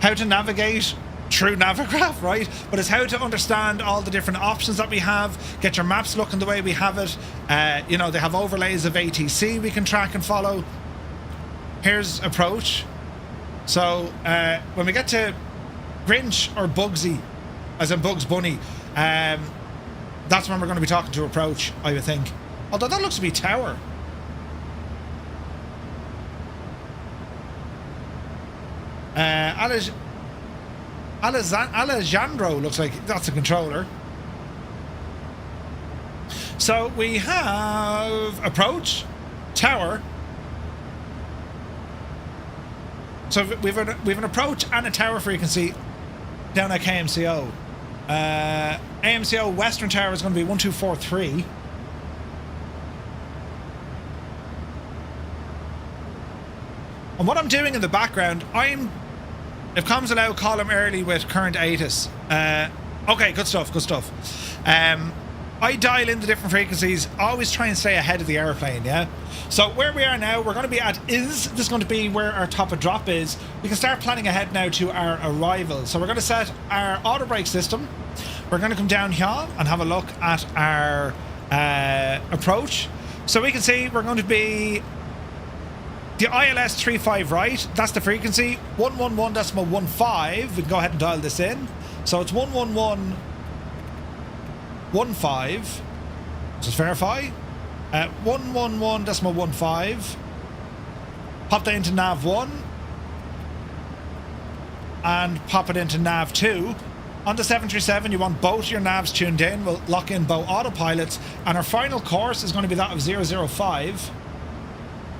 navigate through Navigraph, right? But it's how to understand all the different options that we have. Get your maps looking the way we have it. You know, they have overlays of ATC we can track and follow. Here's approach. So when we get to Grinch or Bugsy, as in Bugs Bunny, that's when we're going to be talking to approach, I would think. Although that looks to be Tower. Alejandro looks like that's a controller. So we have approach, Tower. So we've an approach and a tower frequency down at KMCO. AMCO Western Tower is going to be 1243. And what I'm doing in the background, if comms allow, call him early with current ATIS. Okay, good stuff. I dial in the different frequencies, always try and stay ahead of the airplane, yeah? So where we are now, we're going to be at this is going to be where our top of drop is. We can start planning ahead now to our arrival. So we're going to set our auto brake system. We're going to come down here and have a look at our approach. So we can see we're going to be the ILS 35 right. That's the frequency. 111.15. We can go ahead and dial this in. So it's 111.15. Just verify. 111.15. Pop that into nav 1 and pop it into nav 2. On the 737, you want both your navs tuned in. We'll lock in both autopilots, and our final course is going to be that of 005.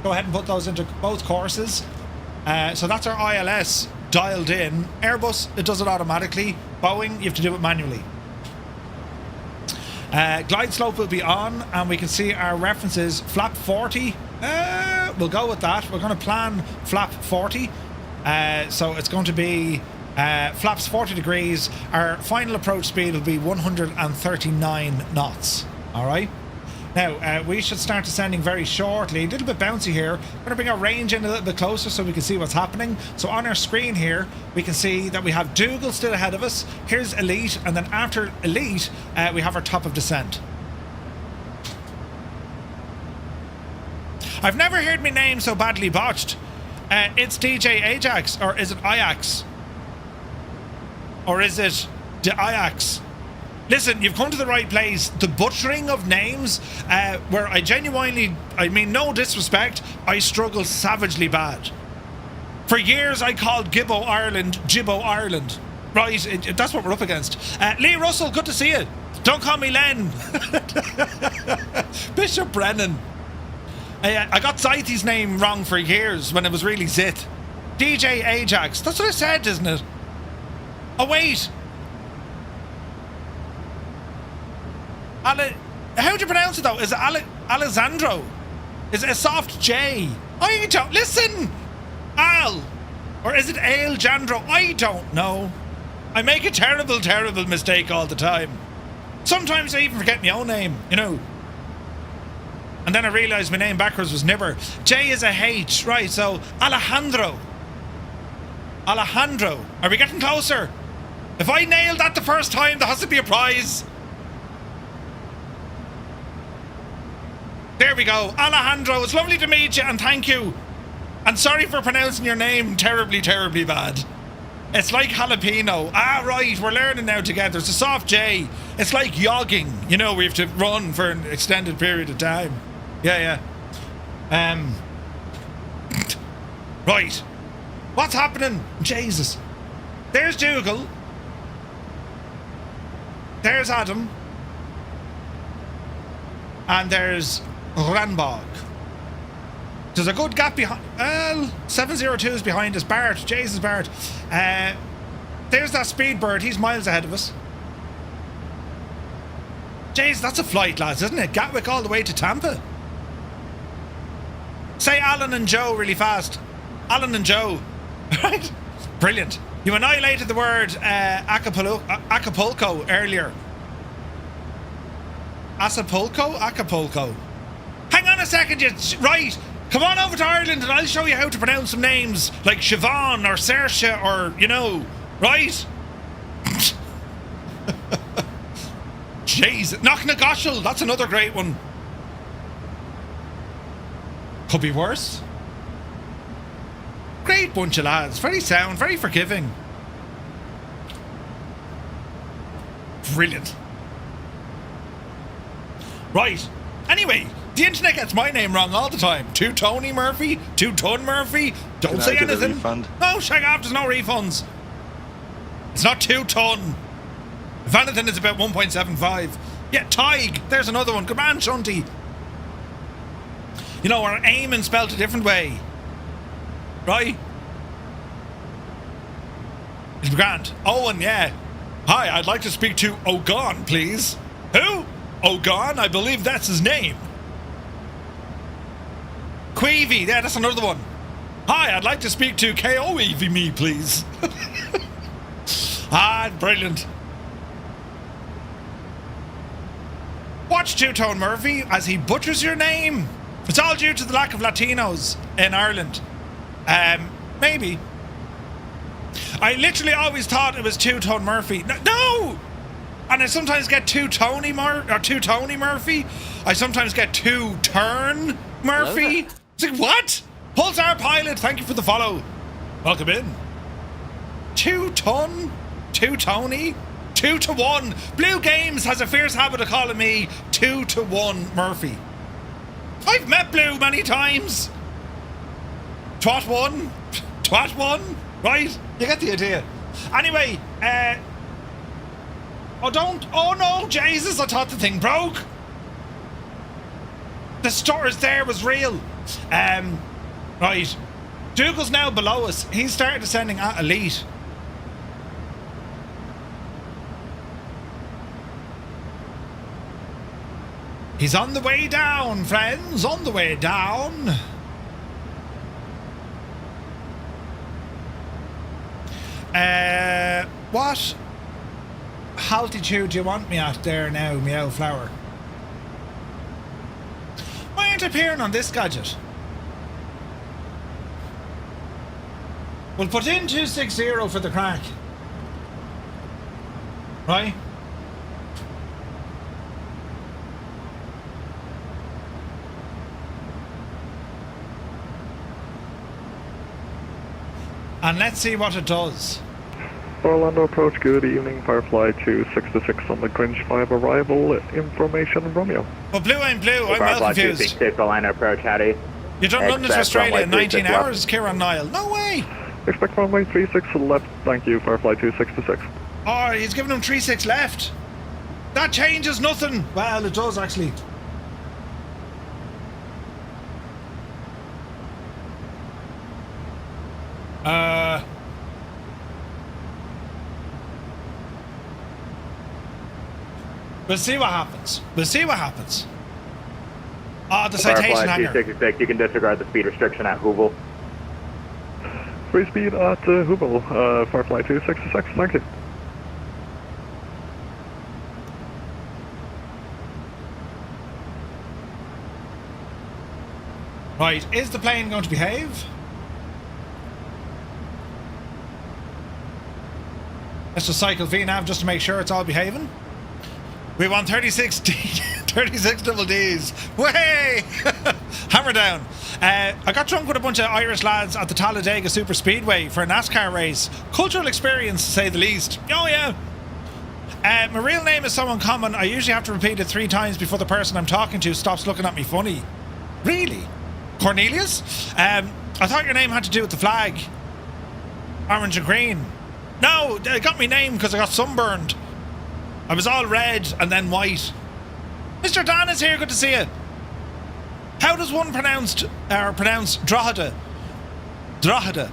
Go ahead and put those into both courses. So that's our ILS dialed in. Airbus, it does it automatically. Boeing, you have to do it manually. Glide slope will be on, and we can see our references. Flap 40. We'll go with that. We're going to plan flap 40. So it's going to be flaps 40 degrees. Our final approach speed will be 139 knots. All right. Now, we should start descending very shortly. A little bit bouncy here. We're going to bring our range in a little bit closer so we can see what's happening. So on our screen here, we can see that we have Dougal still ahead of us. Here's Elite, and then after Elite, we have our top of descent. I've never heard my name so badly botched. It's DJ Ajax, or is it Ajax? Or is it the Ajax? Listen, you've come to the right place. The butchering of names, where I genuinely, I mean no disrespect, I struggle savagely bad. For years I called Gibbo Ireland, Jibbo Ireland. Right, that's what we're up against. Lee Russell, good to see you. Don't call me Len. Bishop Brennan. I got Zaithi's name wrong for years when it was really Zit. DJ Ajax, that's what I said, isn't it? Oh wait. How do you pronounce it though? Is it Alessandro? Is it a soft J? I don't listen. Al, or is it Aljandro? I don't know. I make a terrible, terrible mistake all the time. Sometimes I even forget my own name, you know. And then I realised my name backwards was Nibber. J is a H, right? So Alejandro. Alejandro. Are we getting closer? If I nailed that the first time, there has to be a prize. There we go. Alejandro, it's lovely to meet you and thank you. And sorry for pronouncing your name terribly, terribly bad. It's like jalapeno. Ah, right, we're learning now together. It's a soft J. It's like yogging. You know, we have to run for an extended period of time. Yeah. Right. What's happening? Jesus. There's Dougal. There's Adam. And there's Ranbog. There's a good gap behind. 702 is behind us. Bart. Jesus, Bart. There's that Speedbird. He's miles ahead of us. Jeez, that's a flight, lads, isn't it? Gatwick all the way to Tampa. Say Alan and Joe really fast. Alan and Joe. Right? Brilliant. You annihilated the word Acapulco earlier. Acapulco? Hang on a second, right. Come on over to Ireland and I'll show you how to pronounce some names like Siobhan or Saoirse or, you know, right? Jeez, Knocknagoshel, that's another great one. Could be worse. Great bunch of lads, very sound, very forgiving. Brilliant. Right, anyway, the internet gets my name wrong all the time. 2 Tony Murphy, 2 Ton Murphy, don't say anything. No, shag off, there's no refunds. It's not 2 ton. If anything, it's about 1.75. Yeah, Tig, there's another one. Good man, Shunty. You know, our Eamon spelled a different way. Right? It's grand. Owen, yeah. Hi, I'd like to speak to Ogon, please. Who? Ogon? I believe that's his name. Queevy, yeah, that's another one. Hi, I'd like to speak to KOEV me, please. Ah, brilliant. Watch Two-Tone Murphy as he butchers your name. It's all due to the lack of Latinos in Ireland. Maybe. I literally always thought it was Two-Tone Murphy. No! And I sometimes get Two Tony Murphy. I sometimes get Two Turn Murphy. It's like, what? Pulsar Pilot, thank you for the follow. Welcome in. 2 ton, 2 Tony, 2 to 1. Blue Games has a fierce habit of calling me 2 to 1 Murphy. I've met Blue many times. Twat one, right? You get the idea. Anyway, oh no, Jesus, I thought the thing broke. The stars there was real. Right. Dougal's now below us. He started descending at Elite. He's on the way down, friends. On the way down. What altitude do you want me at there now, Meow Flower? appearing on this gadget? We'll put in 260 for the crack. Right? And let's see what it does. Orlando approach, good evening, Firefly 266 on the Grinch 5 arrival, information Romeo. But blue ain't blue, I'm well Firefly confused. 266 Orlando approach, Hattie. You done London to Australia in 19 hours, Kieran Niall? No way! Expect runway 36 to the left, thank you, Firefly 266. Oh, he's giving him 36 left. That changes nothing. Well, it does actually. We'll see what happens. We'll see what happens. Oh, the citation Firefly hanger. 266, you can disregard the speed restriction at Hoovel. Free speed at Hubble, Firefly 266, thank you. Right, is the plane going to behave? Let's just cycle VNAV just to make sure it's all behaving. We want 36 double Ds. Way! Hammer down. I got drunk with a bunch of Irish lads at the Talladega Super Speedway for a NASCAR race. Cultural experience, to say the least. Oh, yeah. My real name is so uncommon, I usually have to repeat it 3 times before the person I'm talking to stops looking at me funny. Really? Cornelius? I thought your name had to do with the flag. Orange and green. No, it got me name because I got sunburned. I was all red and then white. Mr. Dan is here, good to see you. How does one pronounce Drogheda? Drogheda.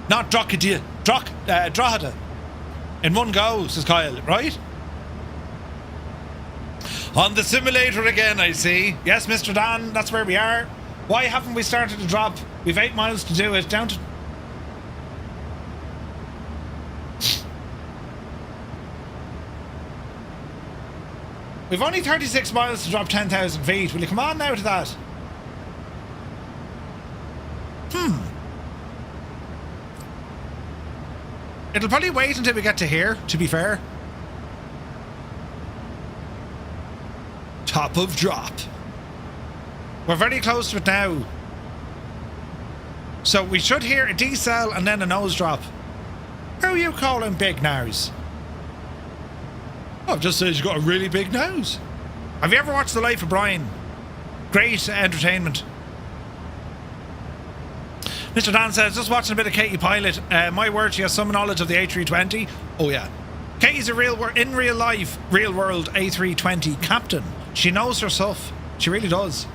Not Drogheda. Drogheda. In one go, says Kyle, right? On the simulator again, I see. Yes, Mr. Dan, that's where we are. Why haven't we started to drop? We've 8 miles to do it. Down to... We've only 36 miles to drop 10,000 feet. Will you come on now to that? It'll probably wait until we get to here, to be fair. Top of drop. We're very close to it now. So we should hear a decel and then a nose drop. Who are you calling big nose? I've just said he's got a really big nose. Have you ever watched The Life of Brian? Great entertainment. Mr. Dan says, just watching a bit of Katie Pilot. My word, she has some knowledge of the A320. Oh yeah. Katie's a in real life, real world A320 captain. She knows her stuff. She really does.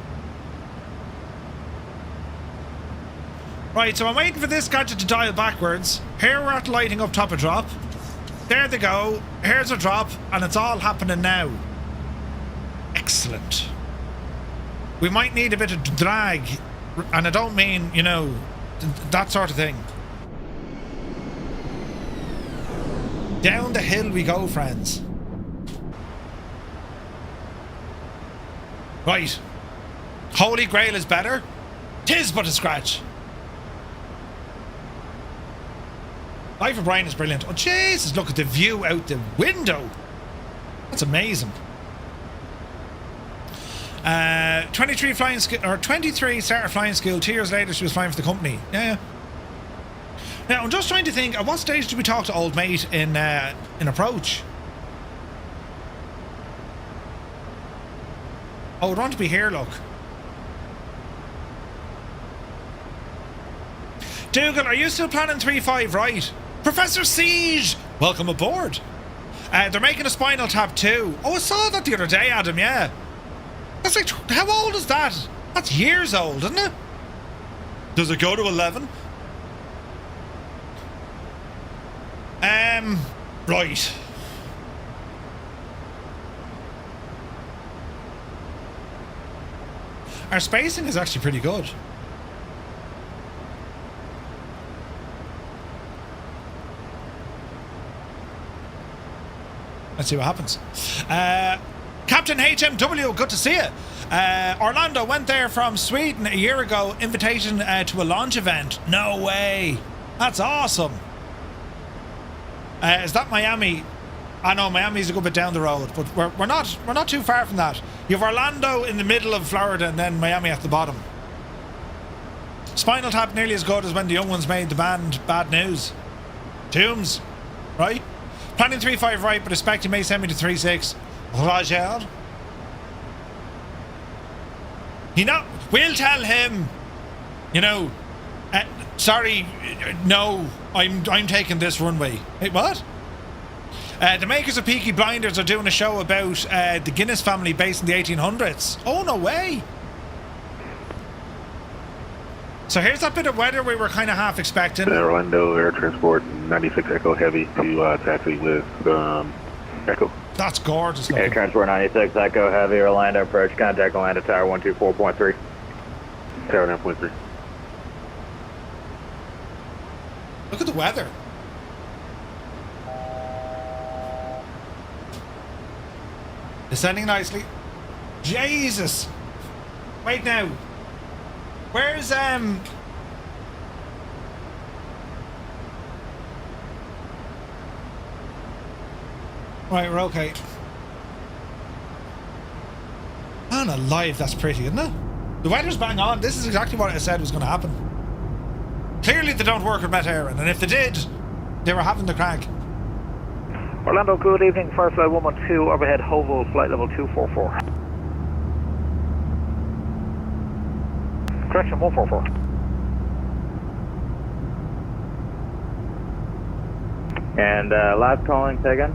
Right, so I'm waiting for this gadget to dial backwards. Here we're at lighting up top of drop. There they go. Here's a drop, and it's all happening now. Excellent. We might need a bit of drag, and I don't mean, you know, that sort of thing. Down the hill we go, friends. Right. Holy Grail is better. 'Tis but a scratch. Life of Brian is brilliant. Oh Jesus, look at the view out the window. That's amazing. 23 flying skill, or 23 started flying school. 2 years later she was flying for the company. Yeah. Now I'm just trying to think, at what stage did we talk to old mate in approach? Oh, we want to be here, look. Dougal, are you still planning 3-5 right? Professor Siege! Welcome aboard. They're making a spinal tap too. Oh, I saw that the other day, Adam, yeah. That's like, how old is that? That's years old, isn't it? Does it go to 11? Right. Our spacing is actually pretty good. Let's see what happens. Captain HMW, good to see you. Orlando went there from Sweden a year ago. Invitation to a launch event. No way. That's awesome. Is that Miami? I know Miami's a good bit down the road, but we're not too far from that. You have Orlando in the middle of Florida and then Miami at the bottom. Spinal Tap nearly as good as when the young ones made the band Bad News. Tombs, right? Planning 3-5 right, but expect you may send me to 3-6. Roger. We'll tell him, you know, sorry, no, I'm taking this runway. Wait, what? The makers of Peaky Blinders are doing a show about the Guinness family based in the 1800s. Oh, no way. So here's that bit of weather we were kind of half expecting. Orlando Air Transport 96 Echo Heavy to taxi with Echo. That's gorgeous. Air Transport 96 Echo Heavy, Orlando approach, contact Orlando Tower 124.3. Tower 9.3. Look at the weather. Descending nicely. Jesus. Wait now. Where's Right, we're okay. Man alive, that's pretty, isn't it? The weather's bang on. This is exactly what I said was going to happen. Clearly they don't work with Met Aaron, and if they did, they were having the crack. Orlando, good evening. Firefly 112, overhead Hovel, flight level 244. Correction, 144. And last calling, say again?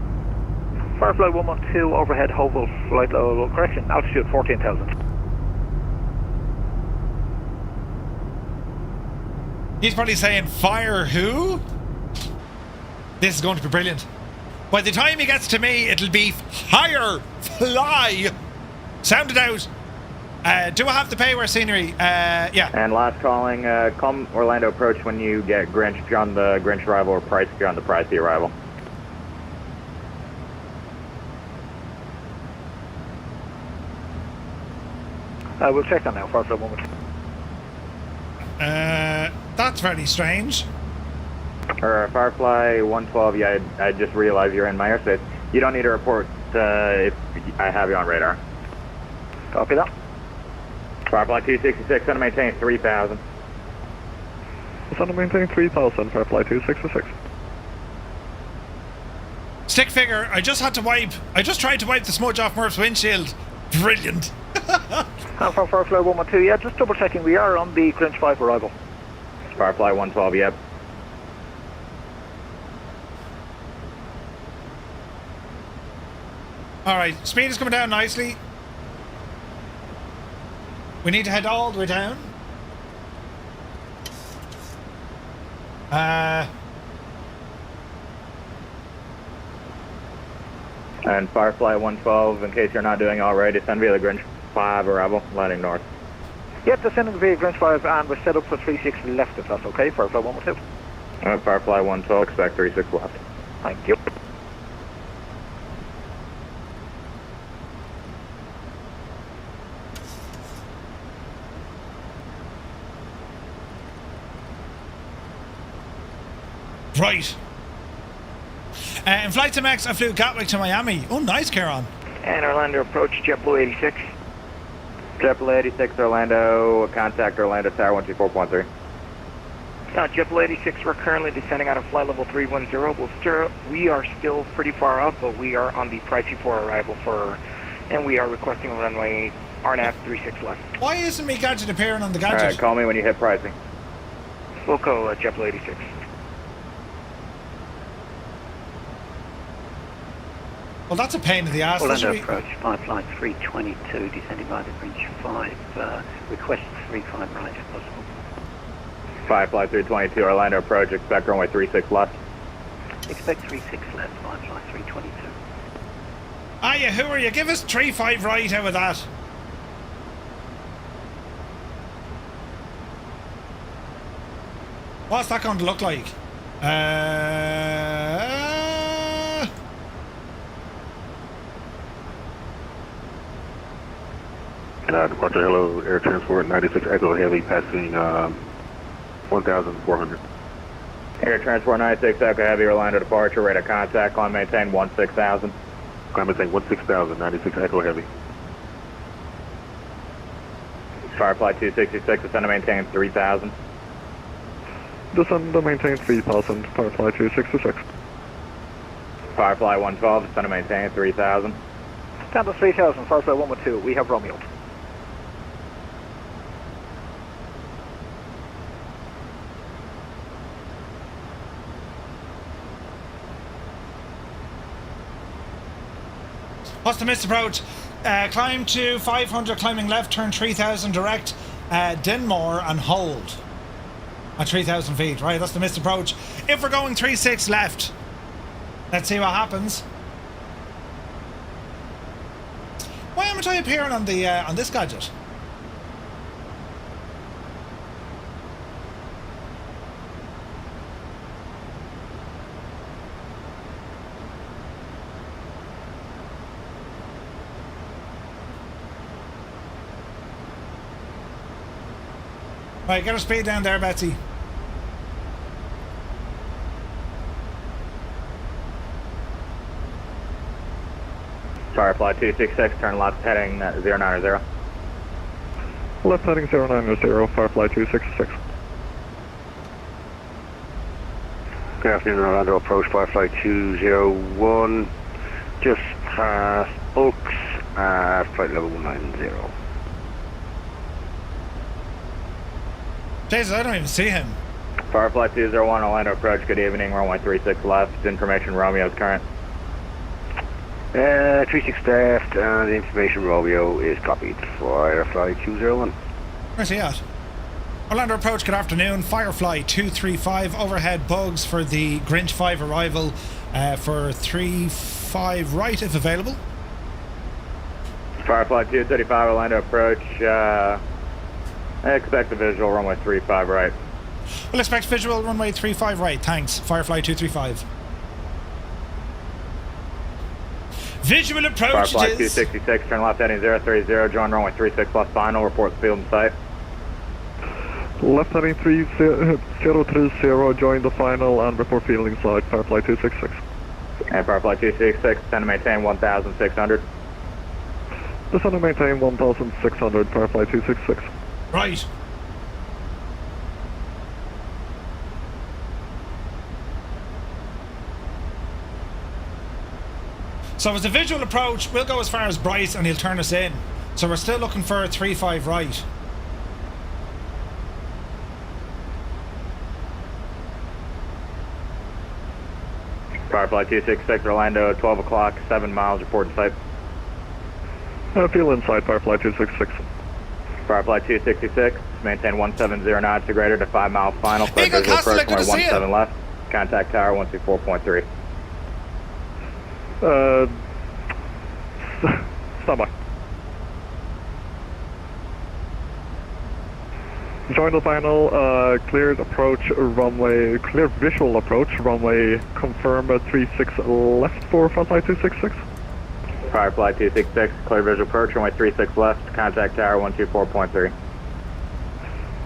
Firefly 112, overhead Hovel, flight level, correction, altitude 14,000. He's probably saying, fire who? This is going to be brilliant. By the time he gets to me, it'll be higher, fly. Sound it out. Do I have to pay where scenery? Yeah. And last calling, call Orlando approach when you get Grinch if you're on the Grinch arrival or Price if you're on the Pricey arrival. We'll check that now for a moment. That's very strange. Or Firefly 112, yeah, I just realized you're in my airspace. You don't need a report if I have you on radar. Copy that. Firefly 266, going to maintain 3,000. It's going to maintain 3,000, Firefly 266. Stick figure, I just tried to wipe the smudge off Murph's windshield. Brilliant. And for Firefly 112, yeah, just double checking, we are on the Grinch 5 arrival. Firefly 112, yep. Alright, speed is coming down nicely. We need to head all the way down. And Firefly 112, in case you're not doing already, descend via the Grinch 5 arrival, landing north. Yep, descending via Grinch 5 and we're set up for 36 left if that's okay, Firefly 112. Alright, Firefly 112, expect 36 left. Thank you. Right. In Flight MX, I flew Gatwick to Miami. Oh, nice, Kieran. And Orlando approach JetBlue 86. JetBlue 86, Orlando, contact Orlando Tower 124.3. JetBlue 86, we're currently descending out of flight level 310. We are still pretty far up, but we are on the Pricey 4 arrival and we are requesting a runway RNAV 36 left. Why isn't me gadget appearing on the gadget? Alright, call me when you hit pricing. We'll go JetBlue 86. Well, that's a pain in the ass. Orlando approach, flight 322, descending by the Grinch 5, request 35 right if possible. Flight 322, Orlando approach, expect runway 36 left. Expect 36 left, flight 322. Yeah, who are you? Give us 35 right out of that. What's that going to look like? Departure hello, Air Transport 96 Echo Heavy passing 1,400. Air Transport 96 Echo Heavy, Orlando departure, rate of contact, climb maintain 16,000. Climb maintain 16,000, 96 Echo Heavy. Firefly 266, descend to maintain 3,000. Descend to maintain 3,000, Firefly 266. Firefly 112, descend to maintain 3,000. Stand to 3,000, Firefly 112, we have Romeo. What's the missed approach? Climb to 500, climbing left, turn 3,000 direct, Dinmore and hold at 3,000 feet. Right, that's the missed approach. If we're going 36 left, let's see what happens. Why am I appearing on the on this gadget? Right, get our speed down there, Betsy. Firefly 266, turn left heading 090. Left heading 090, Firefly 266. Good afternoon, Orlando approach Firefly 201, just past Oaks at flight level 90. Jesus, I don't even see him. Firefly 201, Orlando approach, good evening, runway 36 left, information Romeo's current. 36 left, and the information Romeo is copied. Firefly 201. Where's he at? Orlando approach, good afternoon. Firefly 235, overhead bugs for the Grinch 5 arrival for 35 right if available. Firefly 235, Orlando approach, expect a visual, runway 35 right. We'll expect visual, runway 35 right, thanks. Firefly 235. Visual approach. Firefly 266, turn left heading 030, join runway 36 left final, report field in sight. Left heading 3030, join the final and report field inside, Firefly 266. And Firefly 266, descend to maintain 1,600. Descend to maintain 1,600, Firefly 266. Right. So as a visual approach, we'll go as far as Bryce and he'll turn us in. So we're still looking for a 35 right. Firefly 266, Orlando, 12 o'clock, 7 miles, report in sight. Field inside, Firefly 266. Firefly 266, maintain 170 knots or greater to 5 mile final, clear visual approach, runway 17 left, contact tower 124.3. Stand by. Join the final, cleared approach runway, clear visual approach runway, confirm 36 left for Firefly 266. Firefly 266, clear visual approach runway 36 left, contact tower 124.3.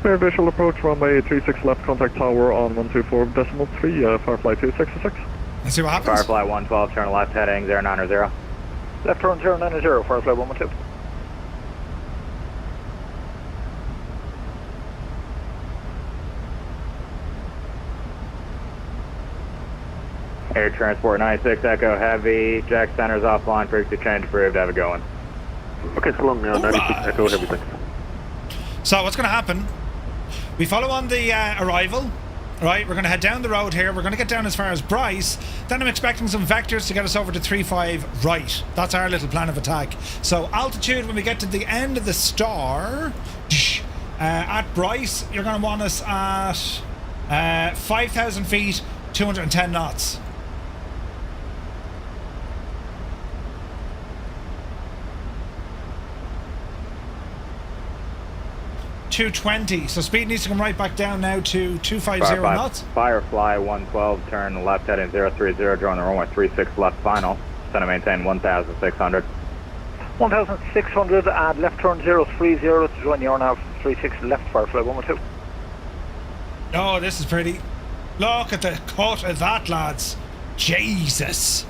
Clear visual approach runway 36 left, contact tower on 124.3, Firefly 266. Let's see what happens. Firefly 112, turn left heading 090. Left turn 090, Firefly 112. Air Transport 96 Echo Heavy, Jack Center's offline, frequency change approved, have it going. Okay, so long now, 96 Echo Heavy, thanks. So what's going to happen? We follow on the arrival. Right, we're going to head down the road here. We're going to get down as far as Bryce. Then I'm expecting some vectors to get us over to 35 right. That's our little plan of attack. So altitude, when we get to the end of the star, at Bryce, you're going to want us at 5,000 feet, 210 knots. .220, so speed needs to come right back down now to 250 knots. Firefly 112, turn left heading 030, join the runway 36 left final, descend to maintain 1,600. 1600 and left turn 030 to join the RNAV 36 left Firefly 112. Oh, this is pretty. Look at the cut of that, lads. Jesus.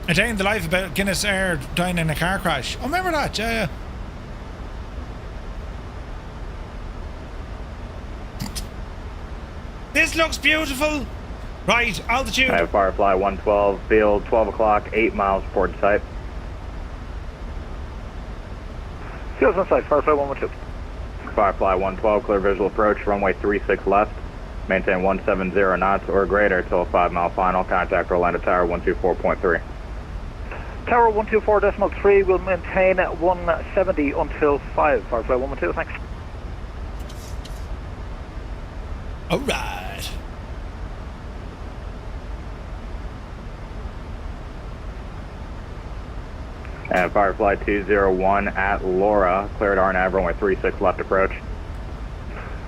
A day in the life about Guinness Air dying in a car crash. Oh, remember that? Yeah. This looks beautiful. Right, altitude. I have Firefly 112, field 12 o'clock, 8 miles port site. Field's on site, Firefly 112. Firefly 112, clear visual approach, runway 36 left. Maintain 170 knots or greater till 5 mile final. Contact Orlando Tower 124.3. Tower 124.3 will maintain 170 until 5. Firefly 112, thanks. Alright. And Firefly 201 at Laura, cleared RNAV runway 36 left approach.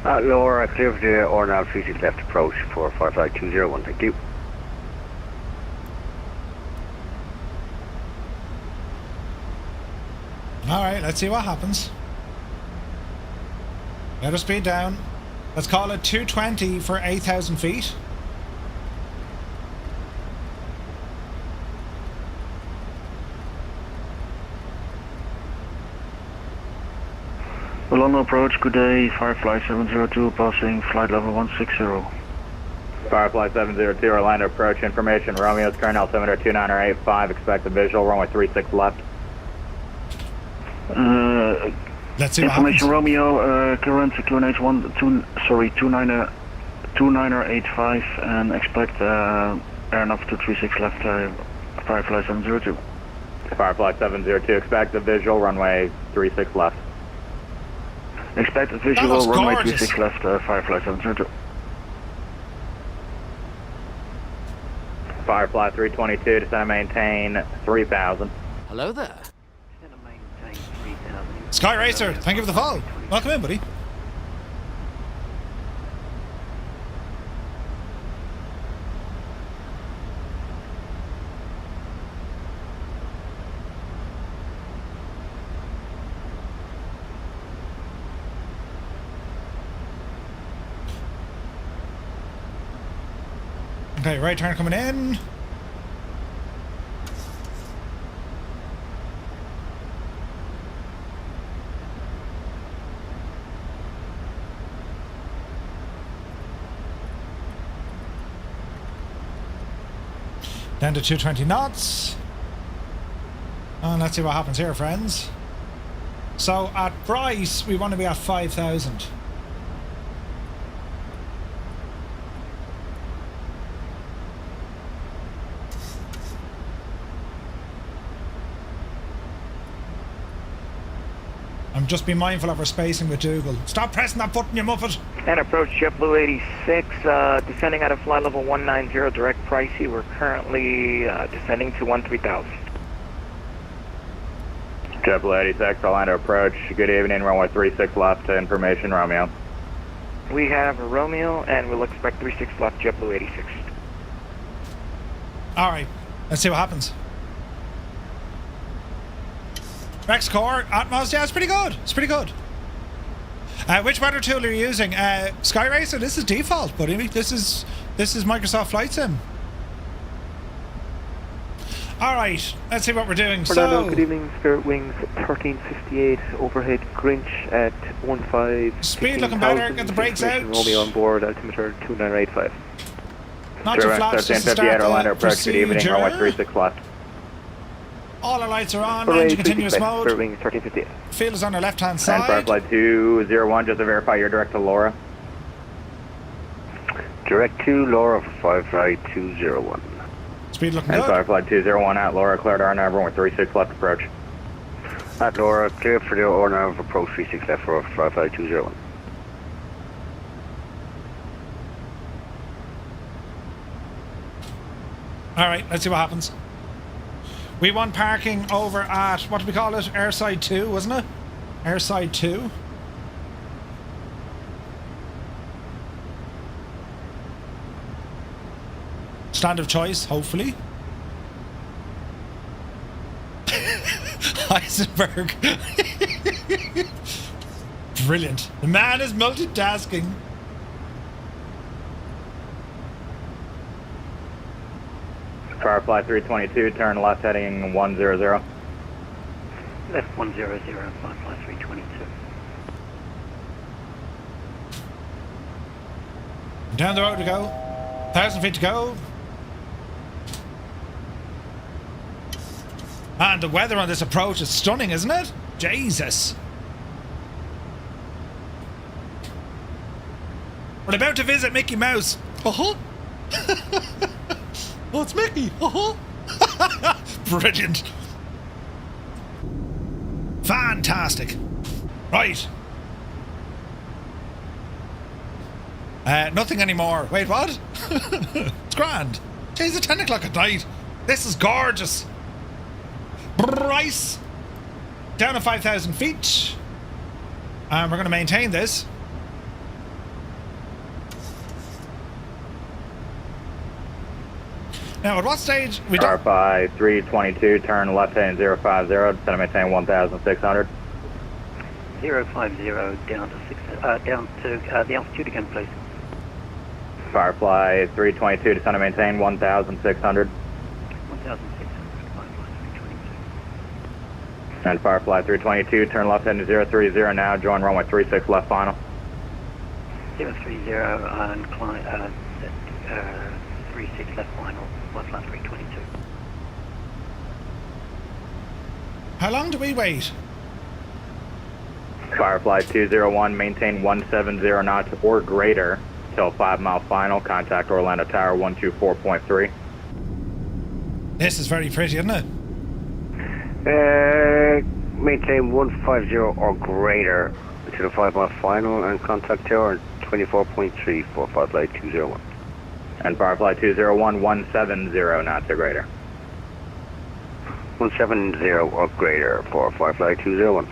At Laura, clear for the RNAV 36 left approach for Firefly 201, thank you. Alright, let's see what happens. Let our speed down. Let's call it 220 for 8,000 feet. London approach, good day, Firefly 702, passing flight level 160. Firefly 702, Orlando approach, information, Romeo's current altimeter 29085, expect a visual, runway 36 left. Let's see information, Romeo, current QNH 2985, and expect airnav 236 left, Firefly 702. Firefly 702, expect a visual, runway 36 left. Expect a visual, runway 36 left, Firefly 702. Firefly 322, descend maintain 3000. Hello there. Sky Racer, thank you for the follow. Welcome in, buddy. Okay, right turn coming in. Down to 220 knots. And let's see what happens here, friends. So at Bryce, we want to be at 5,000. I'm just be mindful of our spacing with Dougal. Stop pressing that button, you muppet! And approach JetBlue 86, descending out of flight level 190, direct pricey. We're currently descending to 13,000. JetBlue 86, Orlando approach, good evening, runway 36 left to information, Romeo. We have a Romeo, and we'll expect 36 left, JetBlue 86. Alright, let's see what happens. Rex Core, Atmos, yeah, it's pretty good. It's pretty good. Which weather tool are you using? Sky Racer, this is default, buddy. This is Microsoft Flight Sim. Alright, let's see what we're doing. Orlando, good evening, Spirit Wings 1358, overhead Grinch at 15. Speed looking better, get the brakes out. Romeo on board, altimeter 2985. Not too flat, just to start Orlando the approach, good evening, runway procedure. 36 left. All our lights are on, Hooray, engine continuous 365, mode. Spirit Wings 1358. Field is on our left hand And side. Firefly 201, just to verify you're direct to Laura. Direct to Laura for Firefly 201. Speed looking And good. Firefly 201 at Laura, cleared RNAV runway 36 left approach. At Laura, clear for the RNAV approach 36 left for Firefly 201. Alright, let's see what happens. We want parking over at, what do we call it? Airside 2, wasn't it? Airside 2. stand of choice, hopefully. Heisenberg. Brilliant. The man is multitasking. Firefly 322, turn left heading 100. Left 100, Firefly 322. Down the road to go. 1,000 feet to go. And the weather on this approach is stunning, isn't it? Jesus. We're about to visit Mickey Mouse. Oh, it's Mickey. Brilliant. Fantastic. Right. Nothing anymore. Wait, what? It's grand. Jeez, it's 10 o'clock at night. This is gorgeous. Bryce. Down to 5,000 feet. And we're going to maintain this. Now, at what stage we don't... Firefly 322, turn left heading 050, descend and maintain 1,600. 050 down to the altitude again, please. Firefly 322, descend and maintain 1,600. 1,600, Firefly 322. And Firefly 322, turn left heading 030 now, join runway 36 left final. 030 and climb 36 left final, Firefly 322. How long do we wait? Firefly 201, maintain 170 knots or greater till 5 mile final. Contact Orlando Tower 124.3. This is very pretty, isn't it? Maintain 150 or greater to the 5 mile final and contact Tower 24.3 for Firefly 201. And Firefly 201, 170 knots or greater. 170 or greater for Firefly 201.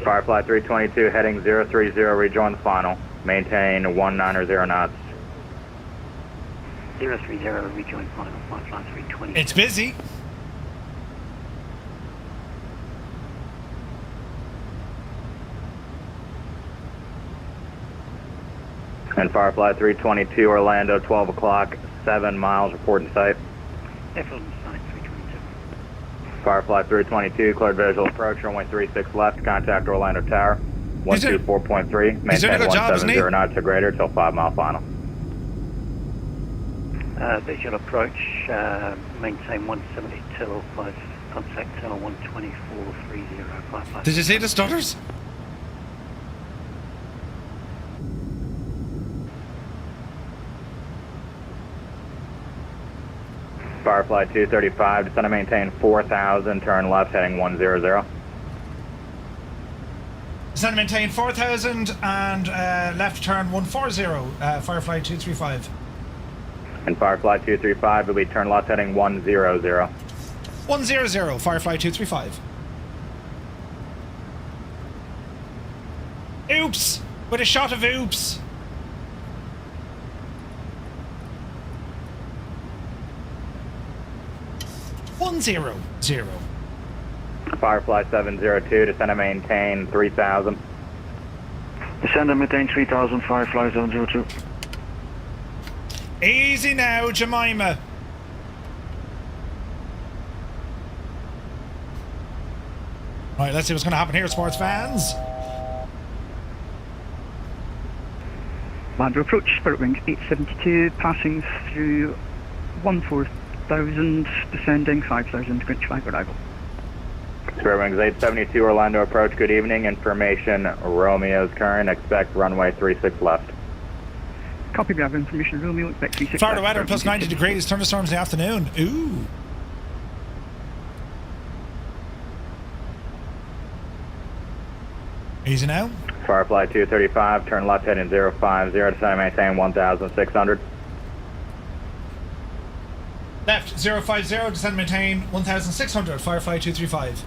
Firefly 322, heading 030, rejoin the final. Maintain 190 knots. 030, rejoin final, Firefly 320. It's busy. And Firefly 322, Orlando, 12 o'clock, 7 miles, report in sight. Definitely sight 322. Firefly 322, cleared visual approach, runway 36 left, contact Orlando Tower, 124.3, maintain 170 knots or greater till 5 mile final. Visual approach, maintain 170 till 5, contact Tower 124.30, Did you see the stutters? Firefly 235, descend and maintain 4,000, turn left heading 100. Descend and maintain 4,000 and left turn 140, Firefly 235. And Firefly 235 will be turn left heading 100. 100, Firefly 235. Oops! With a shot of oops! Zero. Firefly 702, descend and maintain 3,000. Descend and maintain 3,000, Firefly 702. Easy now, Jemima. Right, let's see what's going to happen here, sports fans. Land approach, Spirit Wings 872, passing through 14,000, descending 5,000, Grinch 5 arrival. Spirit Wings 872, Orlando approach, good evening. Information, Romeo's current, expect runway 36 left. Copy, we have information, Romeo, expect 36 Florida left. weather plus 90 degrees, thunderstorms in the afternoon. Ooh. Easy now. Firefly 235, turn left heading 050, descend and maintain 1,600. Left 050, descend and maintain 1,600, Firefly 235.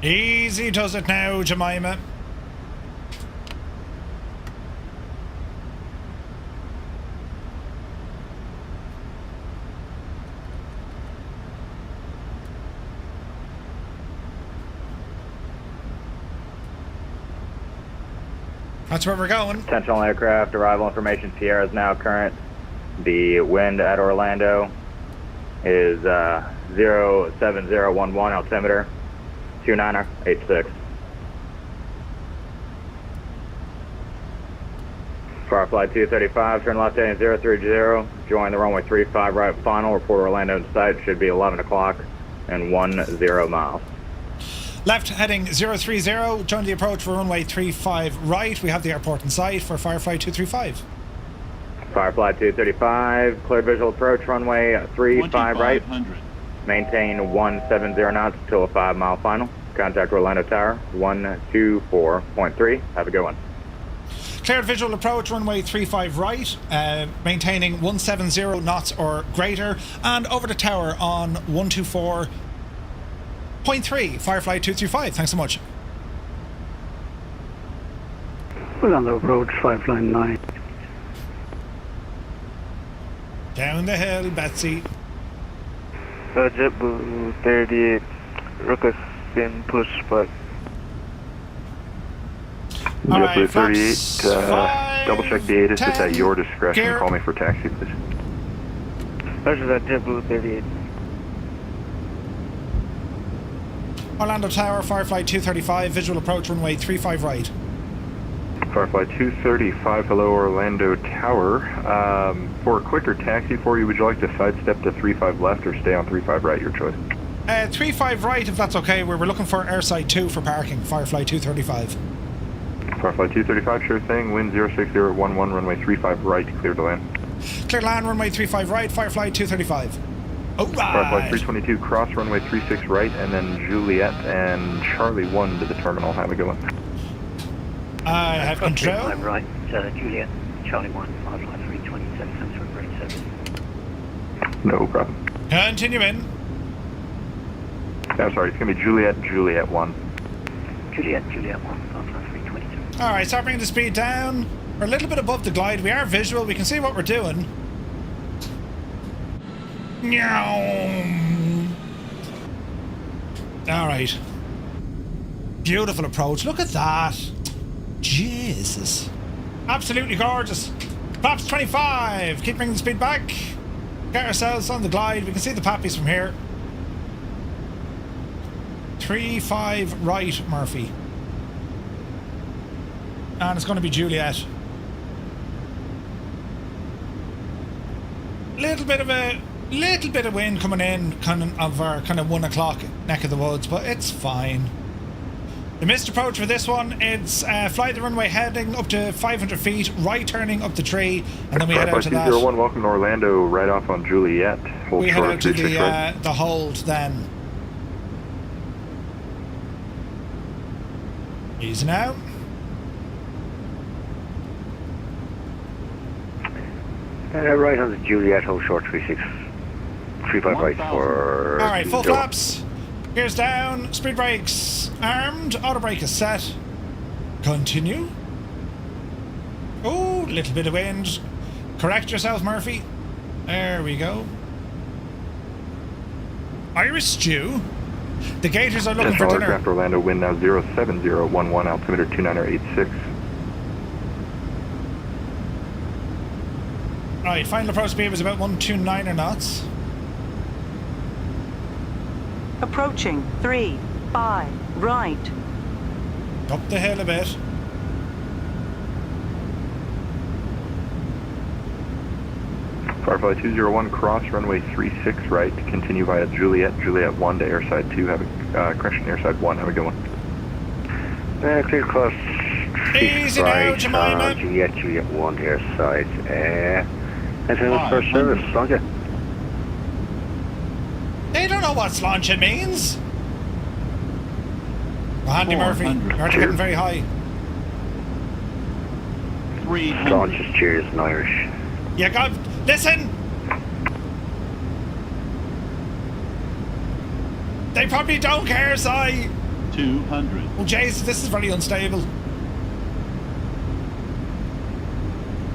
Easy does it now, Jemima. That's where we're going. Attention all aircraft, arrival information Sierra is now current. The wind at Orlando is 07011, altimeter 2986. Firefly 235, turn left heading 030, join the runway 35 right final, report Orlando in sight, should be 11 o'clock and 10 miles. Left heading 030, join the approach for runway 35 right. We have the airport in sight for Firefly 235. Firefly 235, clear visual approach runway 35 right. Maintain 170 knots till a 5 mile final. Contact Orlando Tower 124.3. Have a good one. Cleared visual approach runway 35 right, maintaining 170 knots or greater, and over the tower on 124.3. Firefly 235. Thanks so much. Orlando approach, Firefly 9. Down the hill, Betsy. JetBlue 38, requesting pushback. JetBlue 38, double check the ATIS, it's at your discretion. Gear. Call me for taxi, please. Roger that, JetBlue 38. Orlando Tower, Firefly 235, visual approach runway 35 right. Firefly 235, hello Orlando Tower. For a quicker taxi for you, would you like to sidestep to 35 left or stay on 35 right, your choice? 35 right, if that's okay. We're looking for airside 2 for parking, Firefly 235. Firefly 235, sure thing. Wind 06011, runway 35 right, clear to land. Clear land, runway 35 right, Firefly 235. Alright! Firefly 322, cross runway 36 right, and then Juliet and Charlie 1 to the terminal. Have a good one. I have control. I'm right, Juliet, Charlie 1, Firefly 327, comes from grade 7. No problem. Continue in. I'm sorry, it's going to be Juliet 1. Juliet 1, Firefly 322. Alright, start bringing the speed down. We're a little bit above the glide. We are visual. We can see what we're doing. Alright. Beautiful approach. Look at that. Jesus. Absolutely gorgeous. Flaps 25. Keep bringing the speed back. Get ourselves on the glide. We can see the pappies from here. 35 right, Murphy. And it's going to be Juliet. Little bit of wind coming in, kind of our 1 o'clock neck of the woods, but it's fine. The missed approach for this one, it's fly the runway heading up to 500 feet, right turning up the tree, and then we head out to that. 201, welcome to Orlando, right off on Juliet. Hold we head short out to right. the hold then. Easy now. Right on the Juliet, hold short 35 right for... Alright, full flaps. Gears down, speed brakes armed, auto brake is set. Continue. Oh, little bit of wind. Correct yourself, Murphy. There we go. Irish stew. The Gators are looking for dinner. Aircraft Orlando, wind now 07011, altimeter 2986. Right, final approach speed was about 129 knots. Approaching 35 right. Up the hill a bit. Firefly 201, cross runway 36 right, continue via Juliet 1 to airside 2, have a correction, airside 1, have a good one. Clear cross Easy now, Jemima. Juliet 1 to airside. Anything first service, Roger. They don't know what slancha means. Well, Andy Murphy, you're getting very high. Staunch is cheers in Irish. You got... Listen! They probably don't care, Si. 200. Oh, Jesus, this is very unstable.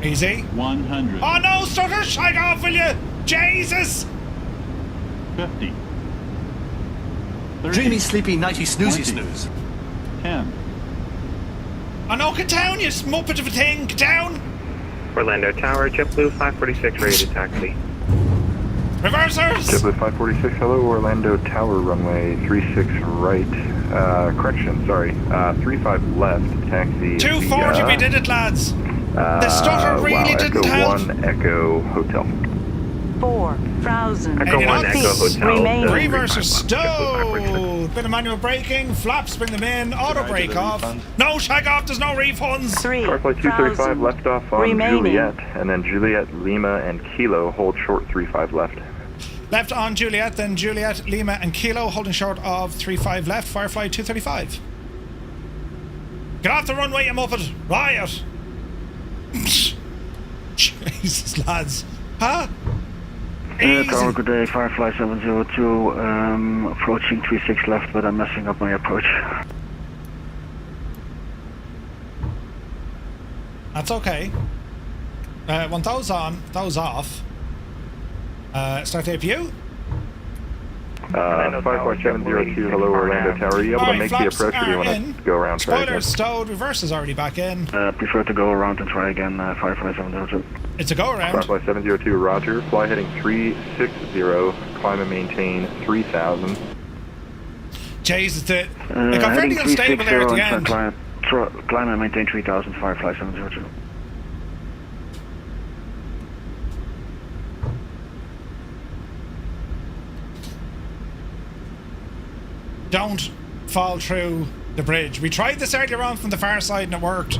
Easy. 100. Oh, no, stutter! Shite off, will you? Jesus! 50. 30, dreamy, sleepy, nighty, snoozy, 20, snooze. 10. I know, get down, you muppet of a thing, get down! Orlando Tower, JetBlue 546 ready to taxi. Reversers! JetBlue 546, hello, Orlando Tower, runway 36 right. Correction, sorry. 35 left, taxi. 240, we did it, lads! The stutter really didn't help. Echo 1, Echo Hotel. 4,000 Echo 1, Echo Hotel. remaining. Reverser stowed! Bit of manual braking, flaps bring them in, auto brake off. No shag off, there's no refunds! Firefly 235 left off on remaining. Juliet, and then Juliet, Lima, and Kilo hold short 35 left. Left on Juliet, then Juliet, Lima, and Kilo holding short of 35 left, Firefly 235. Get off the runway, you muppet! Riot! Jesus, lads. Huh? Tower, good day, Firefly 702, approaching 36 left, but I'm messing up my approach. That's okay. Want those on, those off. Start APU. Firefly 702, hello, Orlando Tower. Are you able to make the approach, or do you want to go around? Spoilers stowed, reverse is already back in. Prefer to go around and try again, Firefly 702. It's a go around. Firefly 702, roger. Fly heading 360, climb and maintain 3000. Jesus, it got very unstable there at the end. Climb and maintain 3000, Firefly 702. Don't fall through the bridge. We tried this earlier on from the far side and it worked.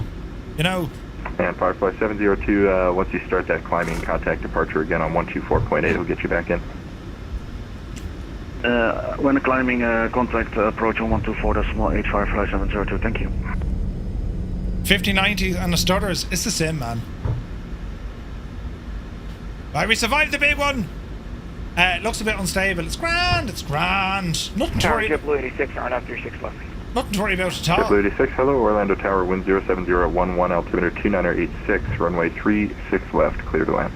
You know. And Firefly 702, once you start that climbing, contact departure again on 124.8. It'll get you back in. When climbing, contact approach on 124.8, Firefly 702. Thank you. 5090 and the stutters. It's the same, man. Right, we survived the big one. Looks a bit unstable. It's grand. It's grand. Nothing to worry about. JetBlue 86, RNF 36 left. Nothing to worry about at all. JetBlue 86, hello, Orlando Tower, wind 07011, altimeter 2986, runway 36 left, clear to land.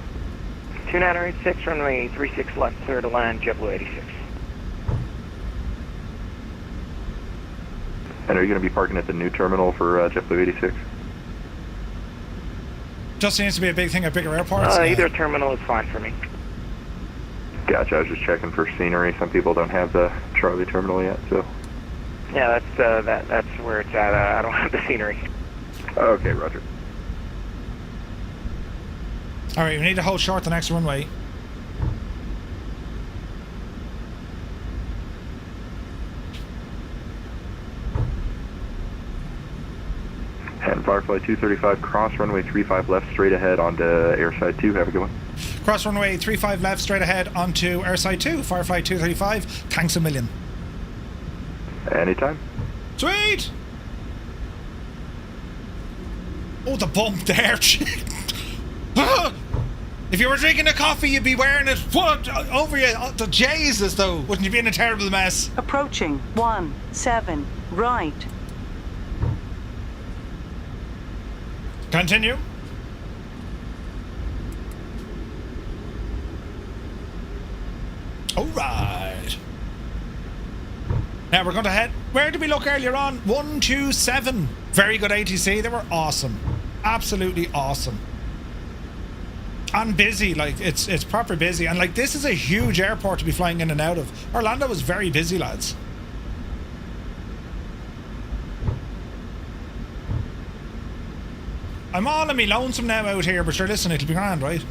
2986, runway 36 left, clear to land, JetBlue 86. And are you going to be parking at the new terminal for JetBlue 86? Just seems to be a big thing at bigger airports. Either terminal is fine for me. Gotcha, I was just checking for scenery. Some people don't have the Charlie terminal yet, so... Yeah, that's where it's at. I don't have the scenery. Okay, roger. Alright, we need to hold short the next runway. And Firefly 235, cross runway 35 left, straight ahead onto airside 2. Have a good one. Cross runway 35 left, straight ahead onto airside 2. Firefly 235. Thanks a million. Anytime. Sweet! Oh, the bump there. If you were drinking a coffee, you'd be wearing it. What? Over you. Oh, the Jesus, though. Wouldn't you be in a terrible mess? Approaching 17 right. Continue. All right. Now we're going to head. Where did we look earlier on? 127. Very good ATC. They were awesome. Absolutely awesome. And busy. Like, it's proper busy. And, like, this is a huge airport to be flying in and out of. Orlando was very busy, lads. I'm all on me lonesome now out here, but sure, listen, it'll be grand, right?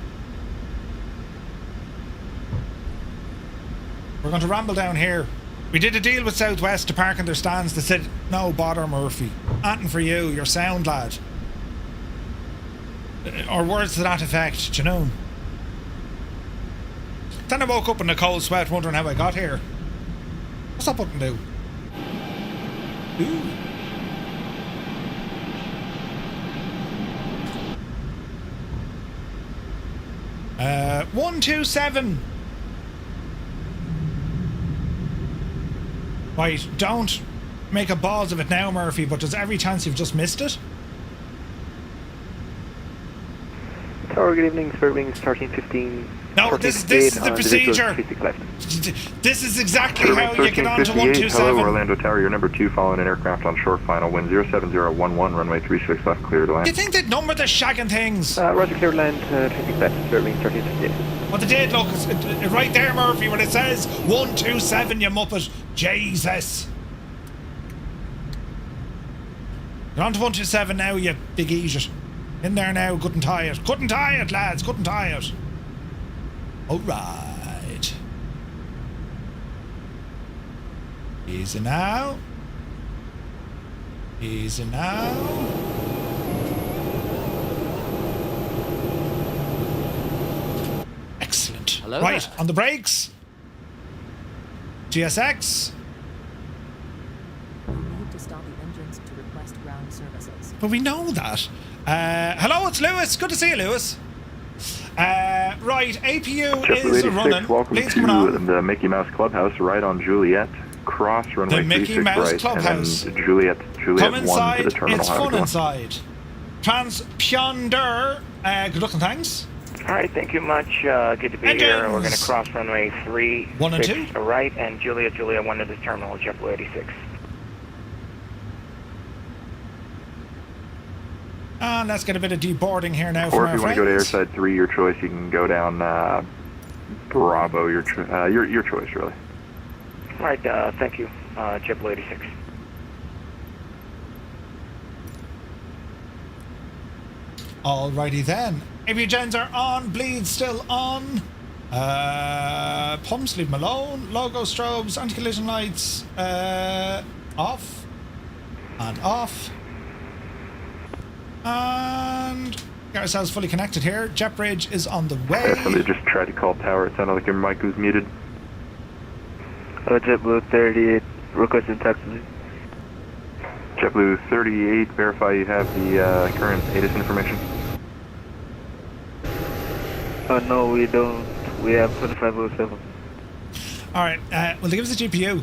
We're going to ramble down here. We did a deal with Southwest to park in their stands that said, no bother, Murphy. Antin for you, you're sound, lad. Or words to that effect, do you know? Then I woke up in a cold sweat wondering how I got here. What's that button do? Ooh. Uh, 127. Right, don't make a balls of it now, Murphy, but there's every chance you've just missed it. Tower, good evening. Spirit Wings 1315. No, this is the procedure. This is exactly how you get on to 127. Hello, Orlando Tower. You're number 2 following an aircraft on short final. Wind 07011, runway 36 left, clear to land. You think they'd number the shagging things? Roger, clear to land, 26 left. Spirit Wings 1358. What they did, look, it's right there, Murphy, when it says 127, you muppet. Jesus. You're on to 127 now, you big idiot. In there now, good and tired. Good and tired, lads, good and tired. Alright. Easy now. Easy now. Excellent. Hello right, there. on the brakes. GSX. We need to stop the engines to request ground services. But we know that. Hello, it's Lewis. Good to see you, Lewis. Right, APU is running. Welcome Please to come on. the Mickey Mouse Clubhouse, right on Juliet. Cross runway The Mickey 36 Mouse right, Clubhouse. and then Juliet Come 1 inside, to the terminal. it's How's it fun going? inside. Transponder, good looking, thanks. All right, thank you much. Good to be here. We're going to cross runway 1 and 36 right, and Juliet 1 to the terminal, JetBlue 86. And let's get a bit of deboarding here now Or from if our you want to go to friends. airside 3, your choice. You can go down Bravo, your choice, really. All right, thank you, JetBlue 86. Alrighty then. Aviagens are on, bleed still on. Pumps, leave them alone. Logo strobes, anti-collision lights, off. And off. And get ourselves fully connected here. Jet bridge is on the way. Somebody just tried to call tower. It sounded like your mic was muted. JetBlue 38, requesting taxi. JetBlue 38, verify you have the current ATIS information. No, we don't. We have 2507. Alright, well, they give us the GPU.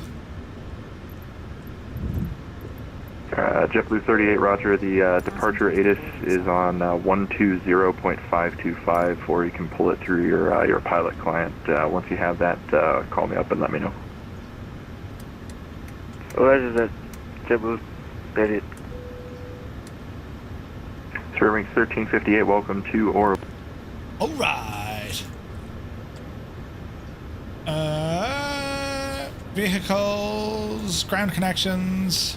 JetBlue 38, roger. The departure ATIS is on 120.525, or you can pull it through your pilot client. Once you have that, call me up and let me know. Roger that. JetBlue 38. Serving 1358, welcome to Orb. Alright. Vehicles, ground connections.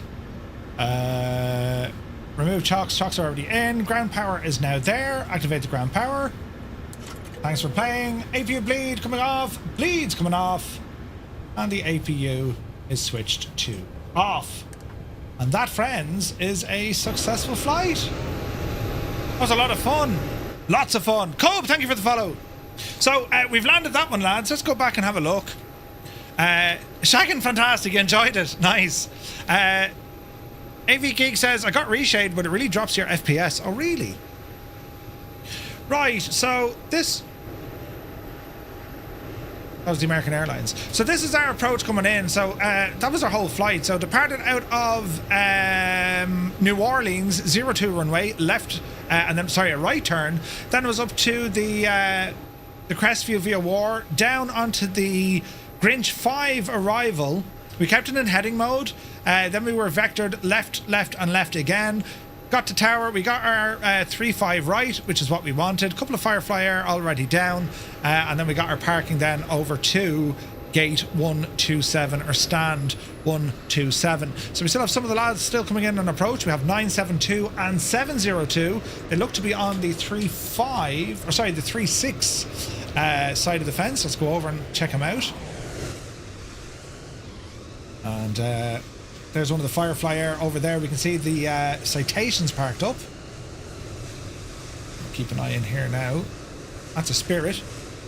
Remove chocks. Chocks are already in. Ground power is now there. Activate the ground power. Thanks for playing. APU bleed coming off. Bleed's coming off. And the APU is switched to off. And that, friends, is a successful flight. That was a lot of fun. Lots of fun. Cope, thank you for the follow. So, we've landed that one, lads. Let's go back and have a look. Shagging, fantastic. You enjoyed it. Nice. AV Geek says, I got reshade, but it really drops your FPS. Oh, really? Right, so this... That was the American Airlines. So this is our approach coming in. So that was our whole flight. So departed out of New Orleans, 02 runway, left, and then, sorry, a right turn. Then it was up to the Crestview via War, down onto the Grinch 5 arrival. We kept it in heading mode. Then we were vectored left, left, and left again. Got to tower. We got our 3-5 right, which is what we wanted. Couple of Firefly Air already down. And then we got our parking then over to gate 127 or stand 127. So we still have some of the lads still coming in on approach. We have 972 and 702. They look to be on the 3-5, or sorry, the 3-6 side of the fence. Let's go over and check them out. And there's one of the Firefly Air over there. We can see the Citations parked up. Keep an eye in here now. That's a Spirit.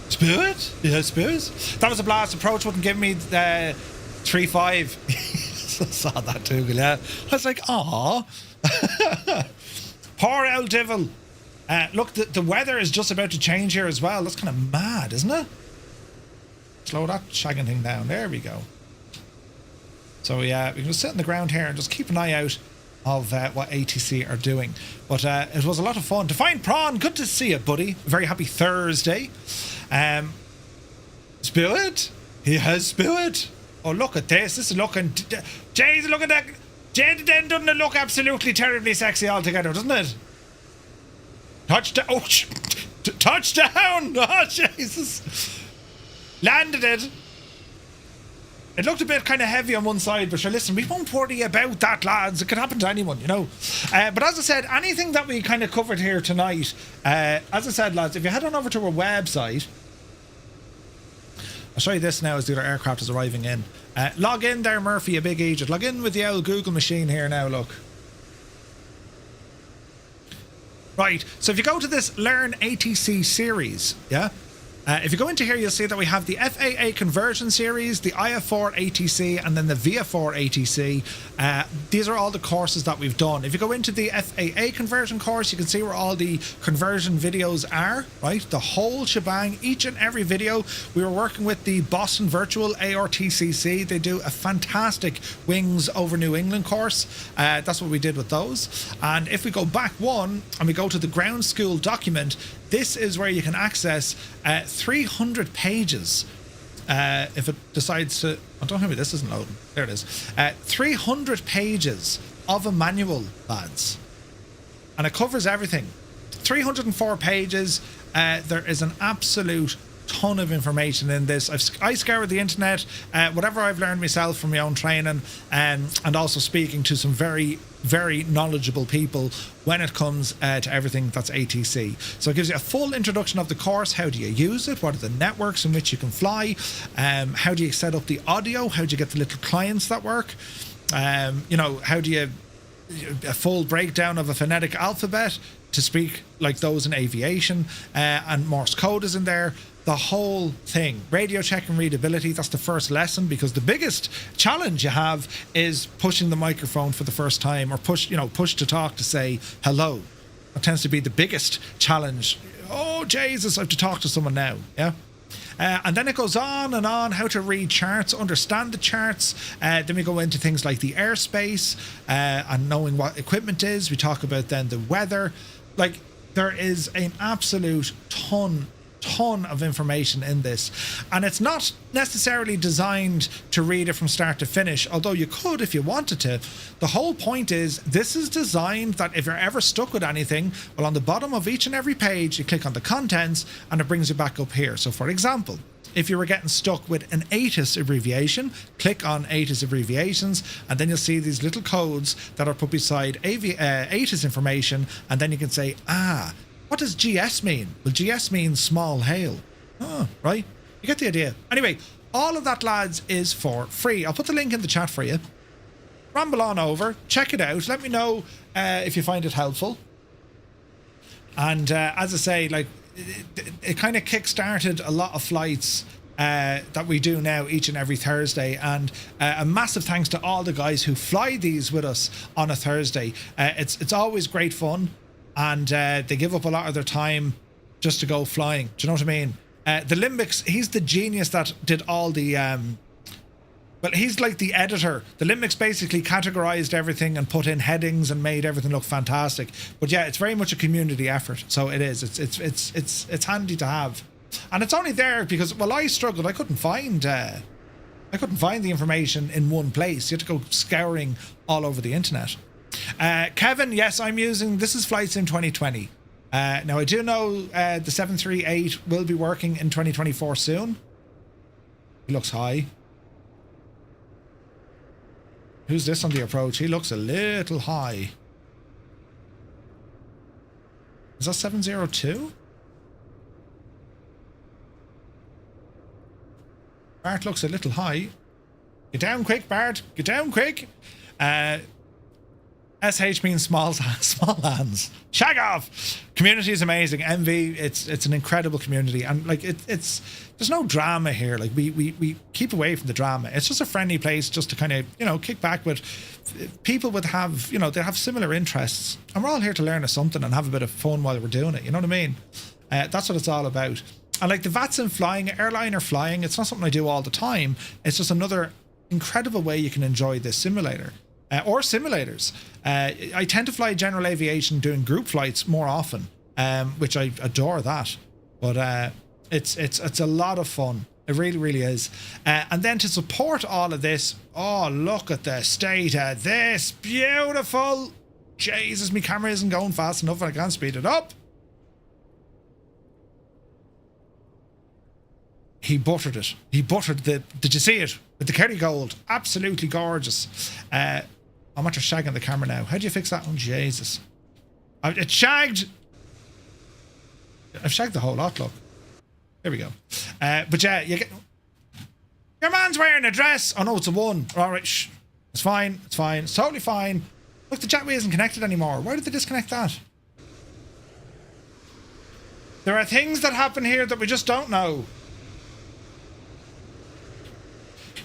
Spirit? Yeah, Spirit. That was a blast approach. Wouldn't give me the 3-5. Saw that too, yeah. I was like, aw. Poor El Divil. Look, the weather is just about to change here as well. That's kind of mad, isn't it? Slow that shagging thing down. There we go. So yeah, we can just sit on the ground here and just keep an eye out of what ATC are doing. But it was a lot of fun. To find Prawn, good to see you, buddy. Very happy Thursday. Spirit? He has Spirit. Oh, look at this. This is looking... Jeez, look at that. Jade then doesn't it look absolutely terribly sexy altogether, doesn't it? Touchdown. Oh, touchdown. Oh, Jesus. Landed it. It looked a bit kind of heavy on one side, but sure, listen, we won't worry about that, lads. It could happen to anyone, you know. But as I said, anything that we kind of covered here tonight, as I said, lads, if you head on over to our website, I'll show you this now as the other aircraft is arriving in. Log in there, Murphy, a big Egypt. Log in with the old Google machine here now, look. Right, so if you go to this Learn ATC series, yeah? If you go into here, you'll see that we have the FAA conversion series, the IF4 ATC, and then the VF4 ATC. These are all the courses that we've done. If you go into the FAA conversion course, you can see where all the conversion videos are, right? The whole shebang, each and every video. We were working with the Boston Virtual ARTCC. They do a fantastic Wings over New England course. That's what we did with those. And if we go back one and we go to the ground school document, this is where you can access 300 pages. If it decides to... Oh, don't tell me this isn't loading. There it is. 300 pages of a manual, lads. And it covers everything. 304 pages. There is an absolute ton of information in this. I scoured the internet, whatever I've learned myself from my own training, and also speaking to some very, very knowledgeable people when it comes to everything that's ATC. So it gives you a full introduction of the course. How do you use it? What are the networks in which you can fly? How do you set up the audio? How do you get the little clients that work? You know, how do you... a full breakdown of a phonetic alphabet to speak like those in aviation, and Morse code is in there. The whole thing. Radio check and readability, that's the first lesson, because the biggest challenge you have is pushing the microphone for the first time, or push to talk to say hello. That tends to be the biggest challenge. Oh, Jesus, I have to talk to someone now. Yeah. And then it goes on and on, how to read charts, understand the charts. Then we go into things like the airspace and knowing what equipment is. We talk about then the weather. Like, there is an absolute ton of information in this, and it's not necessarily designed to read it from start to finish, although you could if you wanted to. The whole point is this is designed that if you're ever stuck with anything, well, on the bottom of each and every page you click on the contents and it brings you back up here. So for example, if you were getting stuck with an ATIS abbreviation, click on ATIS abbreviations, and then you'll see these little codes that are put beside ATIS information, and then you can say, what does GS mean? Well, GS means small hail. Oh, right? You get the idea. Anyway, all of that, lads, is for free. I'll put the link in the chat for you. Ramble on over. Check it out. Let me know if you find it helpful. And as I say, like, it kind of kick-started a lot of flights that we do now each and every Thursday, and a massive thanks to all the guys who fly these with us on a Thursday. It's always great fun. And they give up a lot of their time just to go flying. Do you know what I mean? The Limbics, he's the genius that did all the... well, he's like the editor. The Limbics basically categorized everything and put in headings and made everything look fantastic. But yeah, it's very much a community effort. So it is. It's handy to have. And it's only there because, well, I struggled. I couldn't find the information in one place. You had to go scouring all over the internet. Kevin, yes, I'm using, this is Flight Sim 2020. Now I do know the 738 will be working in 2024 soon. He looks high. Who's this on the approach? He looks a little high. Is that 702? Bart looks a little high. Get down quick, Bart. Get down quick. SH means small hands. Shag off. Community is amazing. MV, it's an incredible community, and like it's there's no drama here. Like we keep away from the drama. It's just a friendly place just to kind of kick back with people they have similar interests, and we're all here to learn something and have a bit of fun while we're doing it. You know what I mean? That's what it's all about. And like the VATSIM flying, airliner flying, it's not something I do all the time. It's just another incredible way you can enjoy this simulator. or simulators. I tend to fly general aviation doing group flights more often, which I adore that. But it's a lot of fun. It really, really is. And then to support all of this, oh, look at the state of this. Beautiful. Jesus, my camera isn't going fast enough and I can't speed it up. He buttered it. He buttered did you see it? With the Kerrygold. Absolutely gorgeous. I'm after shagging the camera now. How do you fix that one? Jesus. It's shagged. I've shagged the whole lot, look. There we go. But yeah, you get... Your man's wearing a dress. Oh no, it's a 1. All right, shh. It's fine. It's fine. It's totally fine. Look, the jetway isn't connected anymore. Why did they disconnect that? There are things that happen here that we just don't know.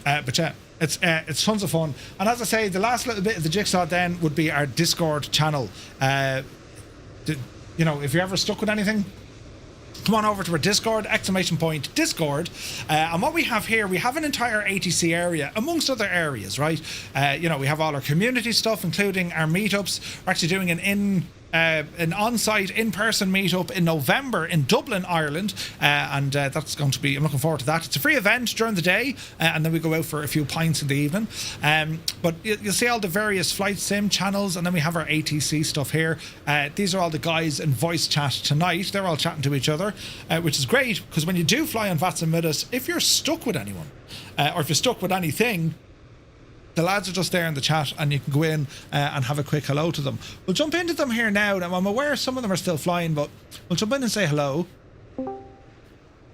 But yeah, it's tons of fun. And as I say, the last little bit of the jigsaw then would be our Discord channel. If you're ever stuck with anything, come on over to our Discord, !Discord. And what we have here, we have an entire ATC area, amongst other areas, right? We have all our community stuff, including our meetups. We're actually doing an on-site, in-person meetup in November in Dublin, Ireland, and that's going to be, I'm looking forward to that. It's a free event during the day, and then we go out for a few pints in the evening. But you'll see all the various flight sim channels, and then we have our ATC stuff here. These are all the guys in voice chat tonight. They're all chatting to each other, which is great, because when you do fly on VATSIM with us, if you're stuck with anyone, or if you're stuck with anything, the lads are just there in the chat and you can go in and have a quick hello to them. We'll jump into them here now. Now, I'm aware some of them are still flying, but we'll jump in and say hello.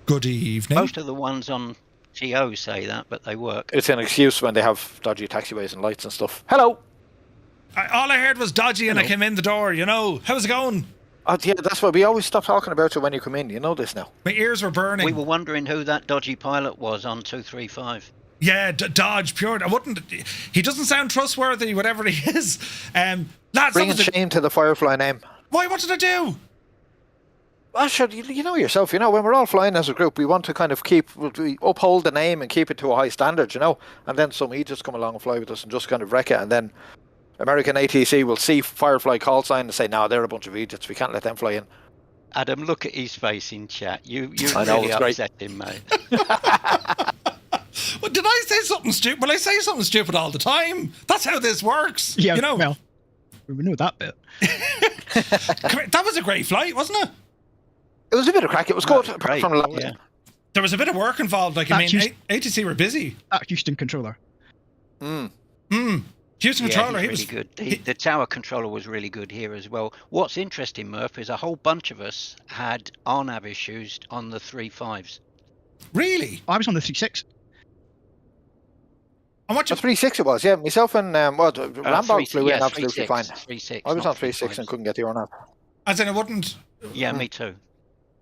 Good evening. Most of the ones on GO say that, but they work. It's an excuse when they have dodgy taxiways and lights and stuff. Hello. All I heard was dodgy and I came in the door, How's it going? Oh, yeah, that's why we always stop talking about it when you come in. You know this now. My ears were burning. We were wondering who that dodgy pilot was on 235. Yeah, Dodge, pure. He doesn't sound trustworthy, whatever he is. Lads, bringing shame to the Firefly name. Why? What did I do? Well, sure, you know yourself. When we're all flying as a group, we want to kind of we uphold the name and keep it to a high standard, And then some idiots come along and fly with us and just kind of wreck it. And then American ATC will see Firefly call sign and say, no, they're a bunch of idiots. We can't let them fly in. Adam, look at his face in chat. You I know, really it's upset him, mate. Well, did I say something stupid? Well, I say something stupid all the time. That's how this works. Yeah, well, we know that bit. That was a great flight, wasn't it? It was a bit of crack. It was good. Apart from yeah. There was a bit of work involved. ATC were busy. That Houston controller. Houston controller, he was really good. The tower controller was really good here as well. What's interesting, Murph, is a whole bunch of us had RNAV issues on the 3.5s. Really? I was on the 3.6. The 3.6 it was, yeah. Myself and Rambo flew in absolutely fine. 3.6. I was on 3.6 and couldn't get the RNAV. As in, it wouldn't. Yeah, me too.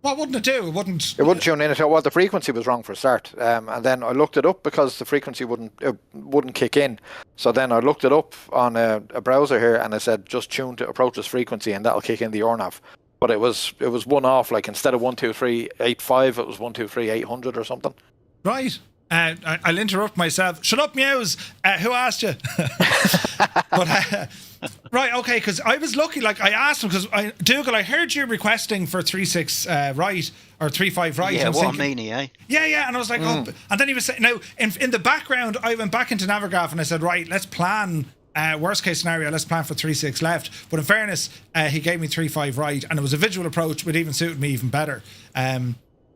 What wouldn't it do? It wouldn't tune in at all. Well, the frequency was wrong for a start, and then I looked it up because the frequency wouldn't kick in. So then I looked it up on a browser here, and it said just tune to approach this frequency, and that'll kick in the RNAV. But it was one off. Like instead of 123.85, it was 123.800 or something. Right. I'll interrupt myself. Shut up, Mews. Who asked you? Right, okay, because I was lucky. Like I asked him because Dougal, I heard you requesting for 3.6 right or 3.5 right. Yeah, what a meanie, eh? Yeah, and I was like, oh, and then he was saying, now in the background, I went back into Navigraph and I said, right, let's plan. Worst case scenario, let's plan for 3.6 left. But in fairness, he gave me 3.5 right, and it was a visual approach, which even suited me even better.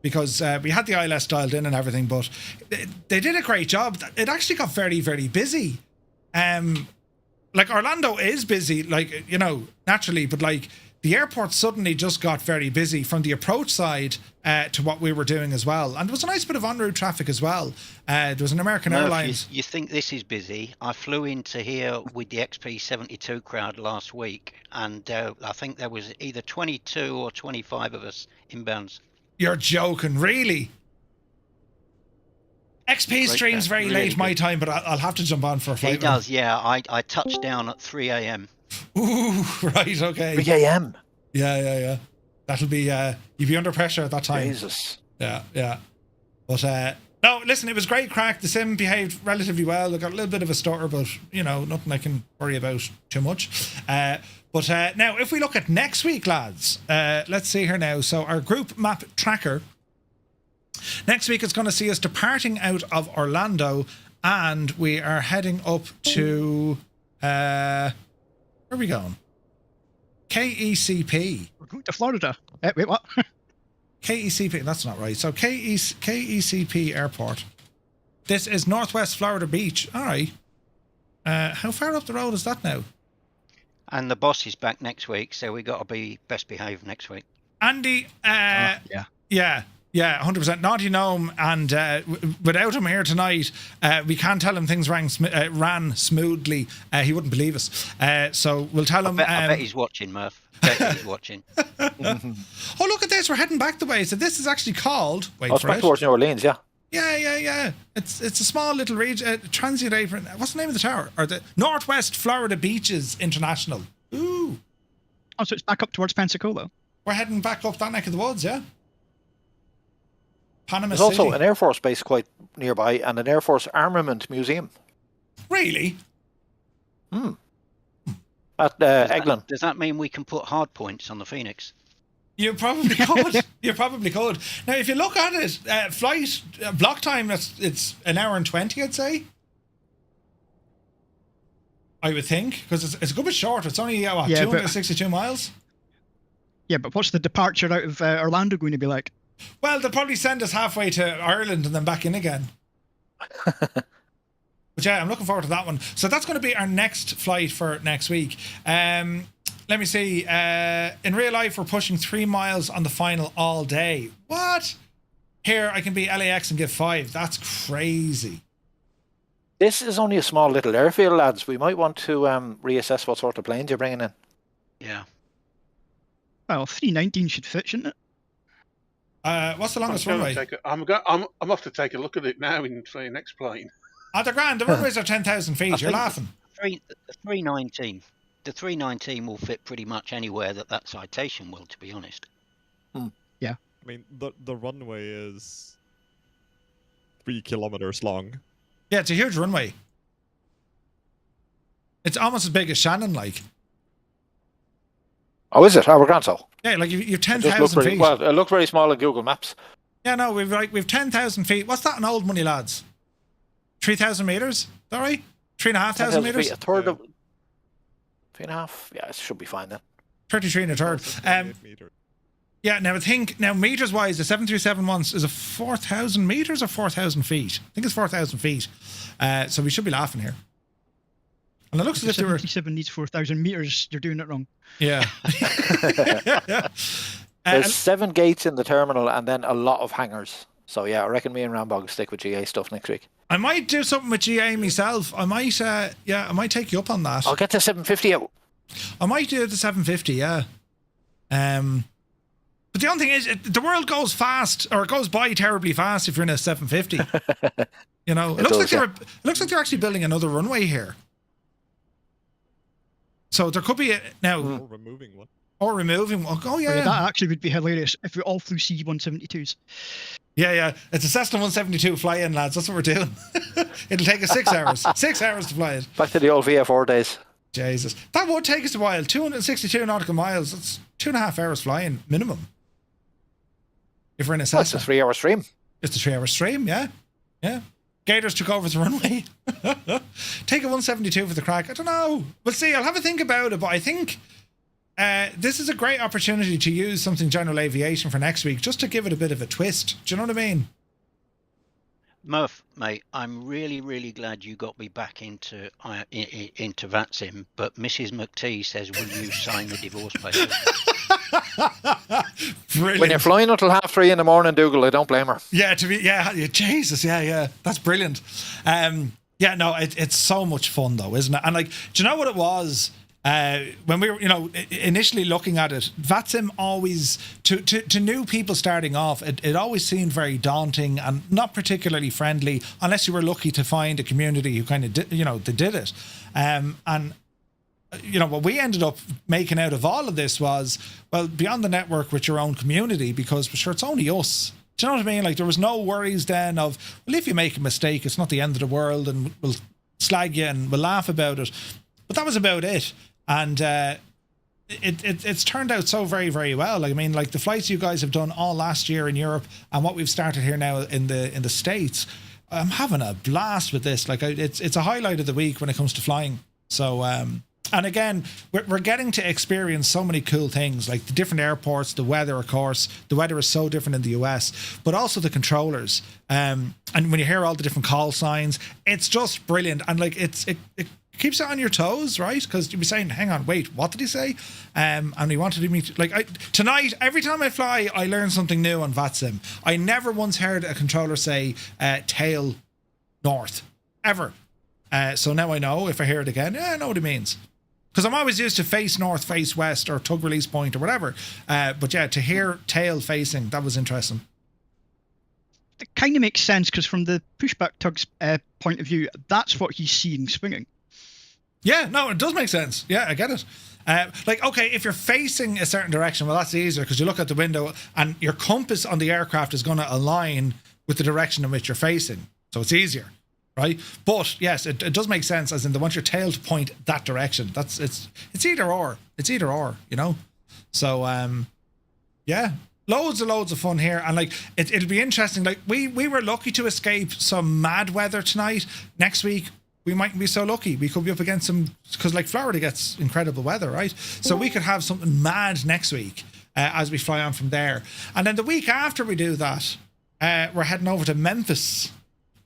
Because we had the ILS dialed in and everything, but they did a great job. It actually got very, very busy. Like Orlando is busy, naturally, but like the airport suddenly just got very busy from the approach side to what we were doing as well. And there was a nice bit of en route traffic as well. There was an American Airlines. You think this is busy? I flew into here with the XP72 crowd last week, and I think there was either 22 or 25 of us inbounds. You're joking, really? XP streams very really late good. My time, but I'll have to jump on for a flight. He does, yeah. I touched down at 3 a.m. Ooh, right, okay. 3 a.m. Yeah. That'll be you'd be under pressure at that time. Jesus. Yeah. But No, listen, it was great crack. The sim behaved relatively well. I got a little bit of a stutter, but, nothing I can worry about too much. But now, if we look at next week, lads, let's see here now. So our group map tracker, next week is going to see us departing out of Orlando, and we are heading up to, where are we going? KECP. We're going to Florida. Wait, what? KECP, that's not right. So KECP Airport. This is Northwest Florida Beach. All right. How far up the road is that now? And the boss is back next week, so we got to be best behaved next week. Andy, Yeah. yeah, 100%. Naughty Gnome, and without him here tonight, we can't tell him things ran smoothly. He wouldn't believe us. So we'll tell him. I bet he's watching, Murph. I bet he's watching. Oh, look at this. We're heading back the way. So this is actually called... Wait it's for back it. towards New Orleans, yeah. Yeah. It's a small little region. Transient apron. What's the name of the tower? Or the Northwest Florida Beaches International. Ooh. Oh, so it's back up towards Pensacola. We're heading back up that neck of the woods, yeah. Panama There's City. also an Air Force base quite nearby and an Air Force Armament Museum. Really? At Eglin. Does that mean we can put hard points on the Phoenix? You probably could. You probably could. Now, if you look at it, flight block time, it's an hour and 20, I'd say. I would think, because it's a good bit short. It's only 262 miles. Yeah, but what's the departure out of Orlando going to be like? Well, they'll probably send us halfway to Ireland and then back in again. But yeah, I'm looking forward to that one. So that's going to be our next flight for next week. Let me see. In real life, we're pushing 3 miles on the final all day. What? Here, I can be LAX and give 5. That's crazy. This is only a small little airfield, lads. We might want to reassess what sort of planes you're bringing in. Yeah. Well, 319 should fit, shouldn't it? What's the longest runway? I'm off to take a look at it now for your next plane. Oh, they're grand. The runways are 10,000 feet. You're laughing. The 319. The 319 will fit pretty much anywhere that citation will, to be honest. Yeah. I mean, the runway is 3 kilometers long. Yeah, it's a huge runway. It's almost as big as Shannon, like. Oh, is it? Oh, we're grand so. Yeah, like you've 10,000 feet. Well, it looked very small on Google Maps. Yeah, no, we've 10,000 feet. What's that in old money, lads? 3,000 meters? Is that right? 3,500 meters? A third of 3.5. Yeah, it should be fine then. 33 and a third. Yeah, now I think meters wise, the 737 one is a 4,000 meters or 4,000 feet. I think it's 4,000 feet. So we should be laughing here. And it looks as if they were. 737 needs 4,000 meters. You're doing it wrong. Yeah. There's 7 gates in the terminal and then a lot of hangars. So yeah, I reckon me and Rambog stick with GA stuff next week. I might do something with GA myself. I might take you up on that. I'll get the 750 out. I might do the 750, yeah. But the only thing is, the world goes fast, or it goes by terribly fast if you're in a 750. You know, it looks like they're actually building another runway here. So there could be Or removing one. Or removing one. Oh yeah, that actually would be hilarious if we all flew C-172s. Yeah. It's a Cessna 172 fly-in, lads. That's what we're doing. It'll take us 6 hours. 6 hours to fly it. Back to the old VF4 days. Jesus. That would take us a while. 262 nautical miles. That's 2.5 hours flying minimum. If we're in a Cessna. That's a 3-hour stream. It's a 3-hour stream, yeah. Yeah. Gators took over the runway. Take a 172 for the crack. I don't know. We'll see. I'll have a think about it, but I think this is a great opportunity to use something general aviation for next week, just to give it a bit of a twist. Do you know what I mean? Murph, mate, I'm really, really glad you got me back into VATSIM, but Mrs. McT says, will you sign the divorce papers? Brilliant. When you're flying until 3:30 in the morning, Dougal, I don't blame her. Yeah, Jesus, yeah. That's brilliant. It's so much fun though, isn't it? And like, do you know what it was? When we were, initially looking at it, VATSIM always, to new people starting off, it always seemed very daunting and not particularly friendly, unless you were lucky to find a community who kind of did, they did it. What we ended up making out of all of this was, well, beyond the network with your own community, because sure, it's only us. Do you know what I mean? Like, there was no worries then of, well, if you make a mistake, it's not the end of the world, and we'll slag you and we'll laugh about it. But that was about it. And it's turned out so very, very well. Like, I mean, like the flights you guys have done all last year in Europe and what we've started here now in the States, I'm having a blast with this. Like, it's a highlight of the week when it comes to flying. So, and again, we're getting to experience so many cool things, like the different airports, the weather, of course. The weather is so different in the US, but also the controllers. And when you hear all the different call signs, it's just brilliant. And like, it keeps it on your toes, right? Because you'll be saying, hang on, wait, what did he say? And he wanted me to, like, tonight, every time I fly, I learn something new on VATSIM. I never once heard a controller say tail north, ever. So now I know, if I hear it again, yeah, I know what he means. Because I'm always used to face north, face west, or tug release point, or whatever. But yeah, to hear tail facing, that was interesting. It kind of makes sense, because from the pushback tug's point of view, that's what he's seeing swinging. Yeah, no, it does make sense. Yeah, I get it. Like, okay, if you're facing a certain direction, well, that's easier, because you look out the window and your compass on the aircraft is going to align with the direction in which you're facing. So it's easier. Right, but yes, it does make sense. As in, they want your tail to point that direction. It's either or. It's either or, you know. So yeah, loads of fun here, and like it'll be interesting. Like we were lucky to escape some mad weather tonight. Next week we mightn't be so lucky. We could be up against some, because like Florida gets incredible weather, right? So we could have something mad next week as we fly on from there, and then the week after we do that, we're heading over to Memphis.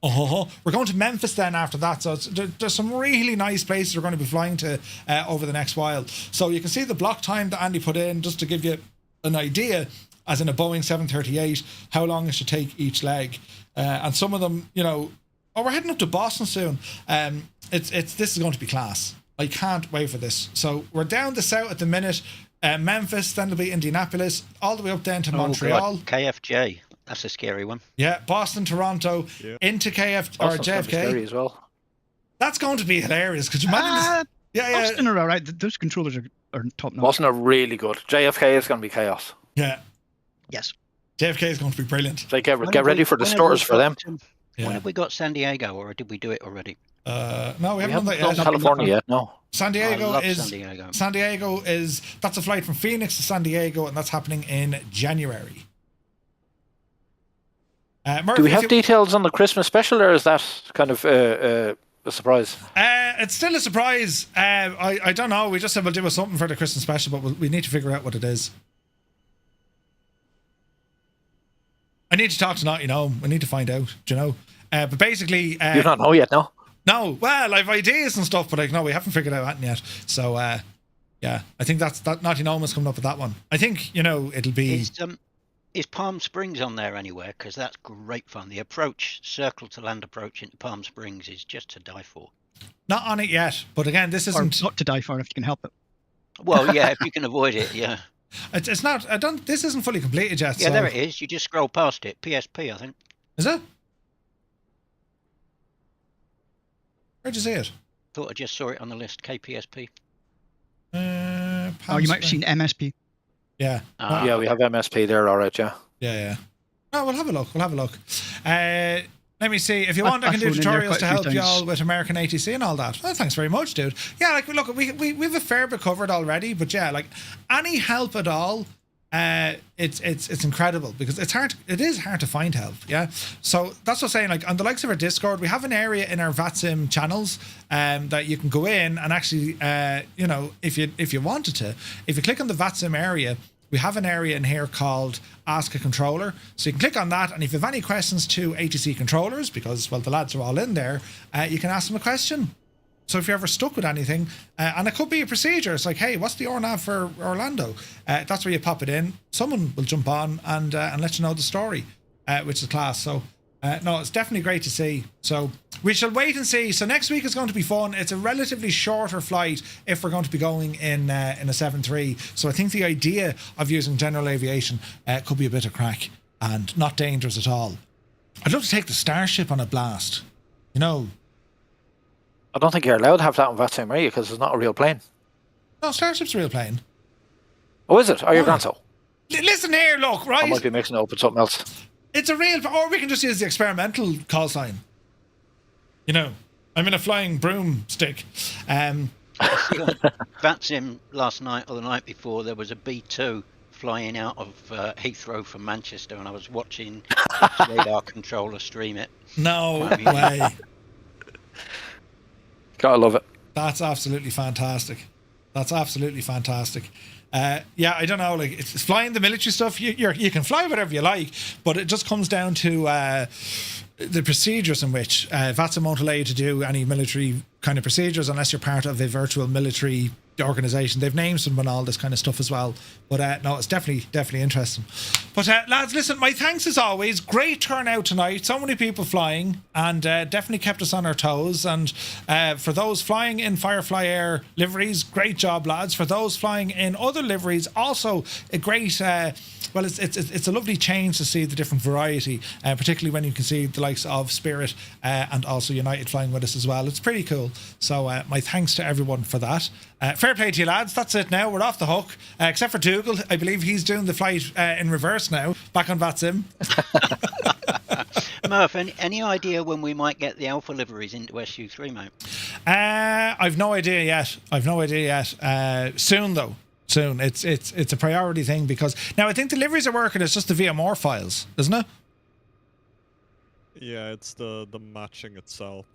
We're going to Memphis then after that. So there's some really nice places we're going to be flying to over the next while. So you can see the block time that Andy put in, just to give you an idea, as in a Boeing 738, how long it should take each leg. And some of them, you know, we're heading up to Boston soon. This is going to be class. I can't wait for this. So we're down the south at the minute. Memphis, then it'll be Indianapolis, all the way up down to Montreal. God. KFJ. That's a scary one. Yeah, Boston, Toronto, into Boston's JFK. scary as well. That's going to be hilarious. Could you imagine this? Yeah. Boston are all right. Those controllers are top notch. Boston are really good. JFK is going to be chaos. Yeah. Yes. JFK is going to be brilliant. Like, get ready for the stores for them. When have we got San Diego, or did we do it already? No, we haven't done that yet. California yet, no. San Diego is that's a flight from Phoenix to San Diego, and that's happening in January. Murphy, do we have details on the Christmas special, or is that kind of a surprise? It's still a surprise. I don't know. We just said we'll do something for the Christmas special, but we need to figure out what it is. I need to talk to Not, you know. I need to find out, do you know? But basically... you don't know yet, no? No. Well, I have ideas and stuff, but like, no, we haven't figured out anything yet. So, yeah, I think that Naughty Gnome has coming up with that one. I think, you know, it'll be... Is Palm Springs on there anywhere? Because that's great fun. The approach, circle to land approach into Palm Springs is just to die for. Not on it yet, but again, this isn't... Or not to die for if you can help it. Well, yeah, if you can avoid it, yeah. It's not... This isn't fully completed yet. Yeah, so. there it is. You just scroll past it. PSP, I think. Is it? Where'd you see it? Thought I just saw it on the list. KPSP. You might have seen MSP. Yeah. Yeah, we have MSP there, all right, yeah. Yeah. No, we'll have a look. Let me see. If you want, I can do tutorials to help y'all with American ATC and all that. Well, thanks very much, dude. Yeah, like, look, we've a fair bit covered already, but yeah, like, any help at all, it's incredible, because it is hard to find help. Yeah. So that's what I'm saying. Like, on the likes of our Discord, we have an area in our VATSIM channels that you can go in and actually, you know, if you wanted to, if you click on the VATSIM area, we have an area in here called Ask a Controller. So you can click on that, and if you have any questions to ATC controllers, because, well, the lads are all in there, you can ask them a question. So if you're ever stuck with anything, and it could be a procedure, it's like, hey, what's the RNAV for Orlando? That's where you pop it in. Someone will jump on and let you know the story, which is class. So, no, it's definitely great to see. So we shall wait and see. So next week is going to be fun. It's a relatively shorter flight if we're going to be going in a 7.3. So I think the idea of using general aviation could be a bit of crack and not dangerous at all. I'd love to take the Starship on a blast. You know, I don't think you're allowed to have that on VATSIM, are you? Because it's not a real plane. No, Starship's a real plane. Oh, is it? Oh, you're gone so. Listen here, look, right? I might be mixing it up with something else. it's a real, or we can just use the experimental call sign. You know, I'm in a flying broomstick. VATSIM last night or the night before, there was a B2 flying out of Heathrow from Manchester, and I was watching its radar controller stream it. No way. Gotta love it. That's absolutely fantastic. That's absolutely fantastic. Yeah, I don't know, like, it's flying the military stuff. You can fly whatever you like, but it just comes down to the procedures in which VATSIM won't allow you to do any military kind of procedures unless you're part of a virtual military organisation. They've names them and all this kind of stuff as well. But no, it's definitely interesting. But lads, listen, my thanks as always. Great turnout tonight. So many people flying, and definitely kept us on our toes. And for those flying in Firefly Air liveries, great job, lads. For those flying in other liveries, also a great. Well, it's a lovely change to see the different variety, particularly when you can see the likes of Spirit and also United flying with us as well. It's pretty cool. So my thanks to everyone for that. Fair play to you, lads. That's it now. We're off the hook. Except for Dougal. I believe he's doing the flight in reverse now, back on VATSIM. Murph, any idea when we might get the Alpha liveries into SU3, mate? I've no idea yet. Soon, though. Soon. It's a priority thing, because now I think the liveries are working. It's just the VMR files, isn't it? Yeah, it's the matching itself.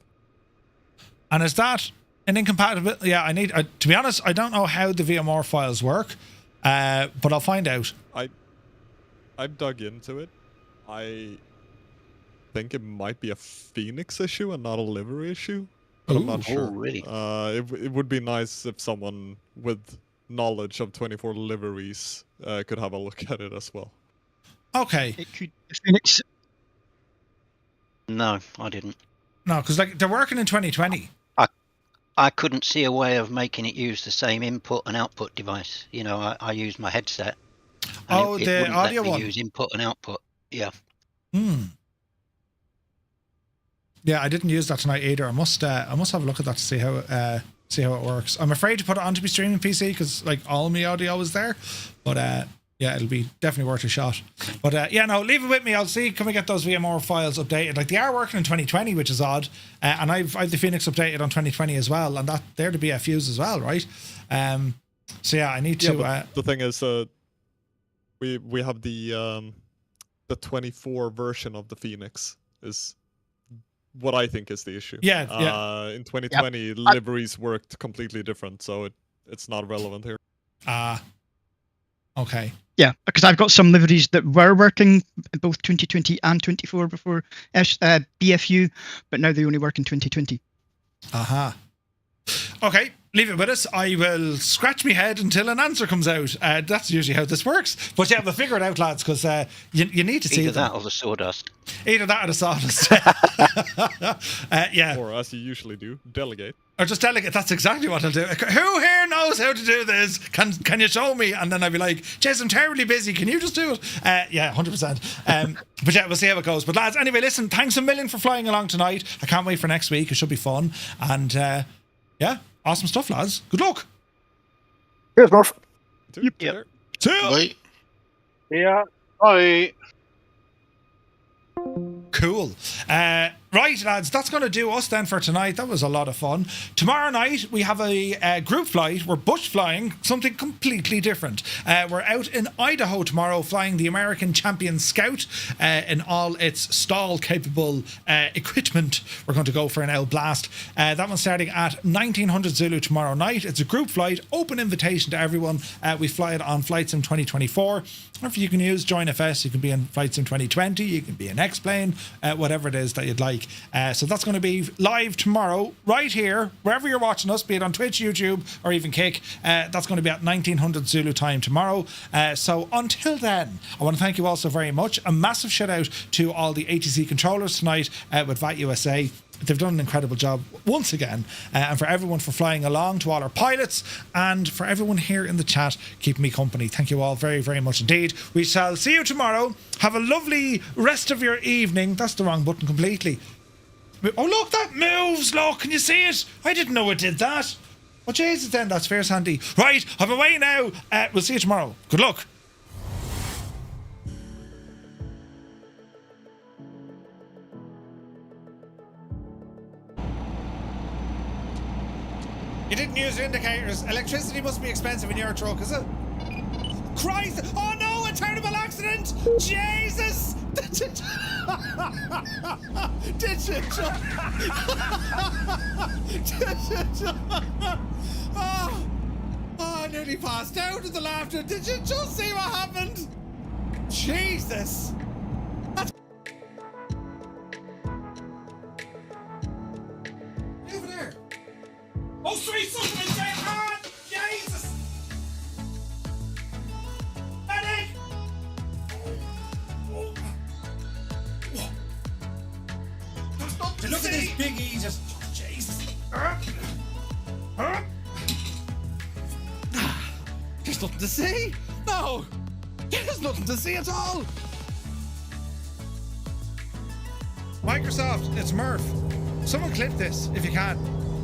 And is that an incompatibility? Yeah, I need. To be honest, I don't know how the VMR files work, but I'll find out. I've dug into it. I think it might be a Phoenix issue and not a livery issue. But I'm not sure. Oh, really? It would be nice if someone with knowledge of 24 liveries could have a look at it as well. Okay. It could Phoenix. No, I didn't. No, because like they're working in 2020. I couldn't see a way of making it use the same input and output device. You know, I used my headset. Oh, it the wouldn't audio let me one. use input and output. Yeah. Yeah, I didn't use that tonight either. I must have a look at that to see how it works. I'm afraid to put it onto my streaming PC because like all my audio is there, but yeah, it'll be definitely worth a shot. But yeah, no, leave it with me. I'll see. Can we get those VMR files updated? Like they are working in 2020, which is odd. And I've the Phoenix updated on 2020 as well, and that they're the BFUs as well, right? So yeah, I need to. But the thing is, we have the 24 version of the Phoenix is what I think is the issue. Yeah. In 2020, liveries worked completely different, so it's not relevant here. Okay. Yeah, because I've got some liveries that were working both 2020 and 24 before BFU, but now they only work in 2020. Aha. Okay, leave it with us. I will scratch my head until an answer comes out. That's usually how this works. But yeah, we'll figure it out, lads, because you need to see Either that or the sawdust. Either that or the sawdust. Yeah. Or as you usually do, delegate. Or just delegate. That's exactly what I'll do. Who here knows how to do this? Can you show me? And then I'll be like, Jez, I'm terribly busy. Can you just do it? Yeah, 100%. But yeah, we'll see how it goes. But lads, anyway, listen, thanks a million for flying along tonight. I can't wait for next week. It should be fun. And yeah, awesome stuff, lads. Good luck. Cheers, Murph. Yep. Bye. Yeah. Bye. Cool. Right, lads, that's going to do us then for tonight. That was a lot of fun. Tomorrow night, we have a group flight. We're bush flying something completely different. We're out in Idaho tomorrow flying the American Champion Scout in all its stall-capable equipment. We're going to go for an L Blast. That one's starting at 1900 Zulu tomorrow night. It's a group flight, open invitation to everyone. We fly it on FlightSim 2024. Or if you can use Join FS, you can be in FlightSim 2020, you can be in X-Plane, whatever it is that you'd like. So that's going to be live tomorrow, right here, wherever you're watching us, be it on Twitch, YouTube, or even Kick. That's going to be at 1900 Zulu time tomorrow. So until then, I want to thank you all so very much. A massive shout out to all the ATC controllers tonight with VAT USA. They've done an incredible job once again, and for everyone for flying along, to all our pilots, and for everyone here in the chat keeping me company. Thank you all very, very much indeed. We shall see you tomorrow. Have a lovely rest of your evening. That's the wrong button completely. Oh look, that moves. Look, can you see it? I didn't know it did that. Oh Jesus, then that's fierce handy. Right, I'm away now. We'll see you tomorrow. Good luck. You didn't use your indicators. Electricity must be expensive in your truck, is it? Christ! Oh no, a terrible accident! Jesus! Did you I nearly passed out with the laughter. Did you just see what happened? Jesus! Over there. Oh, sweet something is dead hard! Jesus! Medic! Look at this big E just... Jesus! There's nothing to see! No! There's nothing to see at all! Microsoft, it's Murph. Someone clip this, if you can.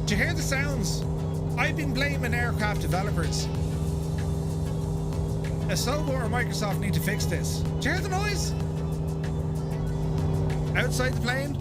Do you hear the sounds? I've been blaming aircraft developers. Asobo or Microsoft need to fix this. Do you hear the noise? Outside the plane?